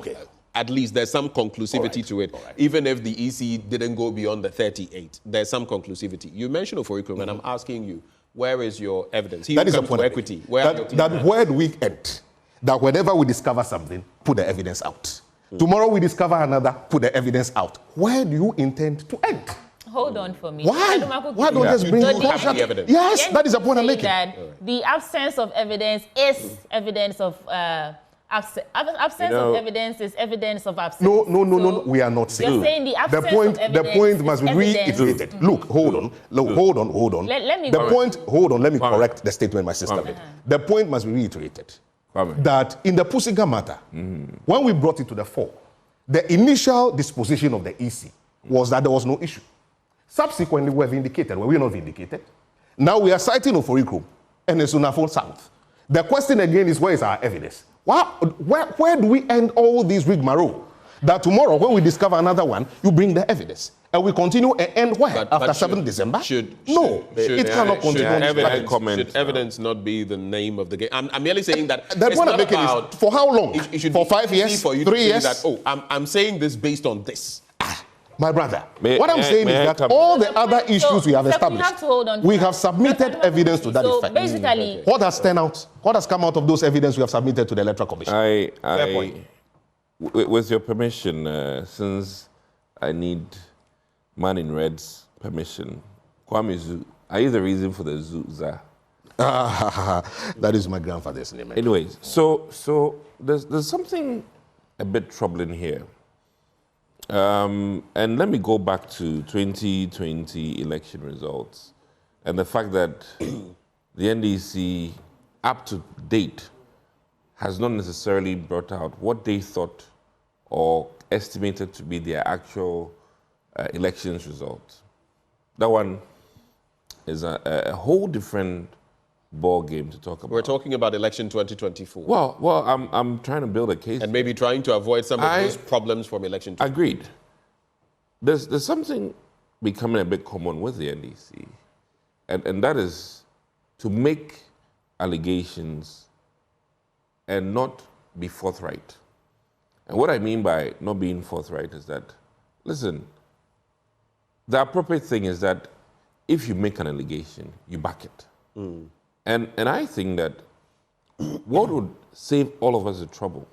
at least there's some conclusivity to it. Even if the EC didn't go beyond the 38, there's some conclusivity. You mentioned Oforikrom, and I'm asking you, where is your evidence? That is a point. Equity. Where do we end? That whenever we discover something, put the evidence out. Tomorrow we discover another, put the evidence out. Where do you intend to end? Hold on for me. Why? Why don't just bring the evidence? Yes, that is the point I'm making. That the absence of evidence is evidence of absence of evidence is evidence of absence. No. We are not saying. You're saying the absence of evidence. The point must be reiterated. Look, hold on. Hold on. Let me. Let me correct the statement my sister made. The point must be reiterated. That in the Pusiga matter, when we brought it to the fore, the initial disposition of the EC was that there was no issue. Subsequently, we were vindicated. Were we not vindicated? Now we are citing Oforikrom and Esunafo South. The question again is, where is our evidence? Where do we end all this rigmarole? That tomorrow, when we discover another one, you bring the evidence. And we continue and end where? After 7th December? It cannot continue. Should evidence not be the name of the game? I'm merely saying that it's not about... For how long? For 5 years? 3 years? I'm saying this based on this. My brother, what I'm saying is that all the other issues we have established, we have submitted evidence to that effect. Basically, what has turned out? What has come out of those evidence we have submitted to the Electoral Commission? With your permission, since I need Man in Red's permission, Kwame Zoo, are you the reason for the zoo, Zah? That is my grandfather's name. Anyways, so there's something a bit troubling here. And let me go back to 2020 election results and the fact that the NDC, up to date, has not necessarily brought out what they thought or estimated to be their actual elections results. That one is a whole different ball game to talk about. We're talking about election 2024. Well, I'm trying to build a case. And maybe trying to avoid some of those problems from election 2024. Agreed. There's something becoming a bit common with the NDC, and that is to make allegations and not be forthright. And what I mean by not being forthright is that, listen, the appropriate thing is that if you make an allegation, you back it. And I think that what would save all of us the trouble,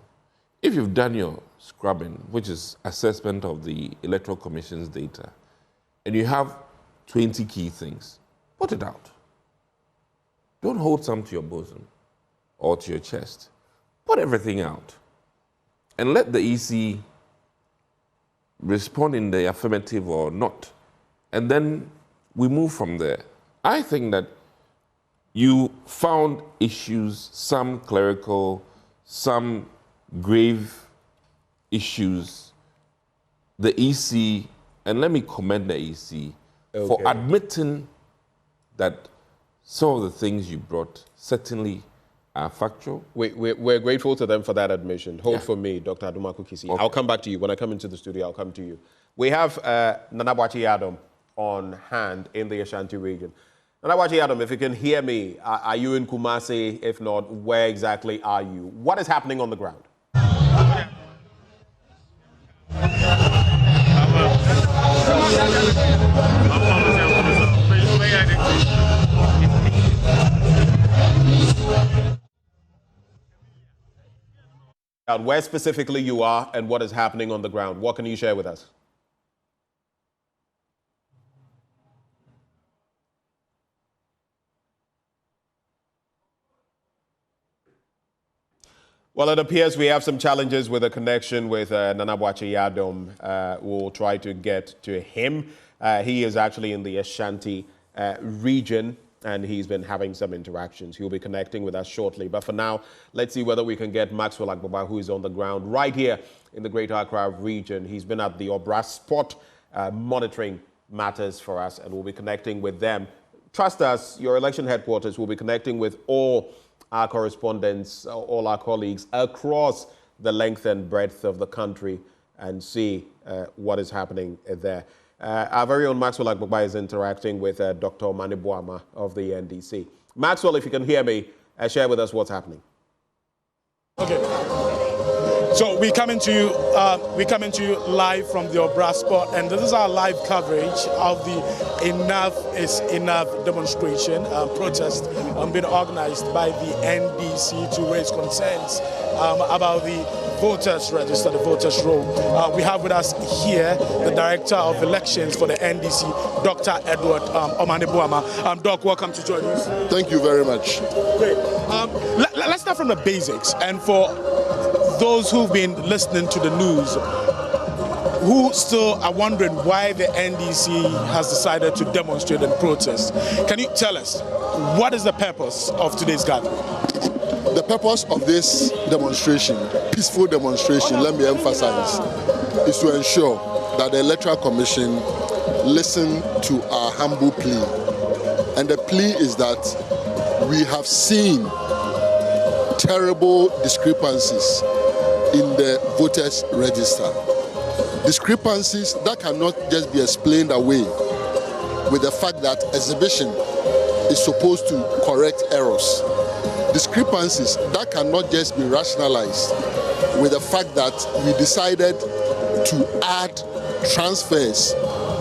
if you've done your scrubbing, which is assessment of the Electoral Commission's data, and you have 20 key things, put it out. Don't hold some to your bosom or to your chest. Put everything out. And let the EC respond in the affirmative or not. And then we move from there. I think that you found issues, some clerical, some grave issues. The EC, and let me commend the EC for admitting that some of the things you brought certainly are factual. We're grateful to them for that admission. Hold for me, Dr. Adumaku Kisi. Okay. I'll come back to you. When I come into the studio, I'll come to you. We have Nana Boakye Adam on hand in the Ashanti region. Nana Boakye Adam, if you can hear me, are you in Kumasi? If not, where exactly are you? What is happening on the ground? Where specifically you are and what is happening on the ground. What can you share with us? Well, it appears we have some challenges with a connection with Nana Boakye Adam. We'll try to get to him. He is actually in the Ashanti region, and he's been having some interactions. He'll be connecting with us shortly. But for now, let's see whether we can get Maxwell Agbaba, who is on the ground right here in the Greater Accra region. He's been at the Obra spot monitoring matters for us, and we'll be connecting with them. Trust us, your election headquarters will be connecting with all our correspondents, all our colleagues across the length and breadth of the country and see what is happening there. Our very own Maxwell Agbaba is interacting with Dr. Omane Boama of the NDC. Maxwell, if you can hear me, share with us what's happening. Okay. So we coming to you live from the Obra spot, and this is our live coverage of the Enough is Enough demonstration protest being organized by the NDC to raise concerns about the voters register, the voters roll. We have with us here the Director of Elections for the NDC, Dr. Edward Omane Boama. Doc, welcome to join us. Thank you very much. Great. Let's start from the basics. And for those who've been listening to the news, who still are wondering why the NDC has decided to demonstrate and protest, can you tell us what is the purpose of today's gathering? The purpose of this demonstration, peaceful demonstration, let me emphasize, is to ensure that the Electoral Commission listen to our humble plea. And the plea is that we have seen terrible discrepancies in the voters register. Discrepancies that cannot just be explained away with the fact that exhibition is supposed to correct errors. Discrepancies that cannot just be rationalized with the fact that we decided to add transfers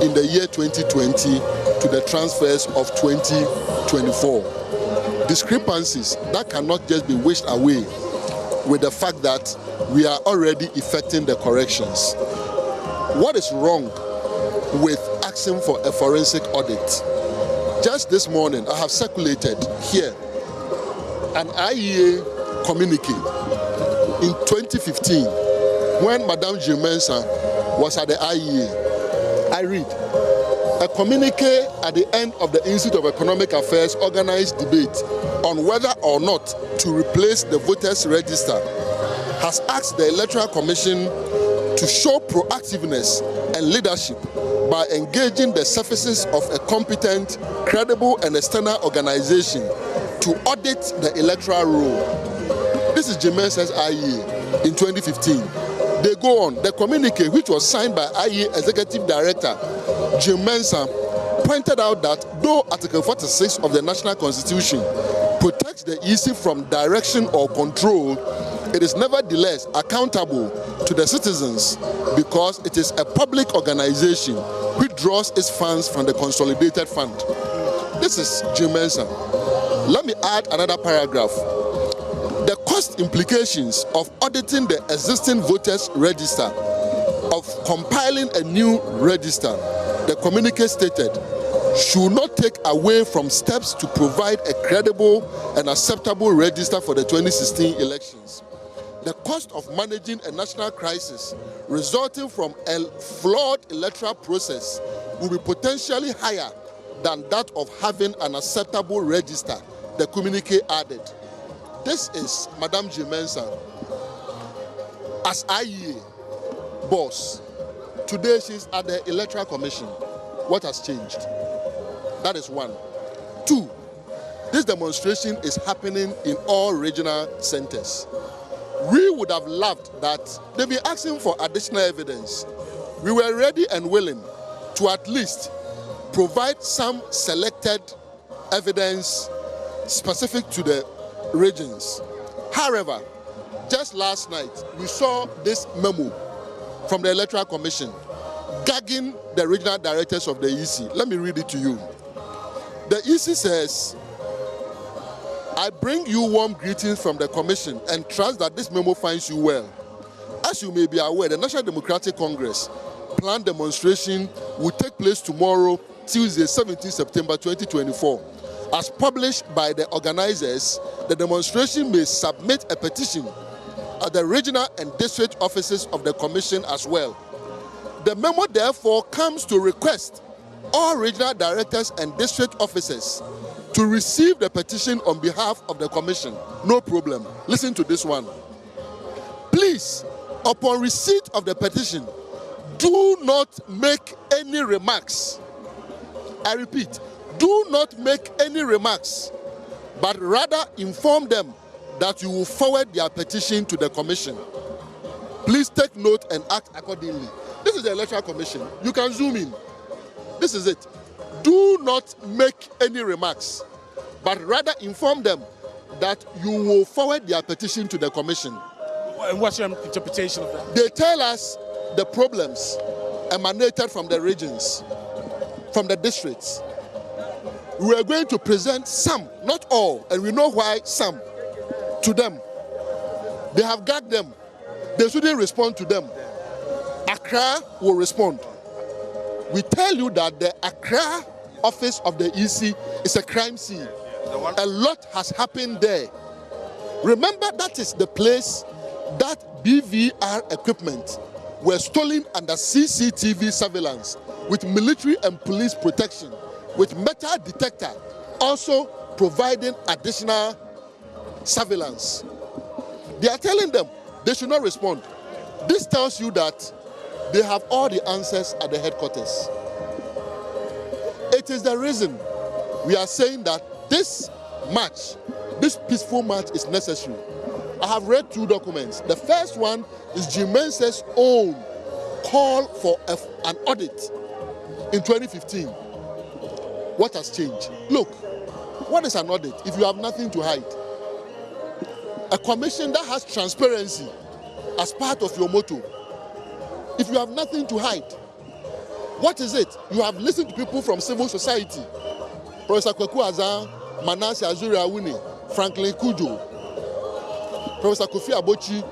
in the year 2020 to the transfers of 2024. Discrepancies that cannot just be wished away with the fact that we are already effecting the corrections. What is wrong with asking for a forensic audit? Just this morning, I have circulated here an IEA communique in 2015 when Madame Jimensa was at the IEA. I read, a communique at the end of the Institute of Economic Affairs organized debate on whether or not to replace the voters register has asked the Electoral Commission to show proactiveness and leadership by engaging the services of a competent, credible and external organization to audit the electoral roll. This is Jimensa's IEA in 2015. They go on. The communique, which was signed by IEA Executive Director Jim Mensah, pointed out that though Article 46 of the National Constitution protects the EC from direction or control, it is nevertheless accountable to the citizens because it is a public organization which draws its funds from the consolidated fund. This is Jim Mensah. Let me add another paragraph. The cost implications of auditing the existing voters register, of compiling a new register, the communique stated, should not take away from steps to provide a credible and acceptable register for the 2016 elections. The cost of managing a national crisis resulting from a flawed electoral process will be potentially higher than that of having an acceptable register, the communique added. This is Madame Jimensa as IEA boss. Today she's at the Electoral Commission. What has changed? That is one. Two, this demonstration is happening in all regional centers. We would have loved that they've been asking for additional evidence. We were ready and willing to at least provide some selected evidence specific to the regions. However, just last night, we saw this memo from the Electoral Commission gagging the regional directors of the EC. Let me read it to you. The EC says, I bring you warm greetings from the Commission and trust that this memo finds you well. As you may be aware, the National Democratic Congress planned demonstration will take place tomorrow, Tuesday, 17 September 2024. As published by the organizers, the demonstration may submit a petition at the regional and district offices of the Commission as well. The memo therefore comes to request all regional directors and district officers to receive the petition on behalf of the Commission. No problem. Listen to this one. Please, upon receipt of the petition, do not make any remarks. I repeat, do not make any remarks, but rather inform them that you will forward their petition to the Commission. Please take note and act accordingly. This is the Electoral Commission. You can zoom in. This is it. Do not make any remarks, but rather inform them that you will forward their petition to the Commission. And what's your interpretation of that? They tell us the problems emanated from the regions, from the districts. We are going to present some, not all, and we know why some, to them. They have gagged them. They shouldn't respond to them. Accra will respond. We tell you that the Accra office of the EC is a crime scene. A lot has happened there. Remember, that is the place that BVR equipment were stolen under CCTV surveillance with military and police protection, with metal detector also providing additional surveillance. They are telling them they should not respond. This tells you that they have all the answers at the headquarters. It is the reason we are saying that this march, this peaceful march is necessary. I have read two documents. The first one is Jimensa's own call for an audit in 2015. What has changed? Look, what is an audit if you have nothing to hide? A commission that has transparency as part of your motto. If you have nothing to hide, What is it? You have listened to people from civil society. Professor Kweku Azan, Manase Azuri Awuni, Franklin Kujo, Professor Kofi Abochi,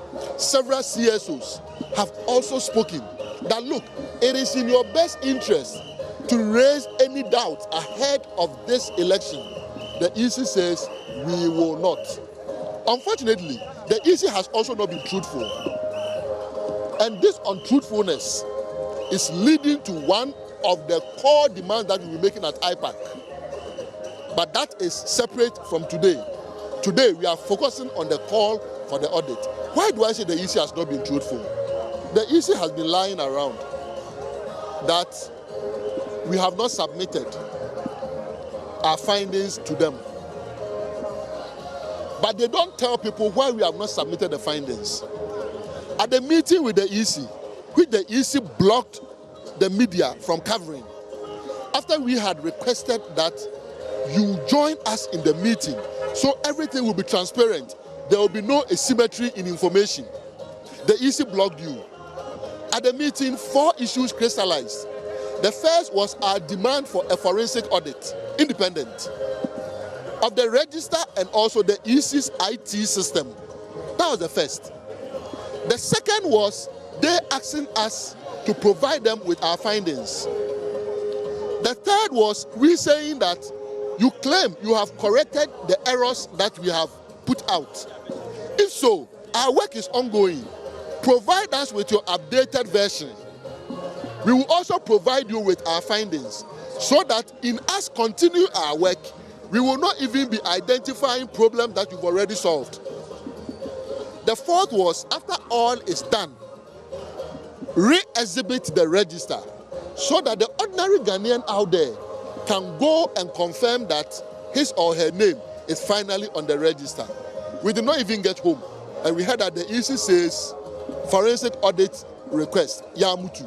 several CSOs have also spoken that, look, it is in your best interest to raise any doubt ahead of this election. The EC says we will not. Unfortunately, the EC has also not been truthful. And this untruthfulness is leading to one of the core demands that we'll be making at IPAC. But that is separate from today. Today, we are focusing on the call for the audit. Why do I say the EC has not been truthful? The EC has been lying around that we have not submitted our findings to them. But they don't tell people why we have not submitted the findings. At the meeting with the EC, which the EC blocked the media from covering, after we had requested that you join us in the meeting so everything will be transparent, there will be no asymmetry in information, the EC blocked you. At the meeting, 4 issues crystallized. The first was our demand for a forensic audit, independent, of the register and also the EC's IT system. That was the first. The second was they asking us to provide them with our findings. The third was we saying that you claim you have corrected the errors that we have put out. If so, our work is ongoing. Provide us with your updated version. We will also provide you with our findings so that in us continue our work, we will not even be identifying problems that you've already solved. The fourth was, after all is done, re-exhibit the register so that the ordinary Ghanaian out there can go and confirm that his or her name is finally on the register. We did not even get home, and we heard that the EC says forensic audit request, Yamutu.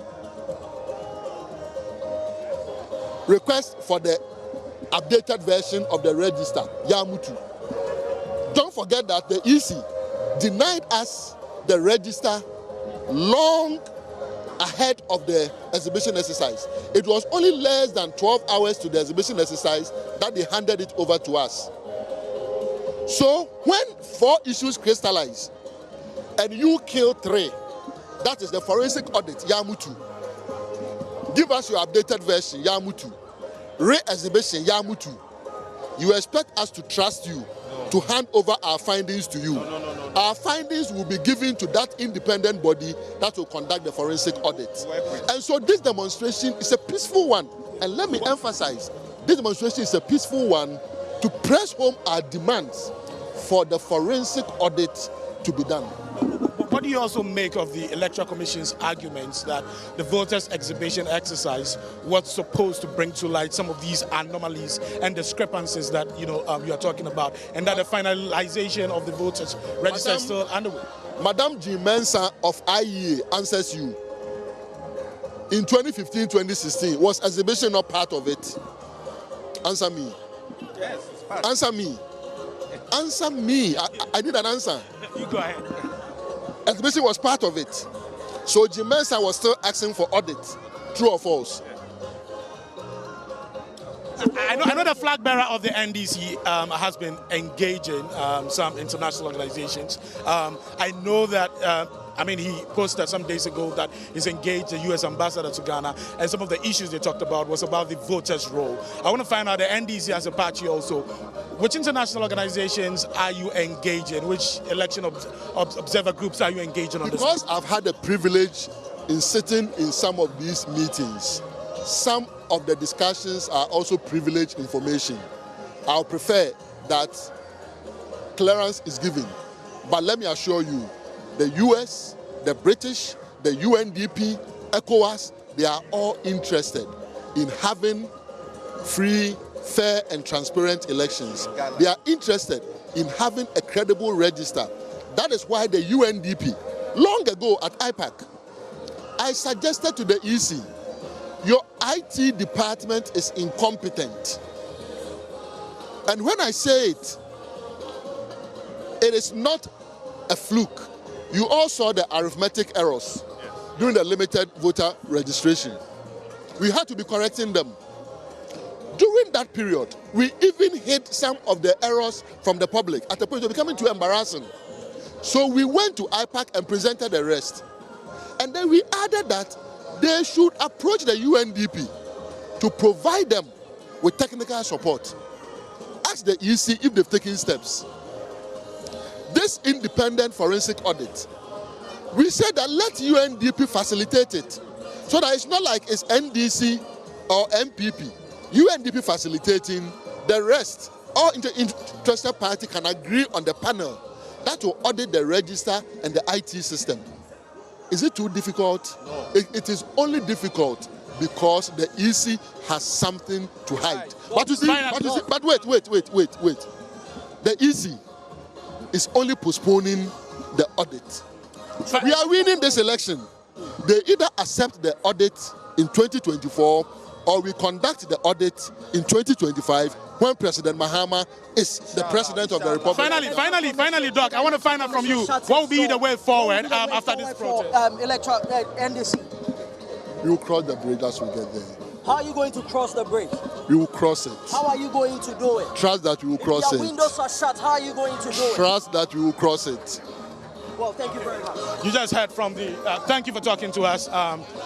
Request for the updated version of the register, Yamutu. Don't forget that the EC denied us the register long ahead of the exhibition exercise. It was only less than 12 hours to the exhibition exercise that they handed it over to us. So when 4 issues crystallize and you kill 3, that is the forensic audit, Yamutu. Give us your updated version, Yamutu. Re-exhibition, Yamutu. You expect us to trust you to hand over our findings to you. Our findings will be given to that independent body that will conduct the forensic audit. And so this demonstration is a peaceful one. And let me emphasize, this demonstration is a peaceful one to press home our demands for the forensic audit to be done. What do you also make of the Electoral Commission's arguments that the voters' exhibition exercise was supposed to bring to light some of these anomalies and discrepancies that you are talking about, and that the finalization of the voters' register is still underway? Madam G. Mensah of IEA answers you. In 2015-2016, was exhibition not part of it? Answer me. Yes, it's part. Answer me. Answer me. I need an answer. You go ahead. Exhibition was part of it. So G. Mensah was still asking for audit. True or false? I know the flag bearer of the NDC has been engaging some international organizations. I know that, he posted some days ago that he's engaged the U.S. ambassador to Ghana, and some of the issues they talked about was about the voters' role. I want to find out the NDC as a party also. Which international organizations are you engaging? Which election observer groups are you engaging on this? Because I've had the privilege in sitting in some of these meetings, some of the discussions are also privileged information. I'll prefer that clearance is given. But let me assure you, the US, the British, the UNDP, ECOWAS, they are all interested in having free, fair and transparent elections. They are interested in having a credible register. That is why the UNDP, long ago at IPAC, I suggested to the EC, your IT department is incompetent. And when I say it, it is not a fluke. You all saw the arithmetic errors during the limited voter registration. we had to be correcting them. During that period, we even hid some of the errors from the public at the point of becoming too embarrassing. So we went to IPAC and presented the rest. And then we added that they should approach the UNDP to provide them with technical support. Ask the EC if they've taken steps. This independent forensic audit, we said that let UNDP facilitate it, so that it's not like it's NDC or MPP. UNDP facilitating, the rest, all interested party can agree on the panel that will audit the register and the IT system. Is it too difficult? No. It is only difficult because the EC has something to hide. But you see, but wait. The EC is only postponing the audit. We are winning this election. They either accept the audit in 2024 or we conduct the audit in 2025 when President Mahama is the president of the Republic. Finally, Doc, I want to find out from you, what will be the way forward after this protest? We will cross the bridge as we get there. How are you going to cross the bridge? We will cross it. How are you going to do it? Trust that we will cross it. If your windows are shut, how are you going to do it? Trust that we will cross it. Well, thank you very much. You just heard from the, thank you for talking to us.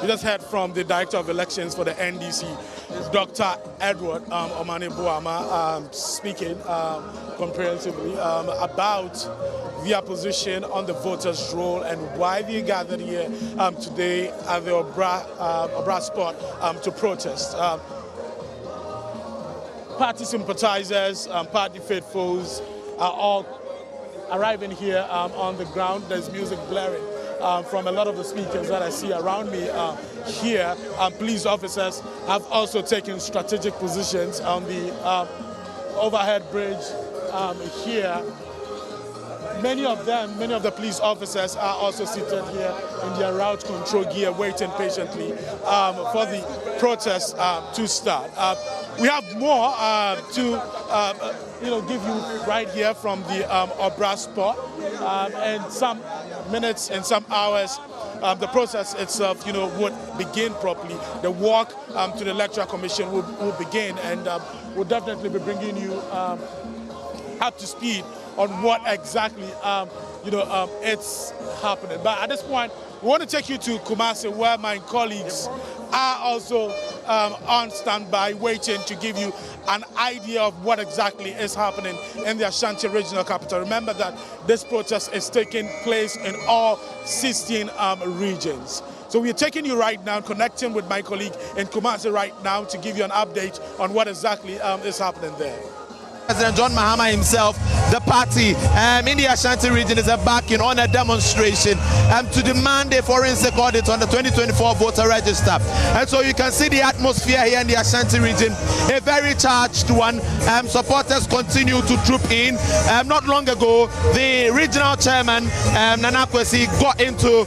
You just heard from the Director of Elections for the NDC, Dr. Edward Omane-Boama, speaking comprehensively about their position on the voters' roll and why they gathered here today at the Obra spot to protest. Party sympathizers, party faithfuls are all arriving here on the ground. There's music blaring from a lot of the speakers that I see around me here. Police officers have also taken strategic positions on the overhead bridge here. Many of the police officers are also seated here in their route control gear, waiting patiently for the protest to start. We have more to give you right here from the Obra spot. In some minutes, in some hours, the process itself, would begin properly. The walk to the Electoral Commission will begin, and we'll definitely be bringing you up to speed on what exactly it's happening. But at this point, we want to take you to Kumasi, where my colleagues are also on standby, waiting to give you an idea of what exactly is happening in the Ashanti regional capital. Remember that this protest is taking place in all 16 regions. So we are taking you right now, connecting with my colleague in Kumasi right now to give you an update on what exactly is happening there. President John Mahama himself, the party in the Ashanti region is embarking on a demonstration to demand a forensic audit on the 2024 voter register. And so you can see the atmosphere here in the Ashanti region, a very charged one. Supporters continue to troop in. Not long ago, the regional chairman, Nana Kwesi, got into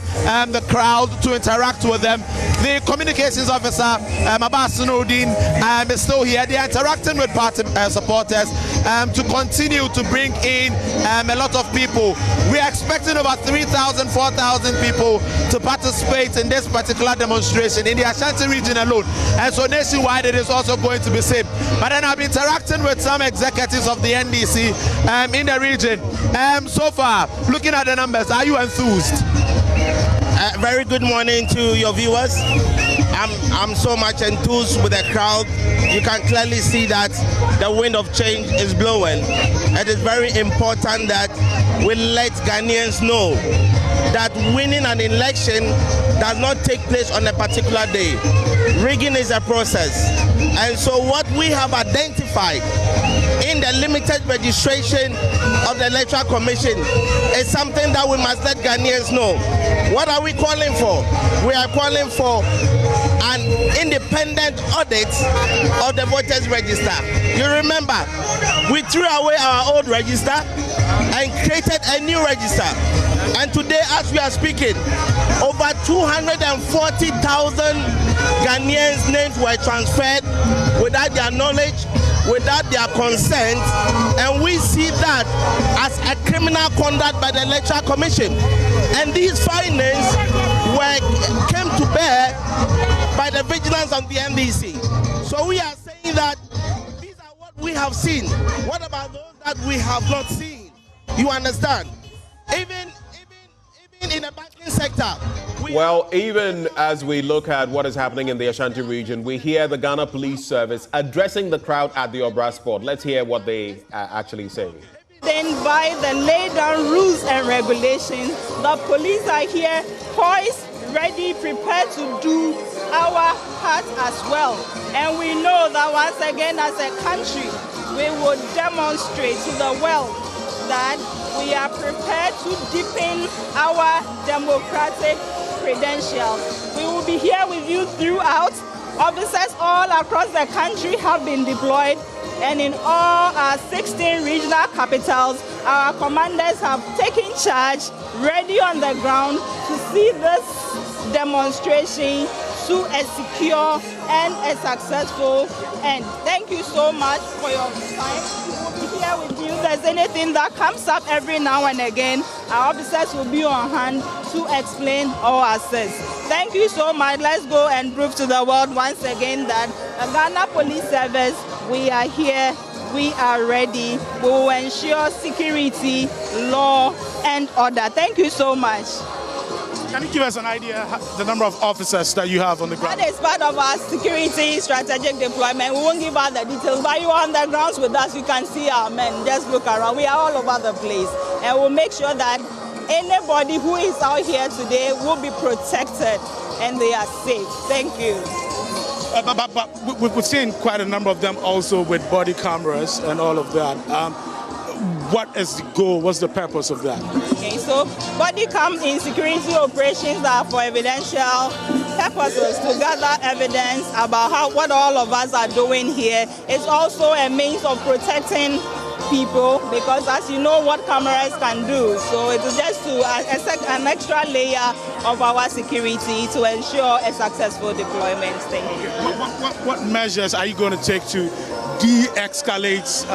the crowd to interact with them. The communications officer, Abbas Nodin, is still here. They are interacting with party supporters to continue to bring in a lot of people. We are expecting about 3,000, 4,000 people to participate in this particular demonstration in the Ashanti region alone. And so nationwide it is also going to be same. But then I've been interacting with some executives of the NDC in the region. So far, looking at the numbers, are you enthused? Very good morning to your viewers. I'm so much enthused with the crowd. You can clearly see that the wind of change is blowing. It is very important that we let Ghanaians know that winning an election does not take place on a particular day. Rigging is a process. And so what we have identified in the limited registration of the Electoral Commission is something that we must let Ghanaians know. What are we calling for? We are calling for an independent audit of the voters register. You remember, we threw away our old register and created a new register. And today, as we are speaking, over 240,000 Ghanaians' names were transferred without their knowledge, without their consent, and we see that as a criminal conduct by the Electoral Commission. And these findings came to bear by the vigilance of the NDC. So we are saying that these are what we have seen. What about those that we have not seen? You understand? Even in the banking sector. Well, even as we look at what is happening in the Ashanti region, we hear the Ghana Police Service addressing the crowd at the Obra Sport. Let's hear what they are actually saying. Then by the laid down rules and regulations, the police are here poised, ready, prepared to do our part as well. And we know that once again as a country, we will demonstrate to the world that we are prepared to deepen our democratic credentials. We will be here with you throughout. Officers all across the country have been deployed, and in all our 16 regional capitals, our commanders have taken charge, ready on the ground to see this demonstration to a secure and a successful end. Thank you so much for your time. We will be here with you. If there's anything that comes up every now and again, our officers will be on hand to explain or assist. Thank you so much. Let's go and prove to the world once again that the Ghana Police Service, we are here, we are ready. We will ensure security, law, and order. Thank you so much. Can you give us an idea the number of officers that you have on the ground? That is part of our security strategic deployment. We won't give out the details, but you are on the grounds with us. You can see our men. Just look around. We are all over the place. And we'll make sure that anybody who is out here today will be protected and they are safe. Thank you. But we've seen quite a number of them also with body cameras and all of that. What is the goal? What's the purpose of that? Okay, so body cam in security operations are for evidential purposes to gather evidence about what all of us are doing here. It's also a means of protecting people because, as you know, what cameras can do. So it is just to an extra layer of our security to ensure a successful deployment. Thank you. What measures are you going to take to de-escalate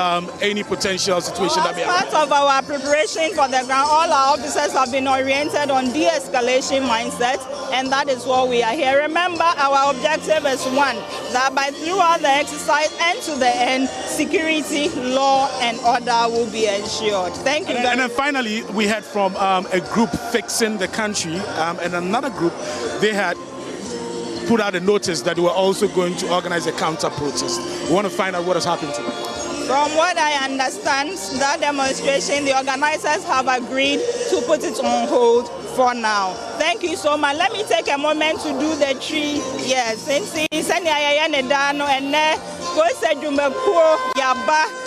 any potential situation that may happen? As part of our preparation for the ground, all our officers have been oriented on de-escalation mindset, and that is what we are here. Remember, our objective is one, that by throughout the exercise and to the end, security, law, and order will be ensured. Thank you. And then finally, we heard from a group fixing the country, and another group, they had put out a notice that they were also going to organize a counter-protest. We want to find out what has happened to them. From what I understand, that demonstration, the organizers have agreed to put it on hold for now. Thank you so much. Let me take a moment to do the tree. Yes, since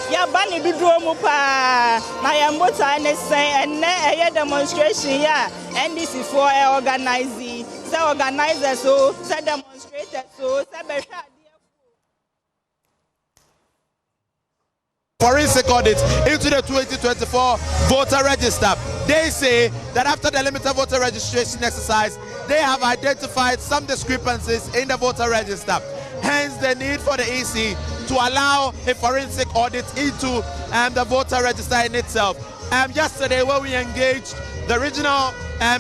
yaba ni dudu mu pa na yambota ne say ene demonstration ya NDC for organizing say organizers so say demonstrators so say behwa forensic audit into the 2024 voter register. They say that after the limited voter registration exercise, they have identified some discrepancies in the voter register. Hence the need for the EC to allow a forensic audit into the voter register in itself. Yesterday, when we engaged the regional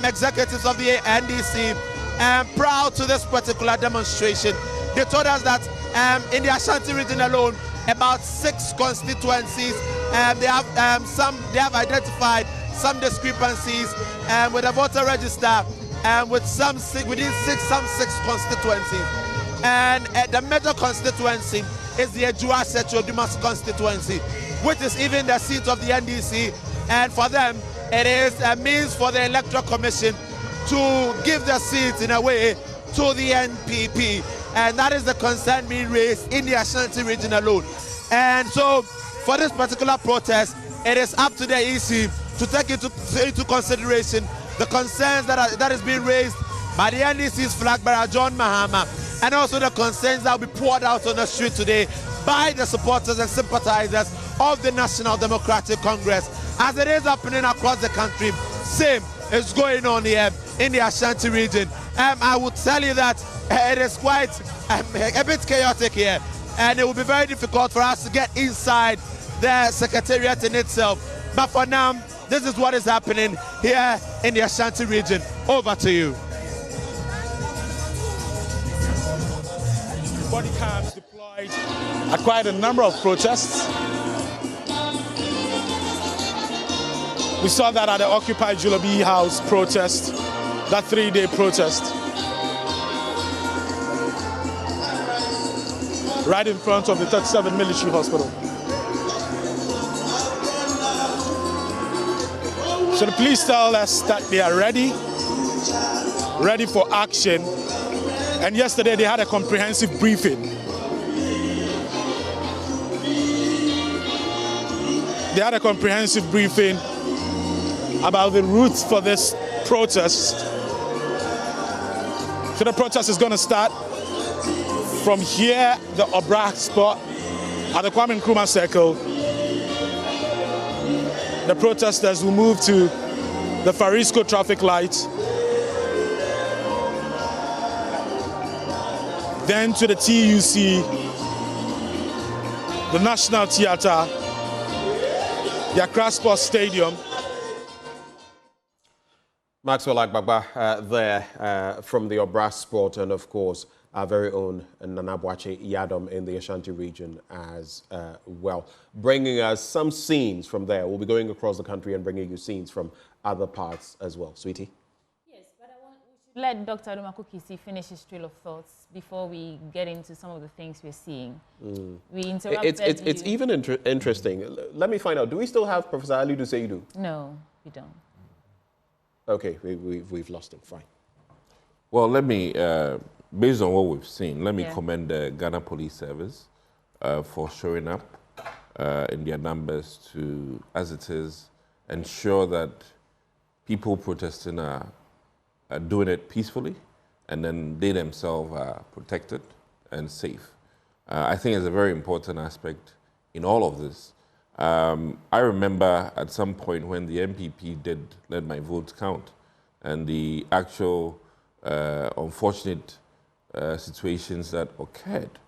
executives of the NDC prior to this particular demonstration, they told us that in the Ashanti region alone, about 6 constituencies, they have identified some discrepancies with the voter register within 6 constituencies. And the major constituency is the Ejua Secho-Dumas constituency, which is even the seat of the NDC. And for them, it is a means for the Electoral Commission to give their seats in a way to the NPP. And that is the concern being raised in the Ashanti region alone. And so, for this particular protest, it is up to the EC to take into consideration the concerns that is being raised by the NDC's flag bearer, John Mahama, and also the concerns that will be poured out on the street today by the supporters and sympathizers of the National Democratic Congress. As it is happening across the country, same is going on here in the Ashanti region. I would tell you that it is quite a bit chaotic here, and it will be very difficult for us to get inside the secretariat in itself. But for now, this is what is happening here in the Ashanti region. Over to you. body cams deployed at quite a number of protests. We saw that at the Occupy Julloby House protest, that 3-day protest. Right in front of the 37 Military Hospital. So the police tell us that they are ready for action. And yesterday they had a comprehensive briefing. They had a comprehensive briefing about the route for this protest. So the protest is going to start from here, the Obra spot, at the Kwame Nkrumah Circle. The protesters will move to the Farisco traffic light, then to the TUC, the National Theatre, the Accra Sports Stadium. Maxwell Agbagba there from the Obra Sport, and of course our very own Nana Boakye Yadom in the Ashanti region as well. Bringing us some scenes from there. We'll be going across the country and bringing you scenes from other parts as well. Sweetie? Yes, but we should let Dr. Adomako Kisi finish his trail of thoughts before we get into some of the things we're seeing. We interrupted It's even interesting. Let me find out. Do we still have Professor Alidu Seidu? No, we don't. Okay, we've lost him. Fine. Well, let me... based on what we've seen, let me commend the Ghana Police Service for showing up in their numbers to, as it is, ensure that people protesting are doing it peacefully, and then they themselves are protected and safe. I think it's a very important aspect in all of this. I remember at some point when the MPP did let my votes count, and the actual unfortunate situations that occurred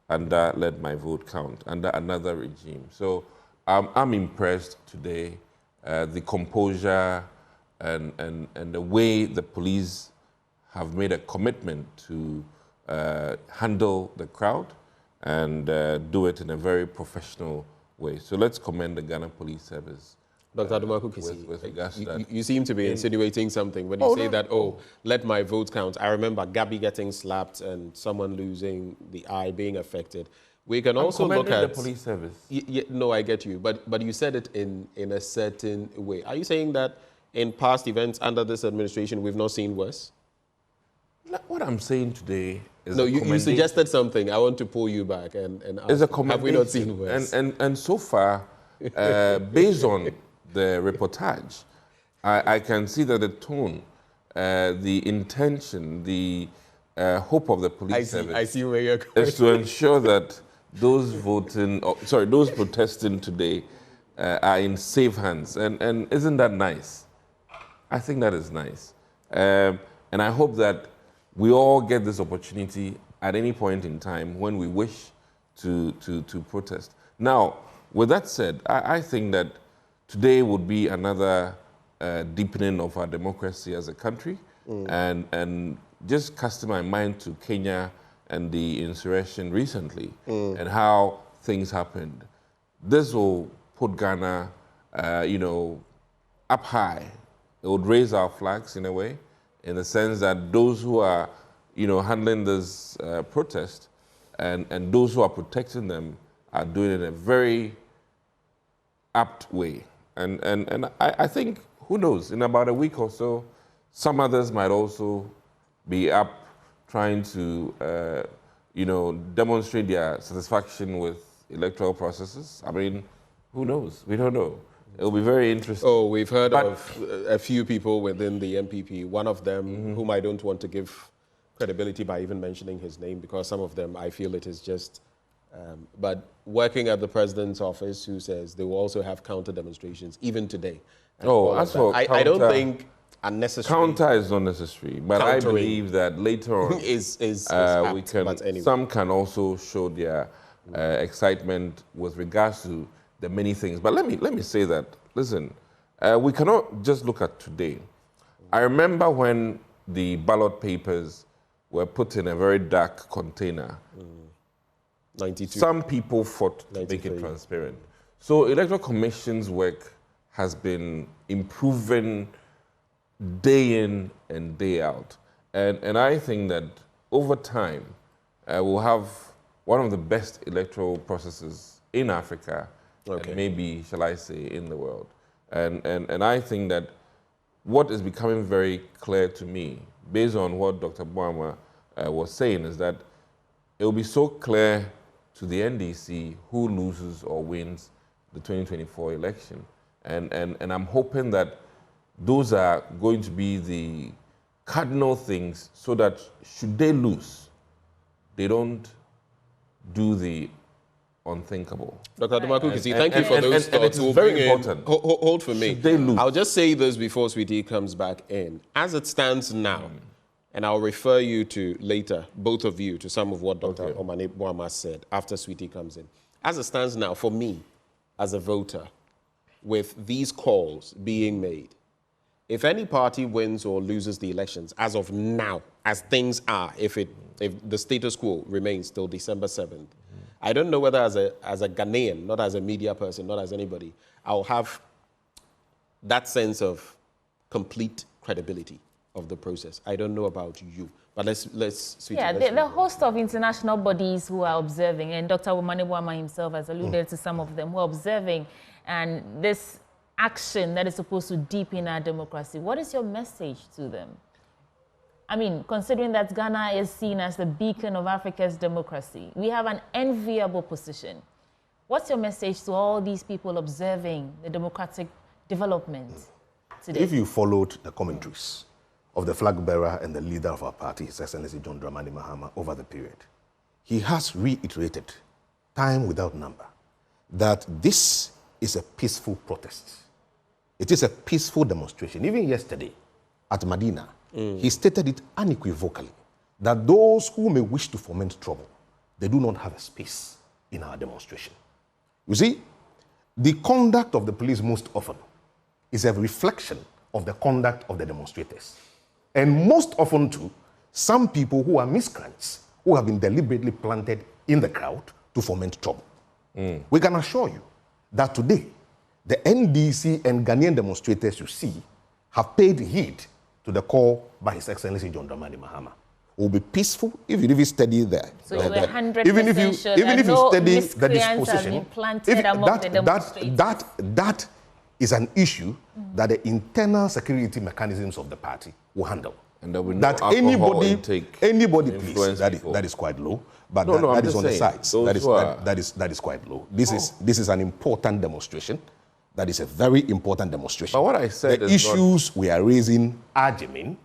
under Let My Vote Count, under another regime. So I'm impressed today, the composure and the way the police have made a commitment to handle the crowd and do it in a very professional way. So let's commend the Ghana Police Service. Dr. Adomako Kisi, you seem to be insinuating something when you say that, let my vote count. I remember Gabby getting slapped and someone losing the eye, being affected. We can also look at the police service. No, I get you, but you said it in a certain way. Are you saying that in past events under this administration, we've not seen worse? What I'm saying today is no. You suggested something. I want to pull you back and ask, have we not seen worse? And so far, based on the reportage, I can see that the tone, the intention, the hope of the police service where you're going. is to ensure that those those protesting today are in safe hands. And isn't that nice? I think that is nice. And I hope that we all get this opportunity at any point in time when we wish to protest. Now, with that said, I think that today would be another deepening of our democracy as a country, and just casting my mind to Kenya and the insurrection recently and how things happened. This will put Ghana, up high. It would raise our flags in a way, in the sense that those who are, handling this protest and those who are protecting them are doing it in a very apt way. And I think, who knows, in about a week or so, some others might also be up trying to, demonstrate their satisfaction with electoral processes. I mean, who knows? We don't know. It'll be very interesting. Oh, we've heard of a few people within the MPP. One of them, whom I don't want to give credibility by even mentioning his name, because some of them, I feel it is just... but working at the president's office, who says they will also have counter demonstrations, even today. As for counter, I don't think unnecessary. Counter is not necessary, but I believe that later on we can. Some can also show their excitement with regards to the many things. But let me say that. Listen, we cannot just look at today. I remember when the ballot papers were put in a very dark container. 92. Some people fought to 93. Make it transparent. So Electoral Commission's work has been improving day in and day out. And I think that over time, we'll have one of the best electoral processes in Africa, and maybe, shall I say, in the world. And I think that what is becoming very clear to me, based on what Dr. Boama was saying, is that it will be so clear to the NDC who loses or wins the 2024 election. And I'm hoping that those are going to be the cardinal things so that should they lose, they don't do the unthinkable. Dr. Adumaku, thank you for those thoughts. It's very important. Hold for me. I'll just say this before Sweetie comes back in. As it stands now, and I'll refer you to later, both of you, to some of what Dr. Omane Boama said after Sweetie comes in. As it stands now, for me, as a voter, with these calls being made, if any party wins or loses the elections, as of now, as things are, if the status quo remains till December 7th, I don't know whether as a Ghanaian, not as a media person, not as anybody, I'll have that sense of complete credibility of the process. I don't know about you, but let's Sweetie, the host of international bodies who are observing, and Dr. Omane Boama himself has alluded to some of them who are observing, and this action that is supposed to deepen our democracy. What is your message to them? I mean, considering that Ghana is seen as the beacon of Africa's democracy, we have an enviable position. What's your message to all these people observing the democratic development today? If you followed the commentaries of the flag bearer and the leader of our party, His Excellency John Dramani Mahama, over the period, he has reiterated, time without number, that this is a peaceful protest. It is a peaceful demonstration. Even yesterday at Medina, he stated it unequivocally that those who may wish to foment trouble, they do not have a space in our demonstration. You see, the conduct of the police most often is a reflection of the conduct of the demonstrators. And most often too, some people who are miscreants, who have been deliberately planted in the crowd to foment trouble. We can assure you that today, the NDC and Ghanaian demonstrators you see have paid heed to the call by His Excellency John Dramani Mahama. It will be peaceful if you really study there. So you're 100% sure that no miscreants have been planted among the demonstrators? That is an issue that the internal security mechanisms of the party will handle. And there will that no anybody please, that is quite low, but that is on the sides. That is quite low. This is an important demonstration. That is a very important demonstration. But what I said the issues we are raising are genuine.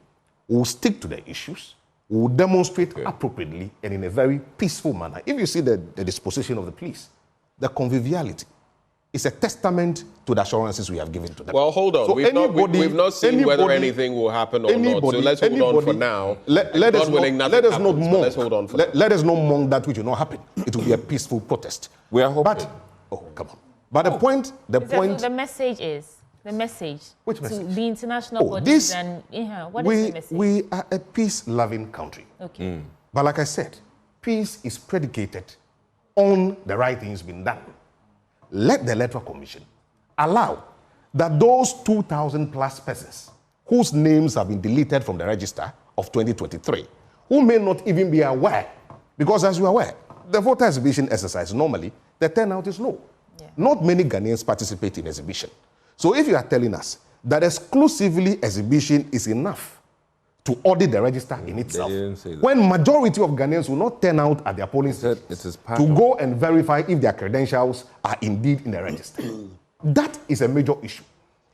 We'll stick to the issues. We'll demonstrate appropriately and in a very peaceful manner. If you see the disposition of the police, the conviviality, is a testament to the assurances we have given to them. Well, hold on. So we've not seen whether anything will happen or not. So let's hold on for now. Let us not mourn that which will not happen. It will be a peaceful protest. We are hoping. Come on. But the message is Which to message? the international bodies and what is the message? We are a peace-loving country. Okay. But like I said, peace is predicated on the right things being done. Let the Electoral Commission allow that those 2,000 plus persons whose names have been deleted from the register of 2023, who may not even be aware, because as you are aware, the voter exhibition exercise, normally, the turnout is low. Not many Ghanaians participate in exhibition. So if you are telling us that exclusively exhibition is enough to audit the register in itself, when majority of Ghanaians will not turn out at their polling stations to go and verify if their credentials are indeed in the register. That is a major issue.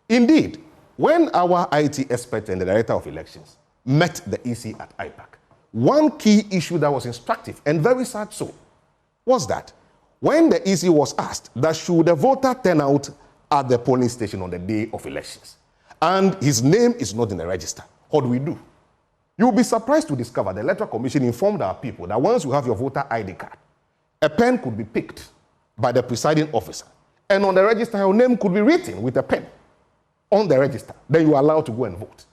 Indeed, when our IT expert and the director of elections met the EC at IPAC, one key issue that was instructive and very sad so was that when the EC was asked that should the voter turn out at the polling station on the day of elections and his name is not in the register, what do we do? You'll be surprised to discover the Electoral Commission informed our people that once you have your voter ID card, a pen could be picked by the presiding officer, and on the register, your name could be written with a pen on the register. Then you are allowed to go and vote.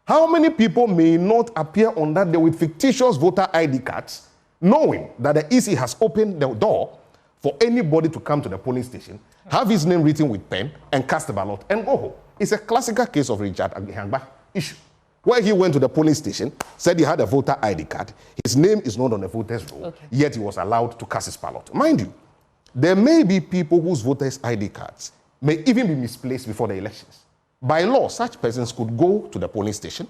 How many people may not appear on that day with fictitious voter ID cards knowing that the EC has opened the door for anybody to come to the polling station, have his name written with pen, and cast a ballot and go home. It's a classical case of Richard Agbihangba issue, where he went to the polling station, said he had a voter ID card. His name is not on the voters' roll, yet he was allowed to cast his ballot. Mind you, there may be people whose voters' ID cards may even be misplaced before the elections. By law, such persons could go to the polling station,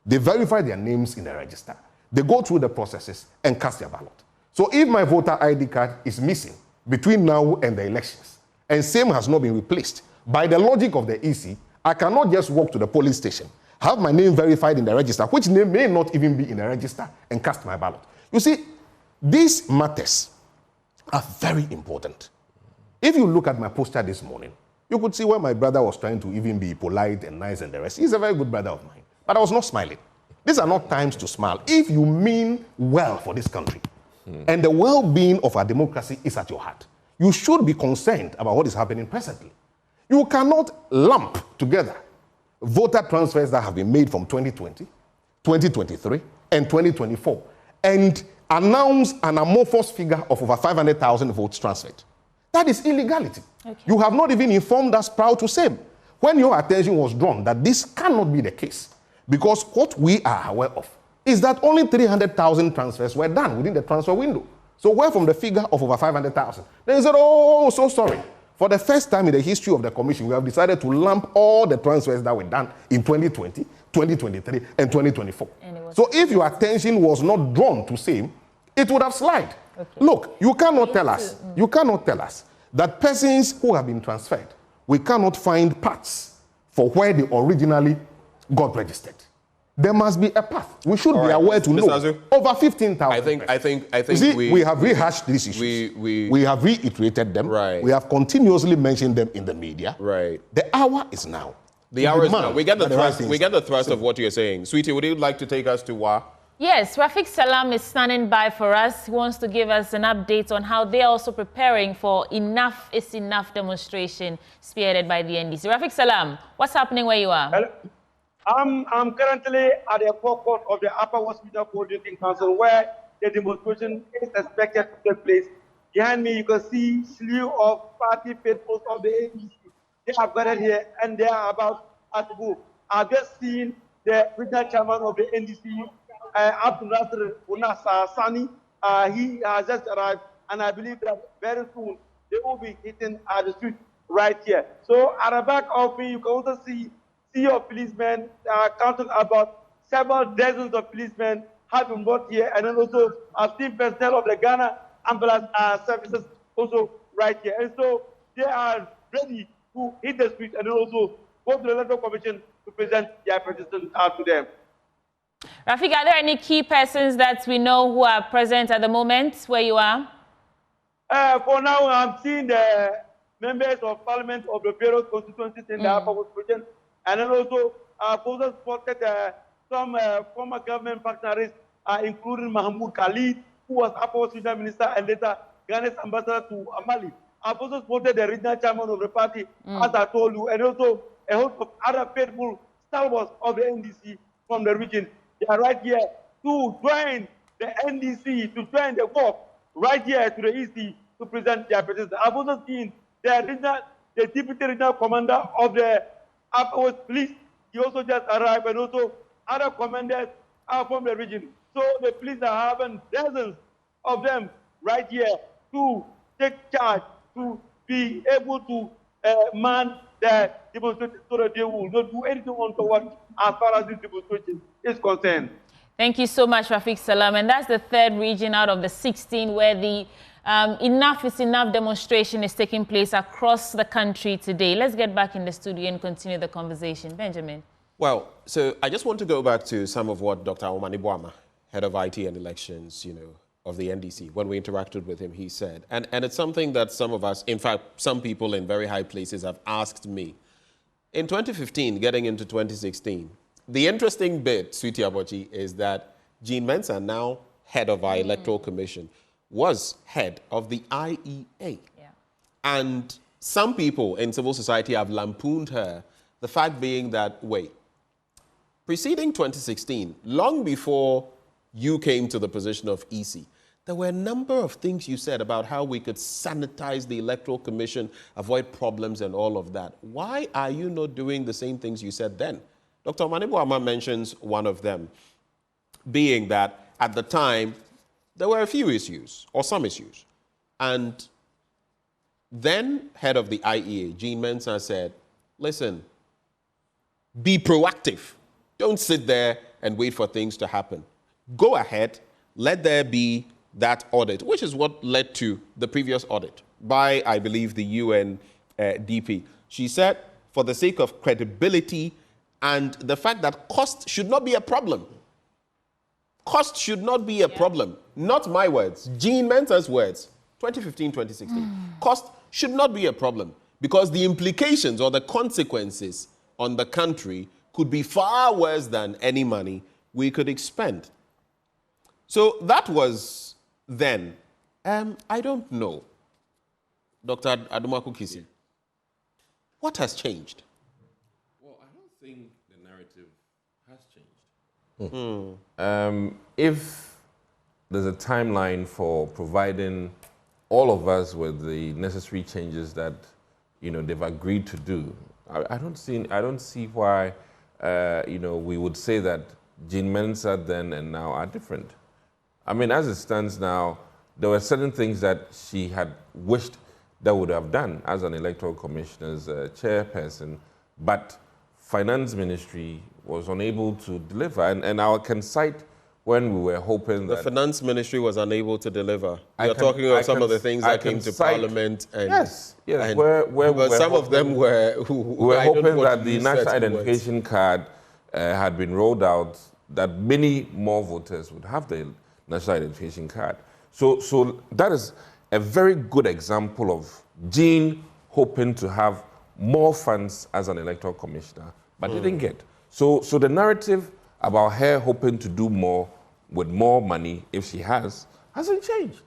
they verify their names in the register, they go through the processes and cast their ballot. So if my voter ID card is missing between now and the elections, and same has not been replaced, by the logic of the EC, I cannot just walk to the polling station, have my name verified in the register, which name may not even be in the register, and cast my ballot. You see, these matters are very important. If you look at my poster this morning, you could see where my brother was trying to even be polite and nice and the rest. He's a very good brother of mine, but I was not smiling. These are not times to smile. If you mean well for this country, and the well-being of our democracy is at your heart, you should be concerned about what is happening presently. You cannot lump together voter transfers that have been made from 2020, 2023, and 2024, and announce an amorphous figure of over 500,000 votes transferred. That is illegality. Okay. You have not even informed us proud to say when your attention was drawn that this cannot be the case, because what we are aware of is that only 300,000 transfers were done within the transfer window. So where from the figure of over 500,000? They said, oh, so sorry. For the first time in the history of the commission, we have decided to lump all the transfers that were done in 2020, 2023, and 2024. So if your attention was not drawn to same, it would have slid. Okay. Look, you cannot tell us that persons who have been transferred, we cannot find paths for where they originally got registered. There must be a path. We should be aware to know. Azu, over 15,000. I think you see, we have rehashed these issues. We have reiterated them. Right. We have continuously mentioned them in the media. Right. The hour is now. The hour is now. We get the thrust. We get the thrust of what you're saying. Sweetie, would you like to take us to WA? Yes, Rafiq Salam is standing by for us. He wants to give us an update on how they are also preparing for Enough is Enough demonstration spearheaded by the NDC. Rafiq Salam, what's happening where you are? Hello. I'm currently at the forecourt of the Upper Hospital Coordinating Council where the demonstration is expected to take place. Behind me, you can see a slew of party faithfuls of the NDC. They have gathered here and they are about to move. I've just seen the regional chairman of the NDC, Abdul Nasser Unasa Sani. He has just arrived, and I believe that very soon they will be hitting the street right here. So at the back of me, you can also see of policemen, counting about several dozens of policemen have been brought here, and then also team personnel of the Ghana ambulance services also right here. And so they are ready to hit the streets and then also go to the Electoral Commission to present their petition to them. Rafiq, are there any key persons that we know who are present at the moment where you are? For now, I'm seeing the members of parliament of the various constituencies in the Upper West region. And then also, also spotted some former government functionaries, including Mahmoud Khalid, who was Upper West Regional Minister and later Ghana's ambassador to Mali. I've also spotted the regional chairman of the party, as I told you, and also a host of other faithful stalwarts of the NDC from the region. They are right here to join the NDC, to join the walk right here to the EC to present their petition. I've also seen the deputy regional commander of the Upper West Police. He also just arrived, and also other commanders are from the region. So the police are having dozens of them right here to take charge, to be able to man the demonstration so that they will not do anything untoward as far as this demonstration is concerned. Thank you so much, Rafiq Salam. And that's the third region out of the 16 where the Enough is Enough demonstration is taking place across the country today. Let's get back in the studio and continue the conversation. Benjamin. Well, so I just want to go back to some of what Dr. Omani Boama, head of IT and elections, of the NDC, when we interacted with him, he said, and it's something that some of us, in fact, some people in very high places have asked me. In 2015, getting into 2016, the interesting bit, Sweetie Abochi, is that Jean Mensah, now head of our electoral commission, was head of the IEA. Yeah. And some people in civil society have lampooned her, the fact being that, wait, preceding 2016, long before you came to the position of EC, there were a number of things you said about how we could sanitize the Electoral Commission, avoid problems and all of that. Why are you not doing the same things you said then? Dr. Manibuama mentions one of them, being that at the time, there were a few issues, or some issues. And then head of the IEA, Jean Mensah, said, listen, be proactive. Don't sit there and wait for things to happen. Go ahead, let there be that audit, which is what led to the previous audit by, I believe, the UNDP. She said, for the sake of credibility and the fact that cost should not be a problem. Cost should not be a problem. Not my words, Jean Mensah's words, 2015, 2016. Cost should not be a problem because the implications or the consequences on the country could be far worse than any money we could expend. So that was then. I don't know, Dr. Adumaku Kisi, what has changed? Well, I don't think the narrative has changed. If there's a timeline for providing all of us with the necessary changes that they've agreed to do, I don't see why we would say that Jean Mensah then and now are different. I mean, as it stands now, there were certain things that she had wished that would have done as an electoral commissioner's chairperson, but finance ministry was unable to deliver. And I can cite when we were hoping that... The finance ministry was unable to deliver. You're talking about some of the things that came to Parliament. And, yes, and where some of them were... We were hoping that the national identification card had been rolled out, that many more voters would have the national identification card. So that is a very good example of Jean hoping to have more funds as an electoral commissioner, but didn't get. So the narrative about her hoping to do more with more money, if she hasn't changed.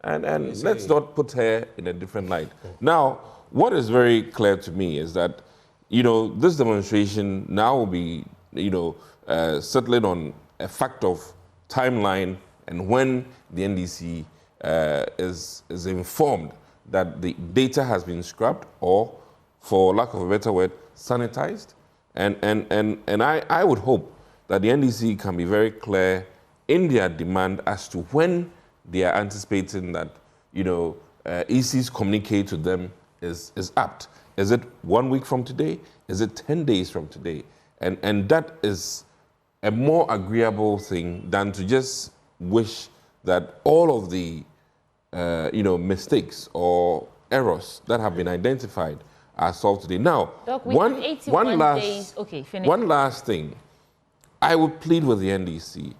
And let's not put her in a different light. Now, what is very clear to me is that, this demonstration now will be, settling on a fact of timeline and when the NDC is informed that the data has been scrubbed or, for lack of a better word, sanitized. And I would hope that the NDC can be very clear in their demand as to when they are anticipating that, EC's communique to them is apt. Is it 1 week from today? Is it 10 days from today? And that is a more agreeable thing than to just wish that all of the, mistakes or errors that have been identified are solved today. Now, Doc, one last thing. I would plead with the NDC.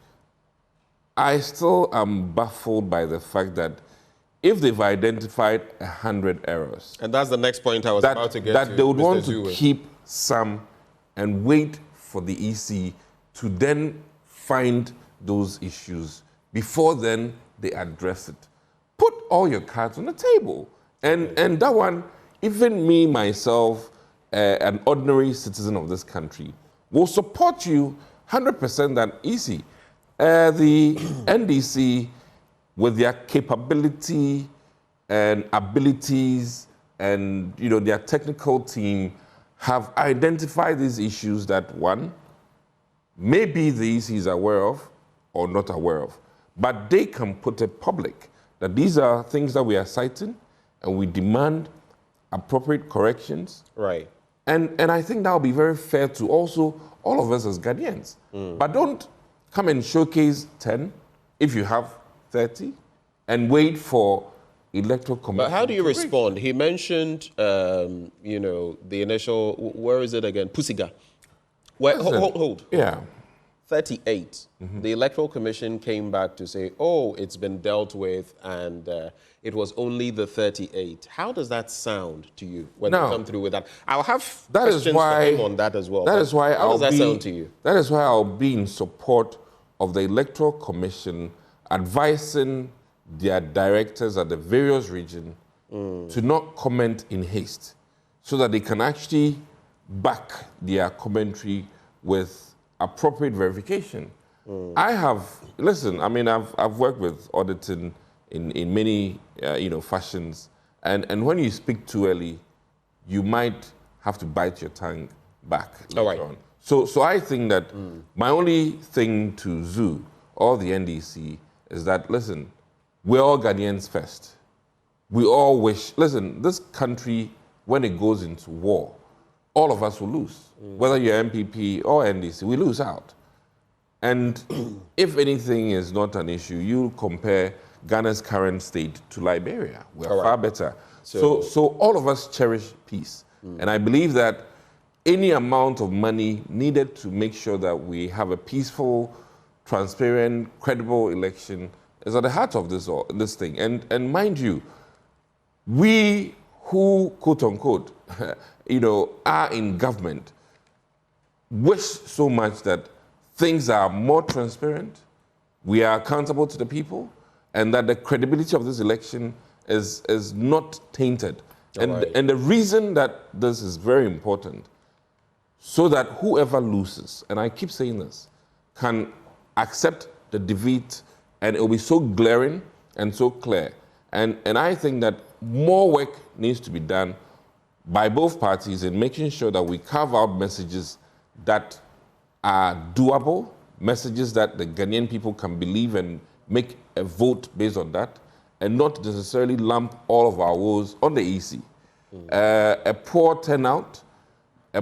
I still am baffled by the fact that if they've identified 100 errors... And that's the next point I was about to get to. That they would want to keep some and wait for the EC to then find those issues. Before then, they address it. Put all your cards on the table. And that one, even me, myself, an ordinary citizen of this country, will support you 100% that easy. The NDC, with their capability and abilities and their technical team, have identified these issues that, one, maybe the EC is aware of or not aware of. But they can put it public that these are things that we are citing and we demand appropriate corrections. Right. And I think that will be very fair to also all of us as Ghanaians. But don't come and showcase 10 if you have 30 and wait for electoral commission. But how do you respond? He mentioned, the initial, where is it again? Pusiga. Hold. Yeah. 38. The Electoral Commission came back to say, oh, it's been dealt with and it was only the 38. How does that sound to you when they come through with that? I'll have questions for him on that as well. That is why how does that sound to you? That is why I'll be in support of the Electoral Commission advising their directors at the various regions to not comment in haste so that they can actually back their commentary with appropriate verification. I've worked with auditing in many fashions. And when you speak too early, you might have to bite your tongue back later on. So I think that my only thing to ZOO or the NDC is that, listen, we're all Ghanaians first. We all wish, listen, this country, when it goes into war, all of us will lose. Whether you're MPP or NDC, we lose out. And if anything is not an issue, you compare Ghana's current state to Liberia. We're far better. So all of us cherish peace. And I believe that any amount of money needed to make sure that we have a peaceful, transparent, credible election is at the heart of this thing. And mind you, we who, quote unquote, are in government, wish so much that things are more transparent, we are accountable to the people, and that the credibility of this election is not tainted. And the reason that this is very important, so that whoever loses, and I keep saying this, can accept the defeat, and it will be so glaring and so clear. And I think that more work needs to be done by both parties in making sure that we carve out messages that are doable, messages that the Ghanaian people can believe and make a vote based on that, and not necessarily lump all of our woes on the EC. A poor turnout, a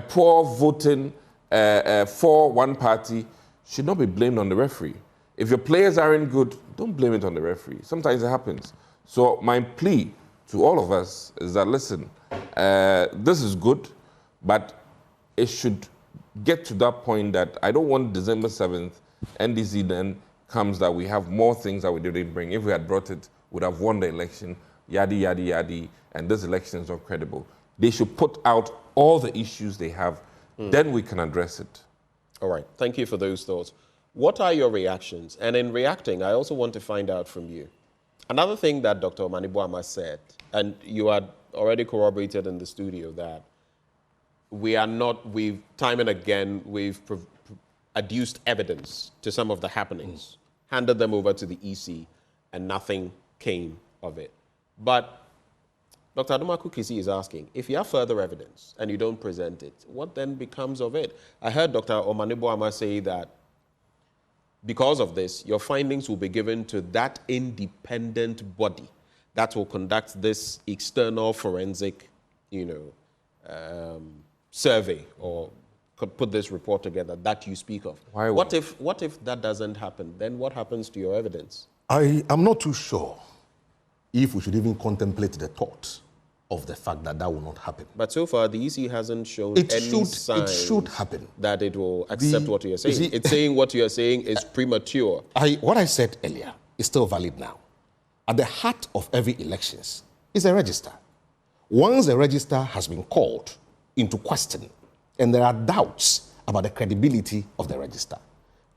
poor voting for one party should not be blamed on the referee. If your players aren't good, don't blame it on the referee. Sometimes it happens. So my plea to all of us is that, listen, this is good, but it should get to that point that I don't want December 7th, NDC then comes that we have more things that we didn't bring. If we had brought it, we would have won the election, yadi, yadi, yadi, and this election is not credible. They should put out all the issues they have, then we can address it. All right, thank you for those thoughts. What are your reactions? And in reacting, I also want to find out from you. Another thing that Dr. Omaniboama said, and you had already corroborated in the studio, that time and again, we've adduced evidence to some of the happenings, handed them over to the EC, and nothing came of it. But Dr. Adumaku Kisi is asking, if you have further evidence and you don't present it, what then becomes of it? I heard Dr. Omaniboama say that because of this, your findings will be given to that independent body that will conduct this external forensic, survey, or could put this report together that you speak of. What if that doesn't happen? Then what happens to your evidence? I am not too sure if we should even contemplate the thought of the fact that will not happen. But so far, the EC hasn't shown any signs it should happen. That it will accept what you're saying. It's saying what you're saying is premature. What I said earlier is still valid now. At the heart of every elections is a register. Once a register has been called into question, and there are doubts about the credibility of the register,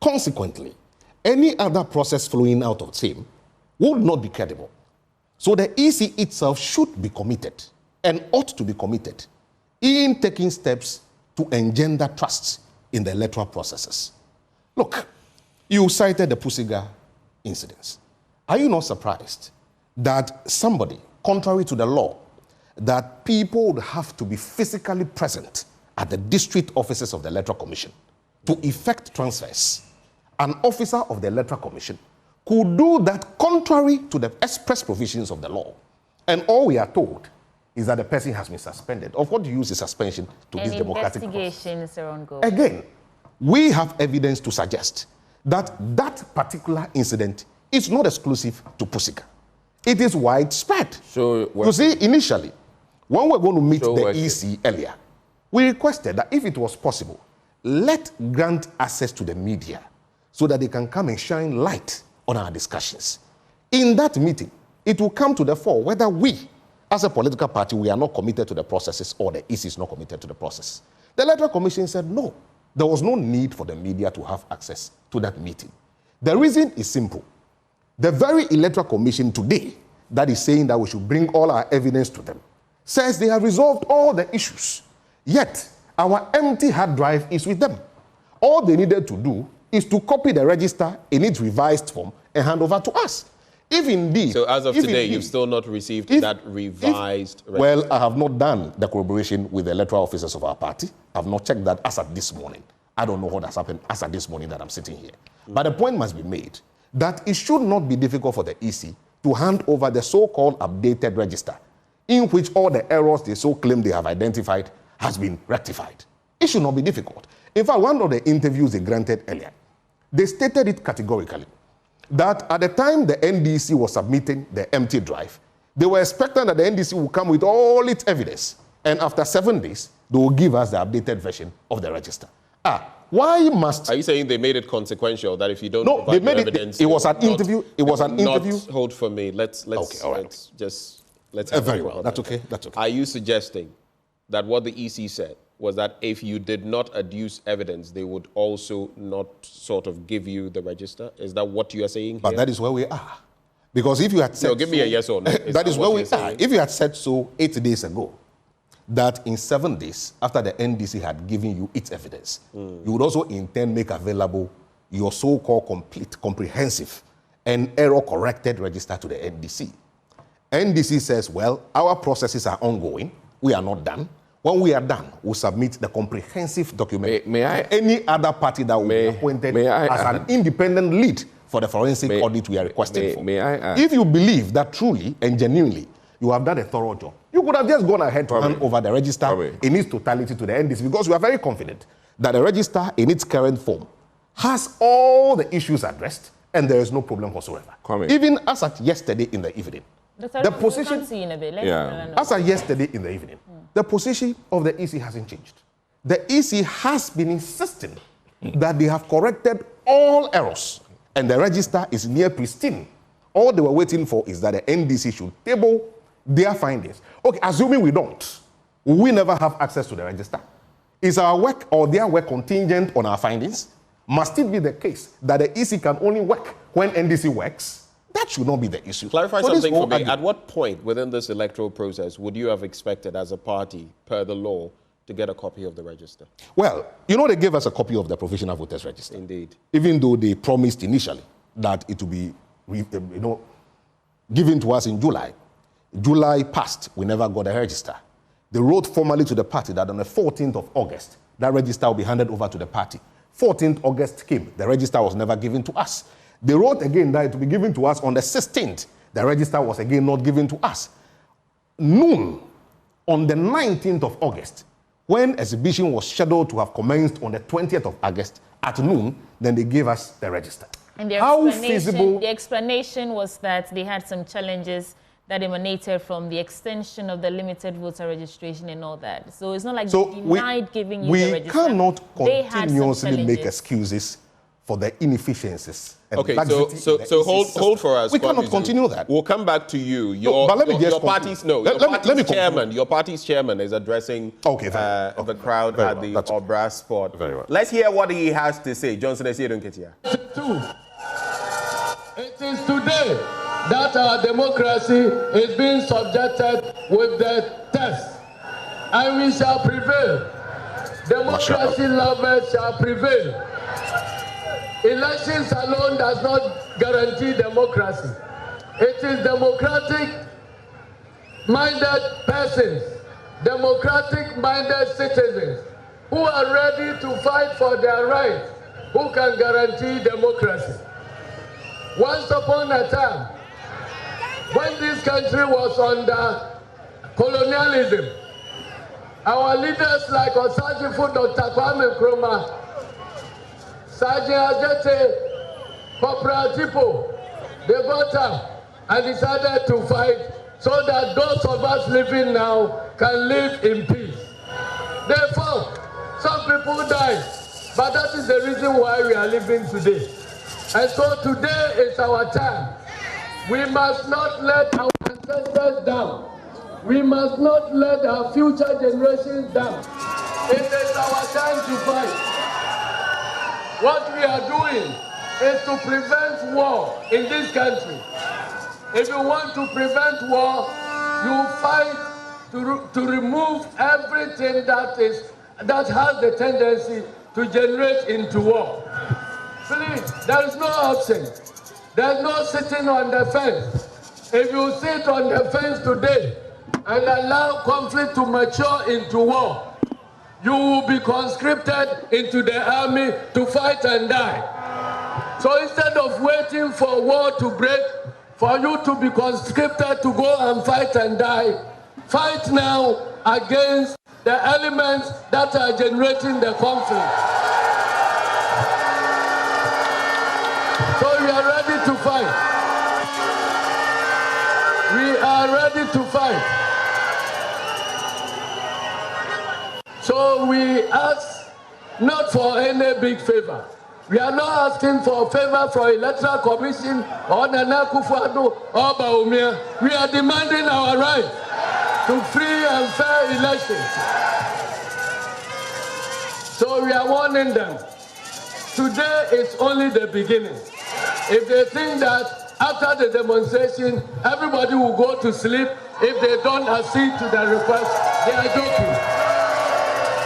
consequently, any other process flowing out of the same would not be credible. So the EC itself should be committed, and ought to be committed, in taking steps to engender trust in the electoral processes. Look, you cited the Pusiga incidents. Are you not surprised that somebody, contrary to the law, that people would have to be physically present at the district offices of the Electoral Commission to effect transfers? An officer of the Electoral Commission could do that contrary to the express provisions of the law. And all we are told is that the person has been suspended. Of what do you use the suspension to this democratic process? Investigations are ongoing. Again, we have evidence to suggest that that particular incident is not exclusive to Pusiga. It is widespread. You see, initially, when we were going to meet the EC earlier, we requested that if it was possible, let grant access to the media so that they can come and shine light on our discussions. In that meeting, it will come to the fore whether we, as a political party, we are not committed to the processes, or the EC is not committed to the process. The Electoral Commission said no. There was no need for the media to have access to that meeting. The reason is simple. The very Electoral Commission today that is saying that we should bring all our evidence to them says they have resolved all the issues. Yet, our empty hard drive is with them. All they needed to do is to copy the register in its revised form and hand over to us. If indeed... So as of today, you've still not received that revised... Well, I have not done the corroboration with the electoral officers of our party. I have not checked that as at this morning. I don't know what has happened as at this morning that I'm sitting here. But the point must be made that it should not be difficult for the EC to hand over the so-called updated register in which all the errors they so claim they have identified has been rectified. It should not be difficult. In fact, one of the interviews they granted earlier, they stated it categorically that at the time the NDC was submitting the empty drive, they were expecting that the NDC would come with all its evidence, and after 7 days, they will give us the updated version of the register. Why must... Are you saying they made it consequential that if you don't provide they made evidence... It was an interview. It was an interview. Not hold for me. Let's very well. That's okay. That's okay. Are you suggesting that what the EC said was that if you did not adduce evidence, they would also not sort of give you the register? Is that what you are saying But here? that is where we are. Because if you had said... No, give me a yes or no. That is where we are. If you had said so 8 days ago, that in 7 days, after the NDC had given you its evidence, you would also in turn make available your so-called complete, comprehensive, and error-corrected register to the NDC. NDC says, well, our processes are ongoing. We are not done. When we are done, we'll submit the comprehensive document to any other party that will be appointed as an independent lead for the forensic audit we are requesting for. If you believe that truly and genuinely you have done a thorough job, you could have just gone ahead to hand over the register in its totality to the NDC, because we are very confident that the register in its current form has all the issues addressed and there is no problem whatsoever. Even as at yesterday in the evening, the position, as at yesterday in the evening, the position of the EC hasn't changed. The EC has been insisting that they have corrected all errors and the register is near pristine. All they were waiting for is that the NDC should table their findings. Okay, assuming we don't, will we never have access to the register? Is our work or their work contingent on our findings? Must it be the case that the EC can only work when NDC works? That should not be the issue. Clarify something for me. At what point within this electoral process would you have expected as a party, per the law, to get a copy of the register? Well, they gave us a copy of the provisional voters register. Indeed. Even though they promised initially that it would be, given to us in July. July passed, we never got a register. They wrote formally to the party that on the 14th of August, that register will be handed over to the party. 14th August came, the register was never given to us. They wrote again that it will be given to us on the 16th. The register was again not given to us. Noon, on the 19th of August, when exhibition was scheduled to have commenced on the 20th of August at noon, then they gave us the register. And the explanation was that they had some challenges that emanated from the extension of the limited voter registration and all that. So it's not like they denied giving you the register. We cannot continuously make excuses for the inefficiencies. Okay, so hold for us. We cannot continue that. We'll come back to you. Your party's chairman is addressing the crowd at the Obra Sport. Very well. Let's hear what he has to say. Johnson, I see you don't get here. It is today that our democracy is being subjected with the test, and we shall prevail. Democracy lovers shall prevail. Elections alone does not guarantee democracy. It is democratic-minded persons, democratic-minded citizens who are ready to fight for their rights, who can guarantee democracy. Once upon a time, when this country was under colonialism, our leaders like Osajifo Dr. Kwame Nkrumah, Sergeant Ajete, Corporal Tipo, they got up and decided to fight so that those of us living now can live in peace. They fought. Some people died, but that is the reason why we are living today. And so today is our time. We must not let our ancestors down. We must not let our future generations down. It is our time to fight. What we are doing is to prevent war in this country. If you want to prevent war, you fight to remove everything that has the tendency to generate into war. Please, there is no option. There's no sitting on the fence. If you sit on the fence today and allow conflict to mature into war, you will be conscripted into the army to fight and die. So instead of waiting for war to break, for you to be conscripted to go and fight and die, fight now against the elements that are generating the conflict. So we are ready to fight. We are ready to fight. So we ask not for any big favor. We are not asking for a favor for Electoral Commission or Nana Akufo-Addo or Bawumia. We are demanding our right to free and fair elections. So we are warning them. Today is only the beginning. If they think that after the demonstration, everybody will go to sleep if they don't accede to the request, they are joking.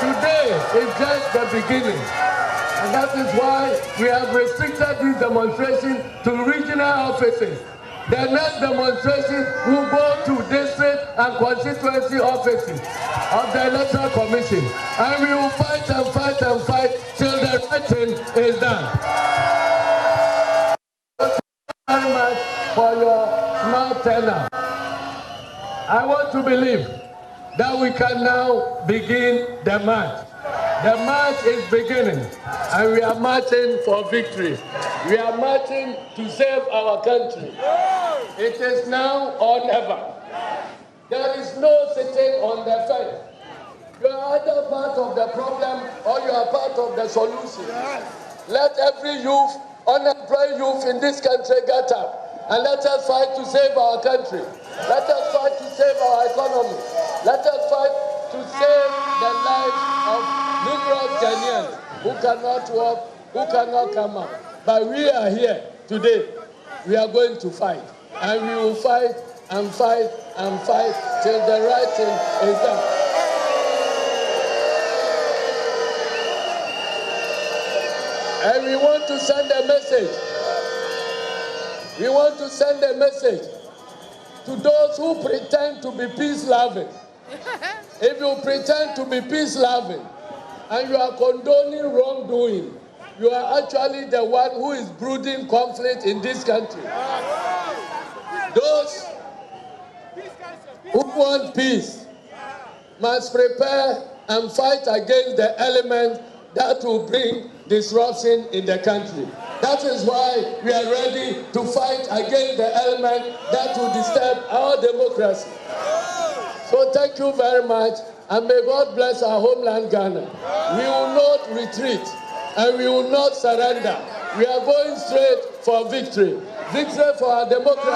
Today is just the beginning. And that is why we have restricted this demonstration to regional offices. The next demonstration will go to district and constituency offices of the Electoral Commission. And we will fight and fight and fight till the right thing is done. Thank you very much for your smart turnout. I want to believe that we can now begin the march. The march is beginning, and we are marching for victory. We are marching to save our country. It is now or never. There is no sitting on the fence. You are either part of the problem or you are part of the solution. Let every youth, unemployed youth in this country get up, and let us fight to save our country. Let us fight to save our economy. Let us fight to save the lives of numerous Ghanaians who cannot walk, who cannot come out. But we are here today. We are going to fight. And we will fight and fight and fight till the right thing is done. And we want to send a message. We want to send a message to those who pretend to be peace-loving. If you pretend to be peace-loving and you are condoning wrongdoing, you are actually the one who is brooding conflict in this country. Those who want peace must prepare and fight against the elements that will bring disruption in the country. That is why we are ready to fight against the element that will disturb our democracy. So thank you very much, and may God bless our homeland Ghana. We will not retreat, and we will not surrender. We are going straight for victory. Victory for our democracy.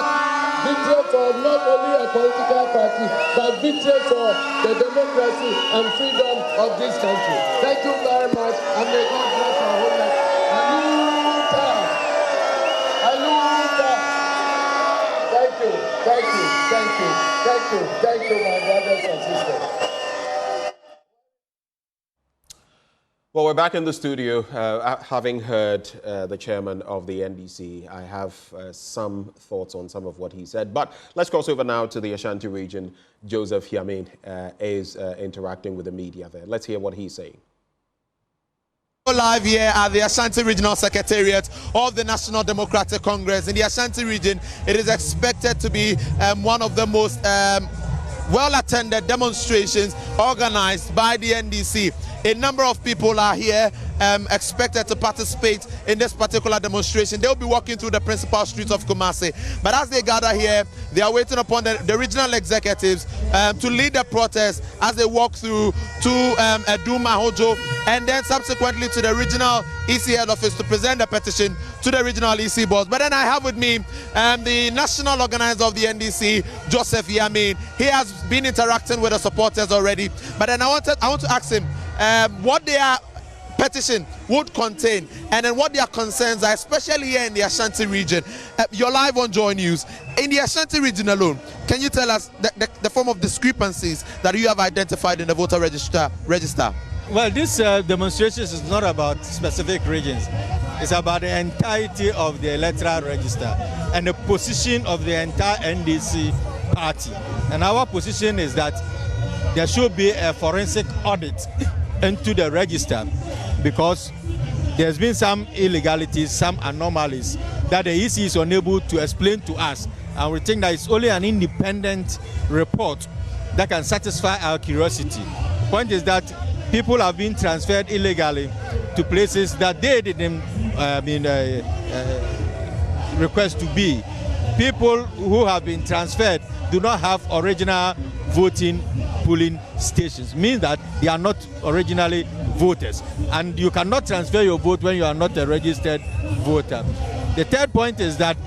Victory for not only a political party, but victory for the democracy and freedom of this country. Thank you very much, and may God bless our homeland. Aluta! Aluta! Thank you, thank you, thank you, thank you, thank you, my brothers and sisters. Well, we're back in the studio. Having heard the chairman of the NDC, I have some thoughts on some of what he said. But let's cross over now to the Ashanti region. Joseph Yamin is interacting with the media there. Let's hear what he's saying. Live here at the Ashanti Regional Secretariat of the National Democratic Congress. In the Ashanti region, it is expected to be one of the most well-attended demonstrations organized by the NDC. A number of people are here expected to participate in this particular demonstration. They'll be walking through the principal streets of Kumasi. But as they gather here, they are waiting upon the regional executives to lead the protest as they walk through to Eduma Hojo, and then subsequently to the regional EC head office to present the petition to the regional EC boss. But then I have with me the national organizer of the NDC, Joseph Yamin. He has been interacting with the supporters already. But then I want to ask him what their petition would contain, and then what their concerns are, especially here in the Ashanti region. You're live on Joy News. In the Ashanti region alone, can you tell us the form of discrepancies that you have identified in the voter register? Well, this demonstration is not about specific regions. It's about the entirety of the electoral register and the position of the entire NDC party. And our position is that there should be a forensic audit into the register, because there's been some illegalities, some anomalies that the EC is unable to explain to us. And we think that it's only an independent report that can satisfy our curiosity. The point is that people have been transferred illegally to places that they didn't request to be. People who have been transferred do not have original voting polling stations, means that they are not originally voters. And you cannot transfer your vote when you are not a registered voter. The third point is that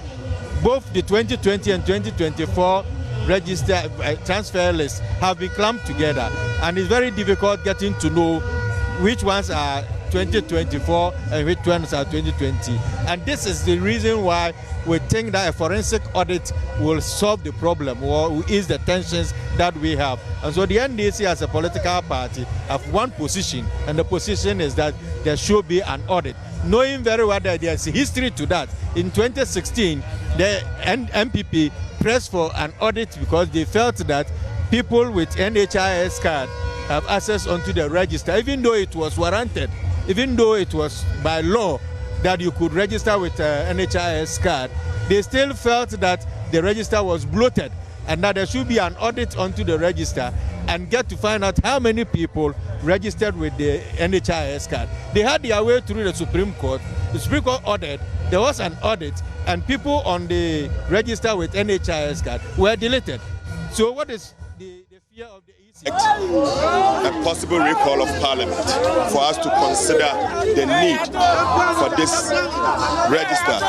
both the 2020 and 2024 register transfer lists have been clumped together, and it's very difficult getting to know which ones are 2024 and which ones are 2020. And this is the reason why we think that a forensic audit will solve the problem or ease the tensions that we have. And so the NDC as a political party have one position, and the position is that there should be an audit, knowing very well that there's a history to that. In 2016, the MPP pressed for an audit because they felt that people with NHIS card have access onto the register, even though it was warranted, even though it was by law that you could register with NHIS card. They still felt that the register was bloated and that there should be an audit onto the register and get to find out how many people registered with the NHIS card. They had their way through the Supreme Court. The Supreme Court ordered, there was an audit, and people on the register with NHIS card were deleted. So what is the fear of the EC? A possible recall of Parliament for us to consider the need for this register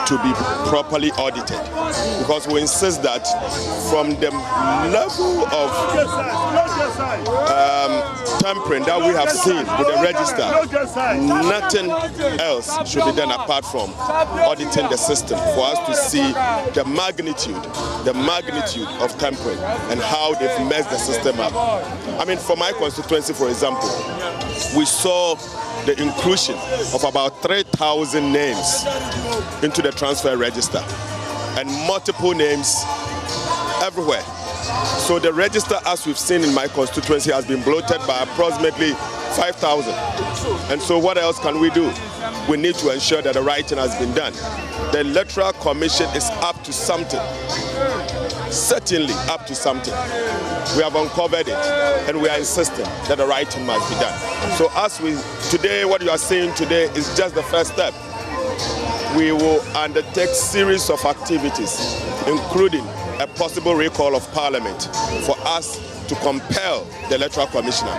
to be properly audited, because we insist that from the level of tampering that we have seen with the register, nothing else should be done apart from auditing the system for us to see the magnitude of tampering and how they've messed the system up. I mean, for my constituency, for example, we saw the inclusion of about 3,000 names into the transfer register and multiple names everywhere. So the register, as we've seen in my constituency, has been bloated by approximately 5,000. And so what else can we do? We need to ensure that the right thing has been done. The Electoral Commission is up to something. Certainly up to something. We have uncovered it, and we are insisting that the right thing must be done. So today, what you are seeing today is just the first step. We will undertake series of activities, including a possible recall of Parliament, for us to compel the Electoral Commissioner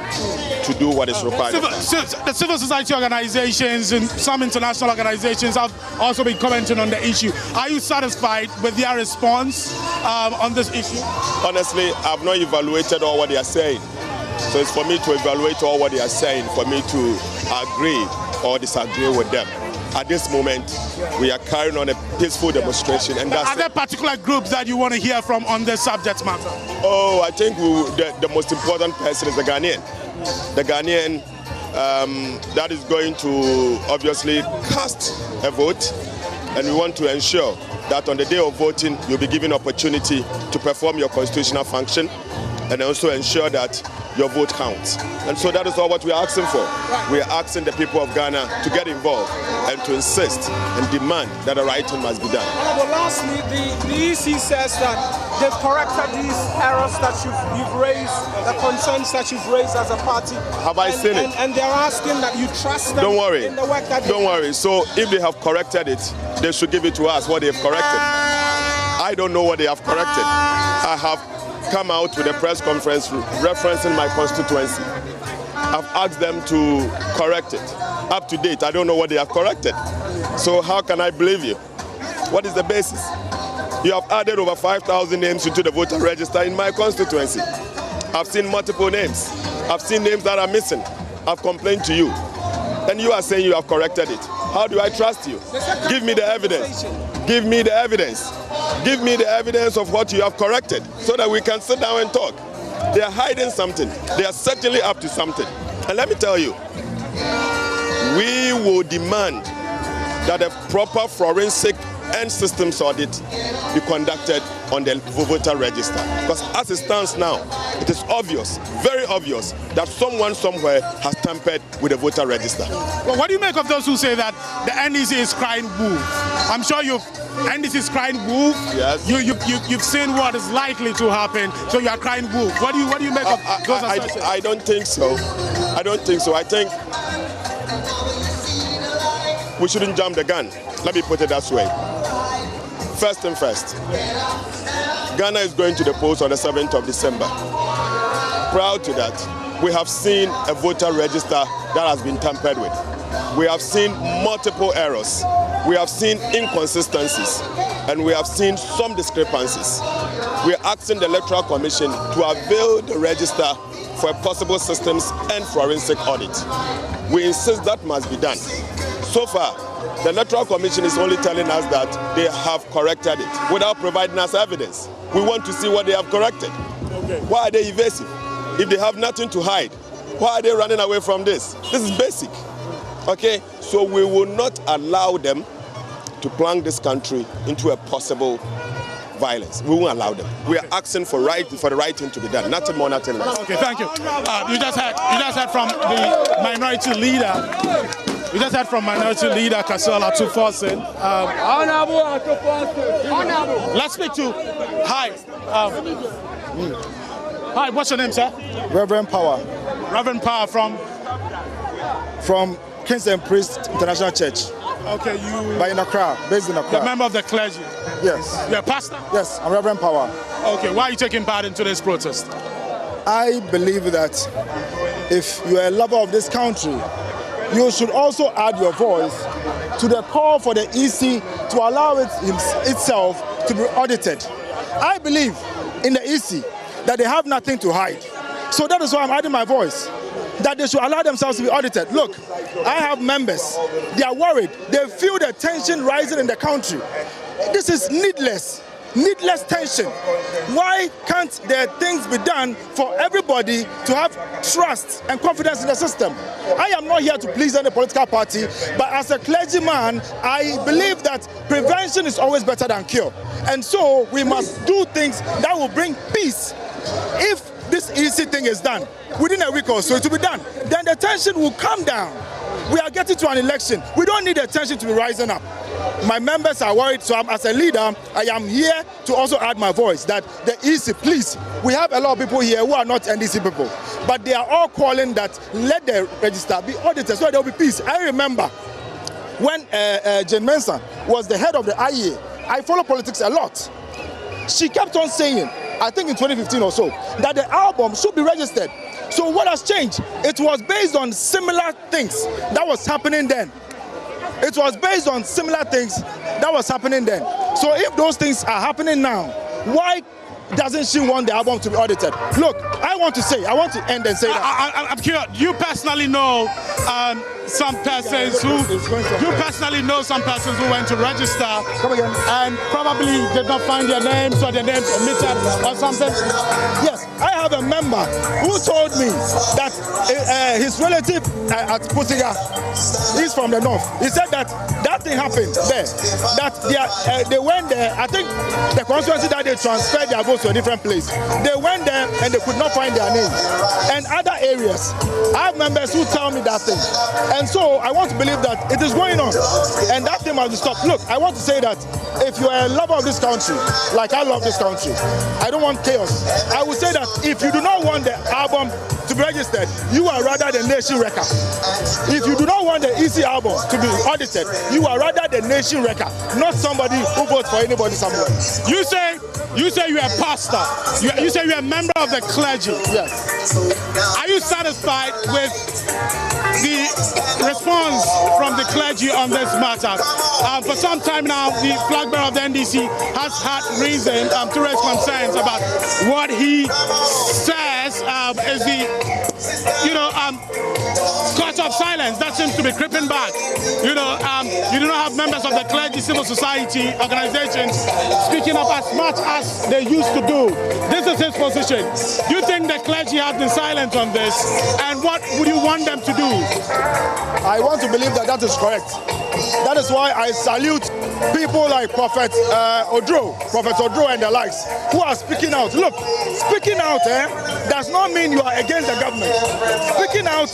to do what is required. The civil society organizations and some international organizations have also been commenting on the issue. Are you satisfied with their response on this issue? Honestly, I've not evaluated all what they are saying. So it's for me to evaluate all what they are saying, for me to agree or disagree with them. At this moment, we are carrying on a peaceful demonstration. And that's are there particular groups that you want to hear from on this subject matter? Oh, I think the most important person is the Ghanaian. The Ghanaian that is going to obviously cast a vote, and we want to ensure that on the day of voting, you'll be given opportunity to perform your constitutional function and also ensure that your vote counts. And so that is all what we are asking for. We are asking the people of Ghana to get involved and to insist and demand that the right thing must be done. Well, lastly, the EC says that they've corrected these errors that you've raised, the concerns that you've raised as a party. Have I seen it? And they're asking that you trust them Don't worry. in the work that they do. Don't worry. So if they have corrected it, they should give it to us, what they've corrected. I don't know what they have corrected. I have come out with a press conference referencing my constituency. I've asked them to correct it. Up to date, I don't know what they have corrected. So how can I believe you? What is the basis? You have added over 5,000 names into the voter register in my constituency. I've seen multiple names. I've seen names that are missing. I've complained to you. And you are saying you have corrected it. How do I trust you? Give me the evidence. Give me the evidence. Give me the evidence of what you have corrected so that we can sit down and talk. They are hiding something. They are certainly up to something. And let me tell you, we will demand that a proper forensic and systems audit be conducted on the voter register. Because as it stands now, it is obvious, very obvious, that someone somewhere has tampered with the voter register. Well, what do you make of those who say that the NDC is crying wolf? I'm sure NDC is crying wolf. Yes. You've seen what is likely to happen, so you are crying wolf. What do you make of those assertions? I don't think so. I don't think so. I think we shouldn't jump the gun. Let me put it that way. First and first, Ghana is going to the polls on the 7th of December. Prior to that, we have seen a voter register that has been tampered with. We have seen multiple errors. We have seen inconsistencies. And we have seen some discrepancies. We are asking the Electoral Commission to avail the register for a possible systems and forensic audit. We insist that must be done. So far, the Electoral Commission is only telling us that they have corrected it without providing us evidence. We want to see what they have corrected. Okay. Why are they evasive? If they have nothing to hide, why are they running away from this? This is basic. Okay? So we will not allow them to plunge this country into a possible violence. We won't allow them. We are asking for the right thing to be done. Nothing more, nothing less. Okay, thank you. You just heard from the minority leader. We just heard from Minority Leader Kasala Tufosin. Let's speak to. Hi. Hi, what's your name, sir? Reverend Power. Reverend Power from? From Kings and Priests International Church. Okay, you. By in Accra, based in Accra. You're a member of the clergy? Yes. You're a pastor? Yes, I'm Reverend Power. Okay, why are you taking part in today's protest? I believe that if you're a lover of this country, you should also add your voice to the call for the EC to allow itself to be audited. I believe in the EC that they have nothing to hide. So that is why I'm adding my voice, that they should allow themselves to be audited. Look, I have members, they are worried. They feel the tension rising in the country. This is needless tension. Why can't there things be done for everybody to have trust and confidence in the system? I am not here to please any political party, but as a clergyman, I believe that prevention is always better than cure. And so we must do things that will bring peace. If this easy thing is done, within a week or so it will be done, then the tension will come down. We are getting to an election. We don't need the tension to be rising up. My members are worried, so as a leader, I am here to also add my voice that the EC, please, we have a lot of people here who are not NDC people, but they are all calling that let the register be audited so there will be peace. I remember when Jane Mensah was the head of the IEA, I follow politics a lot. She kept on saying, I think in 2015 or so, that the album should be registered. So what has changed? It was based on similar things that was happening then. It was based on similar things that was happening then. So if those things are happening now, why doesn't she want the album to be audited? Look, I want to end and say that. I'm curious, you personally know some persons who went to register and probably did not find their names or their names omitted or something? Yes, I have a member who told me that his relative at Pusiga, he's from the north. He said that thing happened there, that they went there. I think the constituency that they transferred their votes to a different place. They went there and they could not find their names. And other areas, I have members who tell me that thing. And so I want to believe that it is going on. And that thing must be stopped. Look, I want to say that if you are a lover of this country, like I love this country, I don't want chaos. I would say that if you do not want the album to be registered, you are rather the nation wrecker. If you do not want the EC album to be audited, you are rather the nation wrecker, not somebody who votes for anybody somewhere. You say you're a pastor. You say you're a member of the clergy. Yes. Are you satisfied with the response from the clergy on this matter? For some time now, the flag bearer of the NDC has had reason to raise concerns about what he says is the court of silence that seems to be creeping back. You do not have members of the clergy civil society organizations speaking up as much as they used to do. This is his position. Do you think the clergy have been silent on this? And what would you want them to do? I want to believe that that is correct. That is why I salute people like Prophet Odro and the likes, who are speaking out. Look, speaking out does not mean you are against the government. Speaking out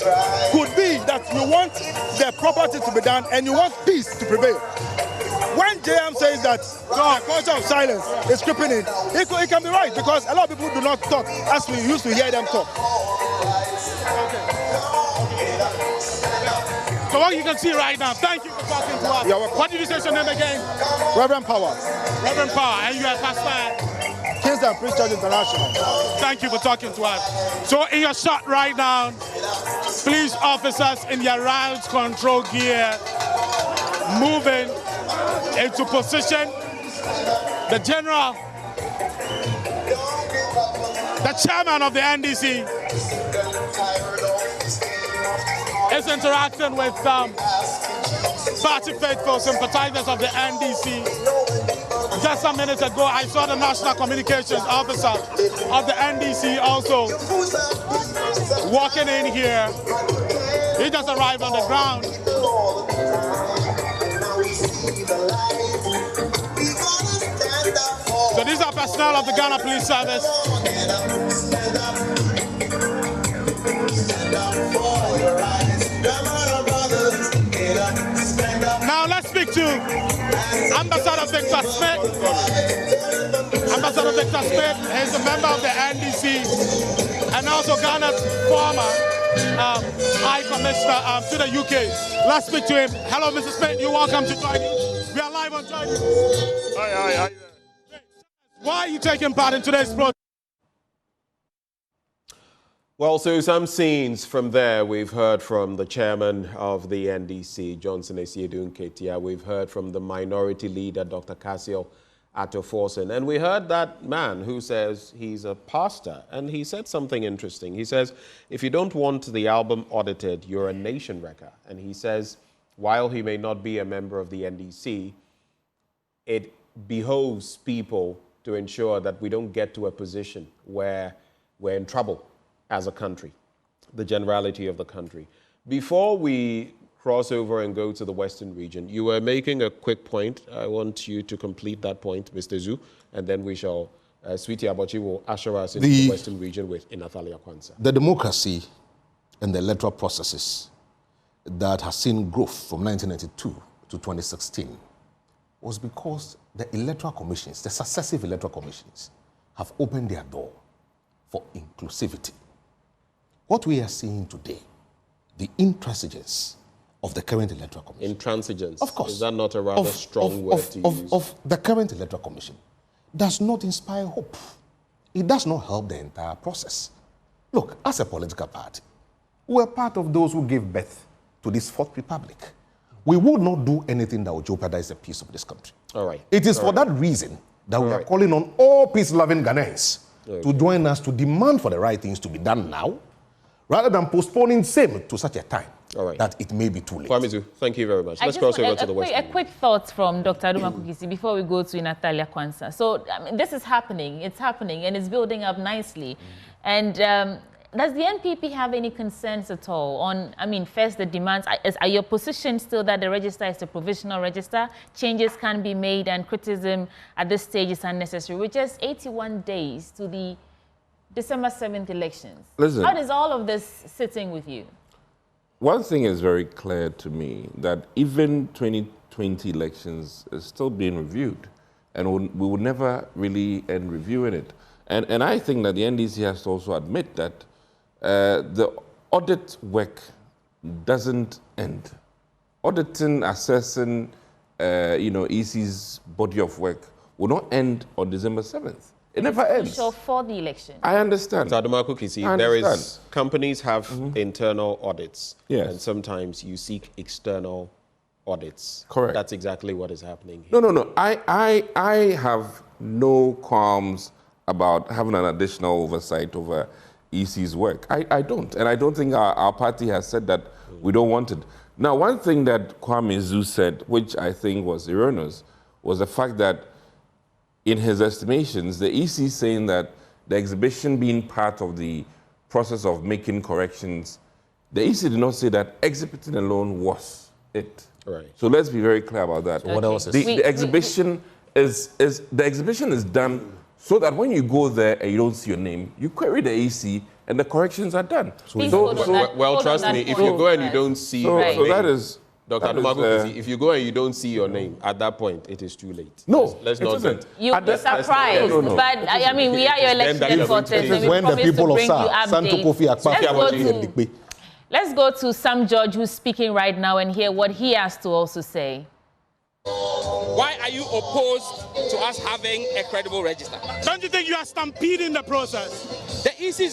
could be that you want the property to be done and you want peace to prevail. When JM says that the culture of silence is creeping in, it can be right, because a lot of people do not talk as we used to hear them talk. So what you can see right now, thank you for talking to us. What did you say your name again? Reverend Power. Reverend Power, and you are pastor? Kingston Priest Church International. Thank you for talking to us. So in your shot right now, police officers in their riot control gear moving into position. The general, the chairman of the NDC is interacting with party faithful sympathizers of the NDC. Just some minutes ago, I saw the National Communications Officer of the NDC also walking in here. He just arrived on the ground. So these are personnel of the Ghana Police Service. Now let's speak to Ambassador Victor Smith. Ambassador Victor Smith is a member of the NDC and also Ghana's former High Commissioner to the UK. Let's speak to him. Hello, Mr. Smith. You're welcome to join us. We are live on Join. Hi. Why are you taking part in today's protest? Well, so some scenes from there. We've heard from the chairman of the NDC, Johnson Esiedun Ketia. We've heard from the minority leader, Dr. Cassio Attoforsen. And we heard that man who says he's a pastor. And he said something interesting. He says, if you don't want the album audited, you're a nation wrecker. And he says, while he may not be a member of the NDC, it behoves people to ensure that we don't get to a position where we're in trouble as a country, the generality of the country. Before we cross over and go to the Western region, you were making a quick point. I want you to complete that point, Mr. Zhu, and then we shall, Sweetie Abachi will usher us into the Western region with Inathalia Kwanzaa. The democracy and the electoral processes that has seen growth from 1992 to 2016 was because the electoral commissions, the successive electoral commissions, have opened their door for inclusivity. What we are seeing today, the intransigence of the current electoral commission. Intransigence? Of course. Is that not a rather strong word to use? Of the current electoral commission does not inspire hope. It does not help the entire process. Look, as a political party, we're part of those who gave birth to this Fourth Republic. We would not do anything that would jeopardize the peace of this country. All right. It is for that reason that we are calling on all peace-loving Ghanaians to join us to demand for the right things to be done now, rather than postponing same to such a time that it may be too late. Kwame, thank you very much. Let's cross over to the West. A quick thought from Dr. Aduma Kukisi before we go to Inathalia Kwanzaa. So I mean, this is happening. It's happening, and it's building up nicely. And does the NPP have any concerns at all on, I mean, first the demands, are your position still that the register is a provisional register, changes can be made and criticism at this stage is unnecessary, with just 81 days to the December 7th elections? Listen, how does all of this sitting with you? One thing is very clear to me, that even 2020 elections is still being reviewed, and we will never really end reviewing it. And I think that the NDC has to also admit that the audit work doesn't end. Auditing, assessing, EC's body of work will not end on December 7th. It never ends. For the election. I understand. Companies have internal audits. Yes. And sometimes you seek external audits. Correct. That's exactly what is happening here. No. I have no qualms about having an additional oversight over EC's work. I don't. And I don't think our party has said that we don't want it. Now, one thing that Kwame Zhu said, which I think was erroneous, was the fact that in his estimations, the EC saying that the exhibition being part of the process of making corrections, the EC did not say that exhibiting alone was it. Right. So let's be very clear about that. So what else is the exhibition is done so that when you go there and you don't see your name, you query the EC and the corrections are done. Well, trust me, if you go and you don't see your name, so that is Dr. Adumago, if you go and you don't see your name, at that point, it is too late. No, let's not do it. You'll be surprised. No. But, I mean, we are your election reporters. It is when the people of Santo Kofi Akpabio. Let's go to Sam George, who's speaking right now, and hear what he has to also say. Why are you opposed to us having a credible register? Don't you think you are stampeding the process? The EC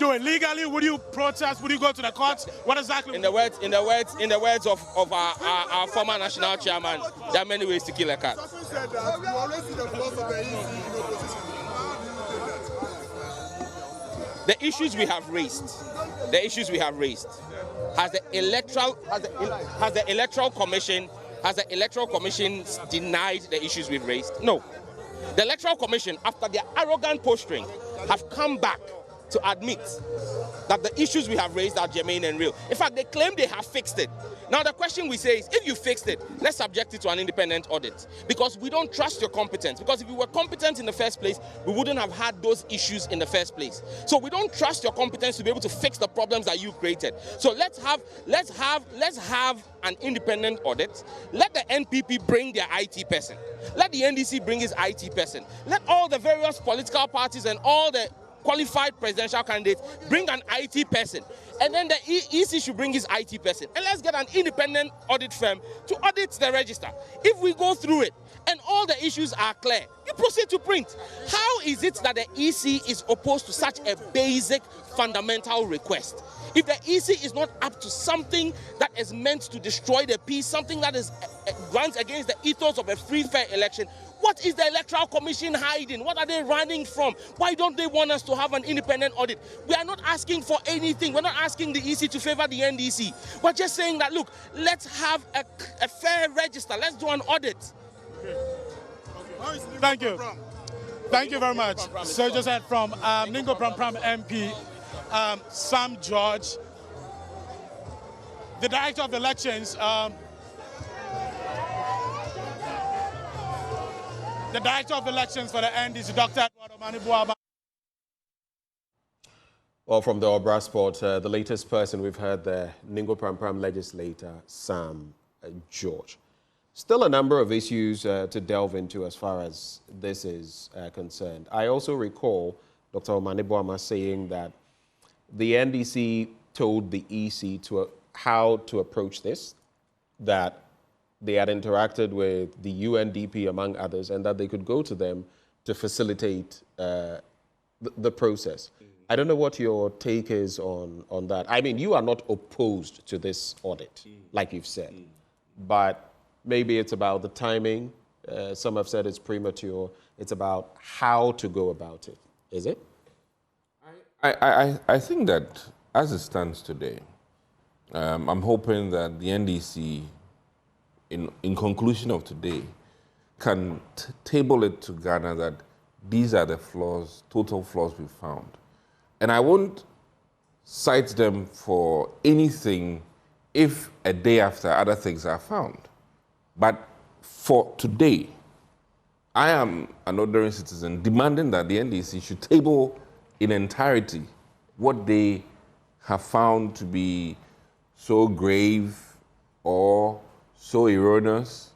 doing legally? Would you protest? Would you go to the courts? What exactly? in the words of our former national chairman, there are many ways to kill a cat. The issues we have raised, has the electoral commission denied the issues we've raised? No. The electoral commission, after their arrogant posturing, have come back to admit that the issues we have raised are germane and real. In fact, they claim they have fixed it. Now, the question we say is, if you fixed it, let's subject it to an independent audit. Because we don't trust your competence. Because if you were competent in the first place, we wouldn't have had those issues in the first place. So we don't trust your competence to be able to fix the problems that you created. So let's have an independent audit. Let the NPP bring their IT person. Let the NDC bring his IT person. Let all the various political parties and all the qualified presidential candidates bring an IT person, and then the EC should bring his IT person, and let's get an independent audit firm to audit the register. If we go through it and all the issues are clear, you proceed to print. How is it that the EC is opposed to such a basic fundamental request? If the EC is not up to something that is meant to destroy the peace, something that is runs against the ethos of a free, fair election, what is the Electoral Commission hiding? What are they running from? Why don't they want us to have an independent audit? We are not asking for anything. We're not asking the EC to favor the NDC. We're just saying that, look, let's have a fair register. Let's do an audit. Okay. Thank you. Thank you very much. So just heard from Ningo Pram MP, Sam George, the Director of Elections, the Director of Elections for the NDC, Dr. Eduardo Manibuaba. Well, from the Obra Sport, the latest person we've heard there, Ningo Pram legislator Sam George. Still a number of issues to delve into as far as this is concerned. I also recall Dr. Omane Boama saying that the NDC told the EC how to approach this, that they had interacted with the UNDP, among others, and that they could go to them to facilitate the process. I don't know what your take is on that. I mean, you are not opposed to this audit, like you've said, but maybe it's about the timing. Some have said it's premature. It's about how to go about it. Is it? I think that as it stands today, I'm hoping that the NDC, in conclusion of today, can table it to Ghana that these are the flaws, total flaws we found. And I won't cite them for anything if a day after other things are found. But for today, I am an ordinary citizen demanding that the NDC should table in entirety what they have found to be so grave or so erroneous,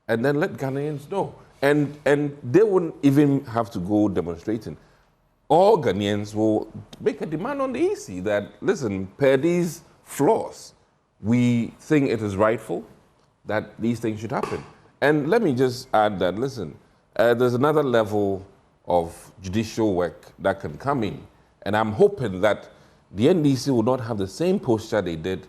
and then let Ghanaians know. And they wouldn't even have to go demonstrating. All Ghanaians will make a demand on the EC that, listen, per these flaws, we think it is rightful that these things should happen. And let me just add that, listen, there's another level of judicial work that can come in. And I'm hoping that the NDC will not have the same posture they did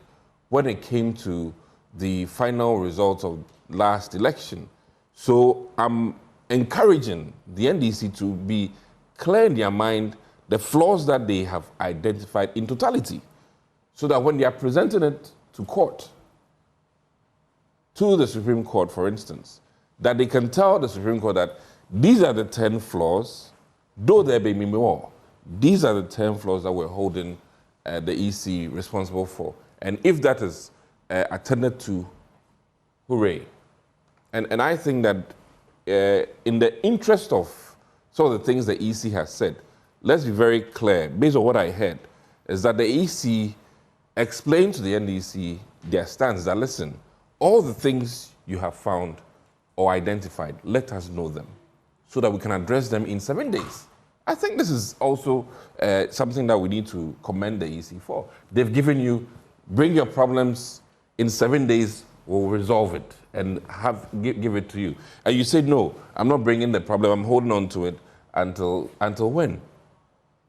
when it came to the final results of last election. So I'm encouraging the NDC to be clear in their mind the flaws that they have identified in totality, so that when they are presenting it to court, to the Supreme Court, for instance, that they can tell the Supreme Court that these are the 10 flaws, though there may be more. These are the 10 flaws that we're holding the EC responsible for. And if that is attended to, hooray. And I think that in the interest of some of the things the EC has said, let's be very clear, based on what I heard, is that the EC explained to the NDC their stance that, listen, all the things you have found or identified, let us know them so that we can address them in 7 days. I think this is also something that we need to commend the EC for. They've given you, bring your problems in 7 days, we'll resolve it and give it to you. And you say, no, I'm not bringing the problem, I'm holding on to it until when?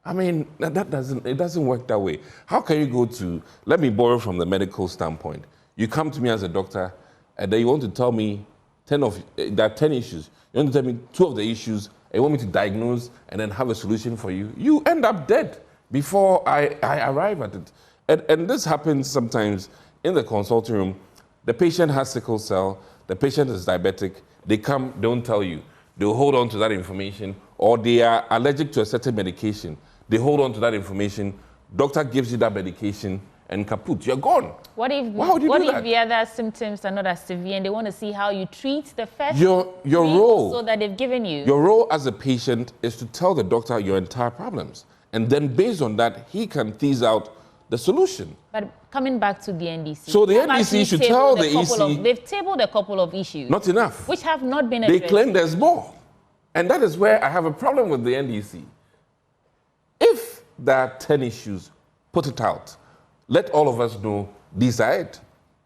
I mean, it doesn't work that way. How can you go to, let me borrow from the medical standpoint. You come to me as a doctor, and then you want to tell me there are 10 issues. You want to tell me 2 of the issues, and you want me to diagnose and then have a solution for you. You end up dead before I arrive at it. And this happens sometimes in the consulting room. The patient has sickle cell, the patient is diabetic, they come, don't tell you. They'll hold on to that information, or they are allergic to a certain medication. They hold on to that information, doctor gives you that medication, and kaput, you're gone. What if the other symptoms are not as severe and they want to see how you treat the first your role so that they've given you? Your role as a patient is to tell the doctor your entire problems. And then based on that, he can tease out the solution. But coming back to the NDC. So the NDC should tell the EC. They've tabled a couple of issues. Not enough. Which have not been addressed. They claim there's more. And that is where I have a problem with the NDC. If there are 10 issues, put it out. Let all of us know these are it.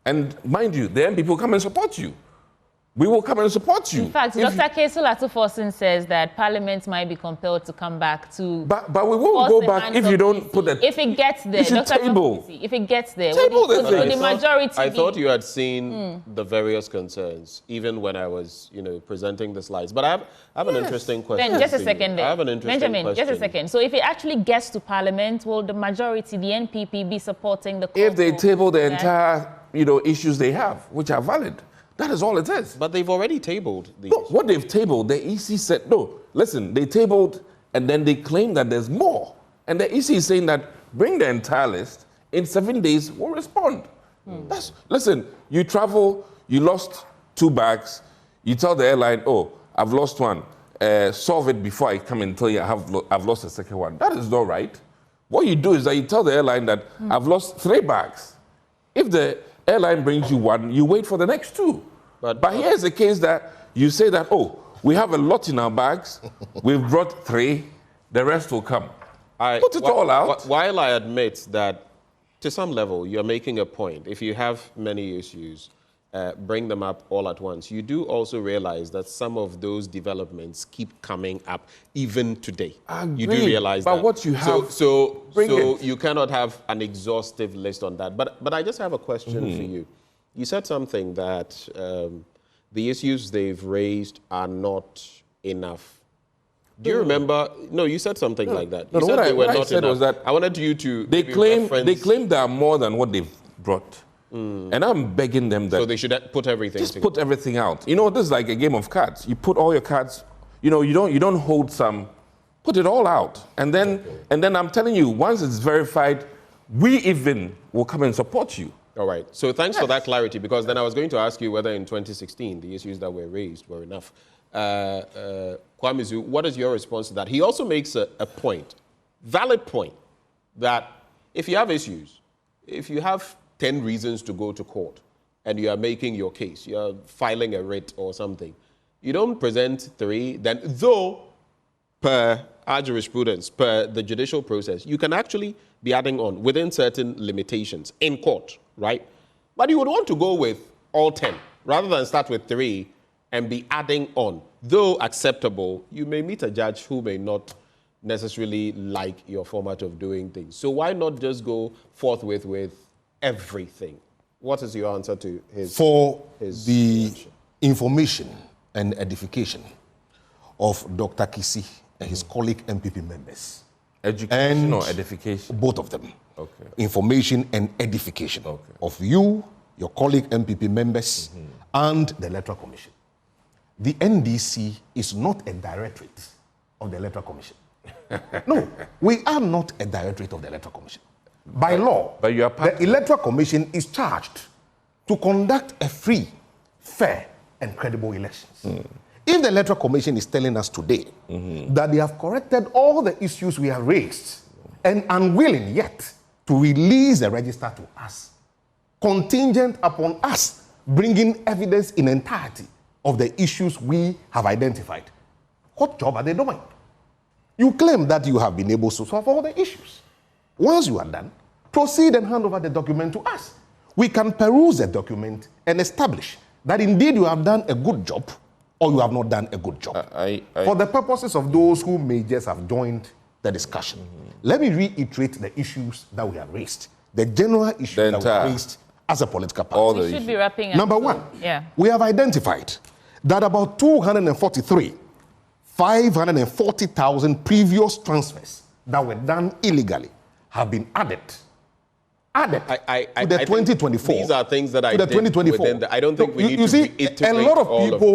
And mind you, the MPP will come and support you. We will come and support you. In fact, Dr. Kesul Atuforsen says that Parliament might be compelled to come back to... But we won't go back if you don't put it... If it gets there, Dr. Table. If it gets there, table would the majority I thought you had seen the various concerns, even when I was, presenting the slides. But I have an interesting question. Then just a second. I have an interesting Benjamin, just a second. So if it actually gets to Parliament, will the majority, the NPP, be supporting the... If they table the entire, issues they have, which are valid. That is all it is. But they've already tabled these. No, what they've tabled, the EC said, no, listen, they tabled and then they claim that there's more. And the EC is saying that bring the entire list, in 7 days we'll respond. Listen, you travel, you lost 2 bags, you tell the airline, oh, I've lost one, solve it before I come and tell you I've lost a second one. That is not right. What you do is that you tell the airline that I've lost 3 bags. If the Airline brings you one, you wait for the next two. But here's the case that you say that, oh, we have a lot in our bags, we've brought 3, the rest will come. Put it all out. While I admit that to some level you're making a point, if you have many issues, bring them up all at once. You do also realize that some of those developments keep coming up even today. You do realize that. But what you have, so you cannot have an exhaustive list on that. But I just have a question for you. You said something that the issues they've raised are not enough. Do you remember? No, you said something like that. You said they were not enough. Was that I wanted you to. They claim there are more than what they've brought. And I'm begging them that... So they should put everything Just put everything out. You know, this is like a game of cards. You put all your cards, you know, you don't hold some, put it all out. And then I'm telling you, once it's verified, we even will come and support you. All right. So thanks for that clarity, because then I was going to ask you whether in 2016 the issues that were raised were enough. Kwamizu, what is your response to that? He also makes a point, valid point, that if you have issues, if you have 10 reasons to go to court and you are making your case, you are filing a writ or something, you don't present 3, then though per our jurisprudence, per the judicial process, you can actually be adding on within certain limitations in court, right? But you would want to go with all 10 rather than start with 3 and be adding on. Though acceptable, you may meet a judge who may not necessarily like your format of doing things. So why not just go forthwith with everything? What is your answer to his... For the information and edification of Dr. Kisi and his colleague MPP members. Education or edification? Both of them. Okay. Information and edification of you, your colleague MPP members, and the Electoral Commission. The NDC is not a directorate of the Electoral Commission. No, we are not a directorate of the Electoral Commission. By law, but you are the Electoral Commission is charged to conduct a free, fair, and credible elections. If the Electoral Commission is telling us today that they have corrected all the issues we have raised and unwilling yet to release the register to us, contingent upon us bringing evidence in entirety of the issues we have identified, what job are they doing? You claim that you have been able to solve all the issues. Once you are done, proceed and hand over the document to us. We can peruse the document and establish that indeed you have done a good job or you have not done a good job. For the purposes of those who may just have joined the discussion, let me reiterate the issues that we have raised. The general issues that we have raised as a political party. We should be wrapping up. Number one, we have identified that about 540,000 previous transfers that were done illegally have been added to the 2024. These are things that I did 2024. I don't think we need to reiterate a lot of people.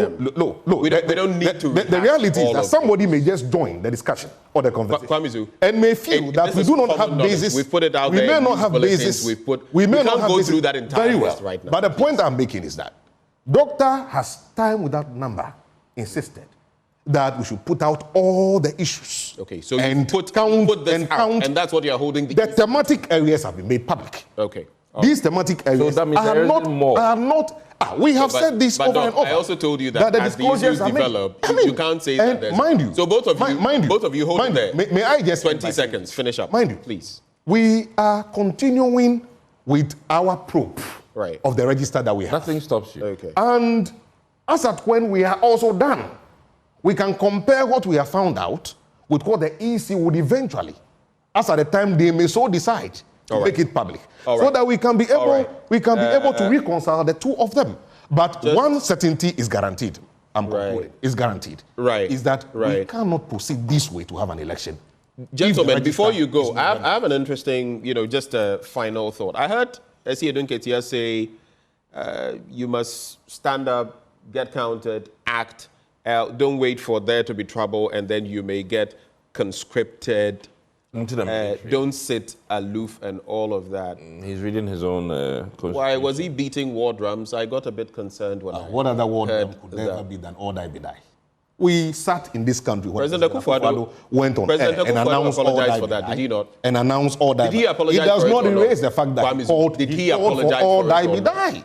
We don't need to. The reality is that somebody may just join the discussion or the conversation and may feel that we do not have basis. We've put it out there. We may not have basis. We may not go through that entire list right now. But the point I'm making is that Doctor has time without number insisted that we should put out all the issues. Okay, so and you put this out, and that's what you're holding. The thematic areas have been made public. Okay. These thematic areas are not. We have said this over and over. I also told you that as the issues develop, you can't say that there's... Mind you. So both of you hold it there. May I just... 20 seconds, finish up. Mind you. Please. We are continuing with our probe of the register that we have. Nothing stops you. Okay. And as at when we are also done, we can compare what we have found out with what the EC would eventually, as at the time they may so decide to make it public, so that we can be able to reconcile the two of them. But one certainty is guaranteed. I'm concluding. Is guaranteed. Is that we cannot proceed this way to have an election. Gentlemen, before you go, I have an interesting, just a final thought. I heard S.E. Edunketia say you must stand up, get counted, act. Don't wait for there to be trouble, and then you may get conscripted. Don't sit aloof and all of that. He's reading his own constitution. Why was he beating war drums? I got a bit concerned when I what other war heard drum could never be than all die be die? We sat in this country when President Akufo-Addo went on air and announced all that. For that. Did he not? And announced all that. Did he apologize? It does not erase the fact that he called for all die be die.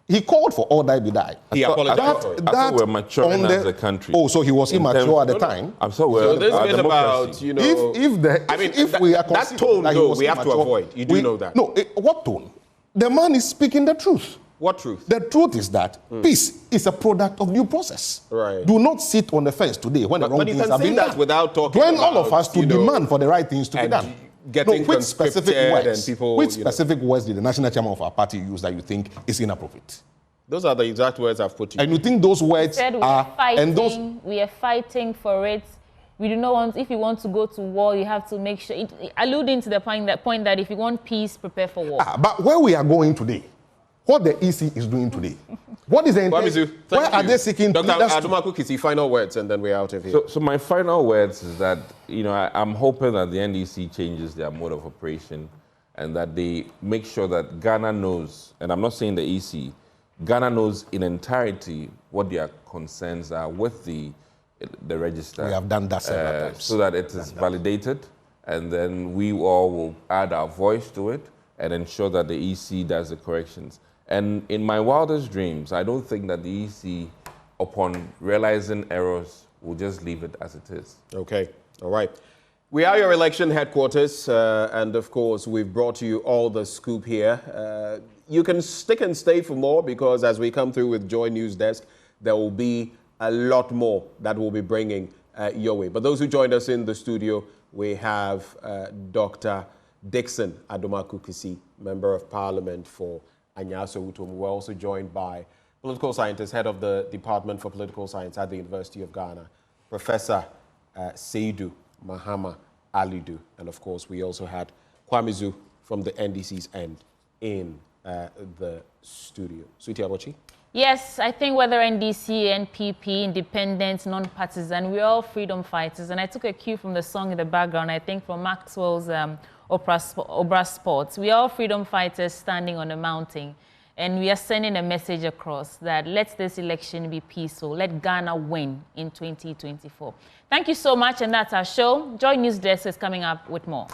He called for all die be die. He apologized for it. I thought we're maturing as a country. Oh, so he was immature at the time. I'm so well. So this bit about, you know, if we are that tone, though, we have to avoid. You do know that. No, what tone? The man is speaking the truth. What truth? The truth is that peace is a product of due process. Right. Do not sit on the fence today when the wrong things have been done. Without talking when about, all of us to demand for the right things to be done. Which specific words? Which specific words did the national chairman of our party use that you think is inappropriate? Those are the exact words I've put to you. And you think those words are fighting, we are fighting for it. We do not want, if you want to go to war, you have to make sure, alluding to the point that if you want peace, prepare for war. But where we are going today, what the EC is doing today, what is the intention? Where are they seeking Dr. Adumaku, final words, and then we're out of here. So my final words is that, you know, I'm hoping that the NDC changes their mode of operation and that they make sure that Ghana knows, and I'm not saying the EC, Ghana knows in entirety what their concerns are with the register. We have done that several times. So that it is validated, and then we all will add our voice to it and ensure that the EC does the corrections. And in my wildest dreams, I don't think that the EC, upon realizing errors, will just leave it as it is. Okay, all right. We are your election headquarters, and of course, we've brought you all the scoop here. You can stick and stay for more because as we come through with Joy News Desk, there will be a lot more that we'll be bringing your way. But those who joined us in the studio, we have Dr. Dixon Adumaku-Kisi, Member of Parliament for Anyaso Utom. We're also joined by political scientist, head of the Department for Political Science at the University of Ghana, Professor Seydou Mahama Alidu. And of course, we also had Kwame Zu from the NDC's end in the studio. Sweetie Abochi? Yes, I think whether NDC, NPP, independent, non-partisan, we're all freedom fighters. And I took a cue from the song in the background, I think from Maxwell's Obra Sports. We're all freedom fighters standing on a mountain. And we are sending a message across that let this election be peaceful. Let Ghana win in 2024. Thank you so much, and that's our show. Joy News Desk is coming up with more.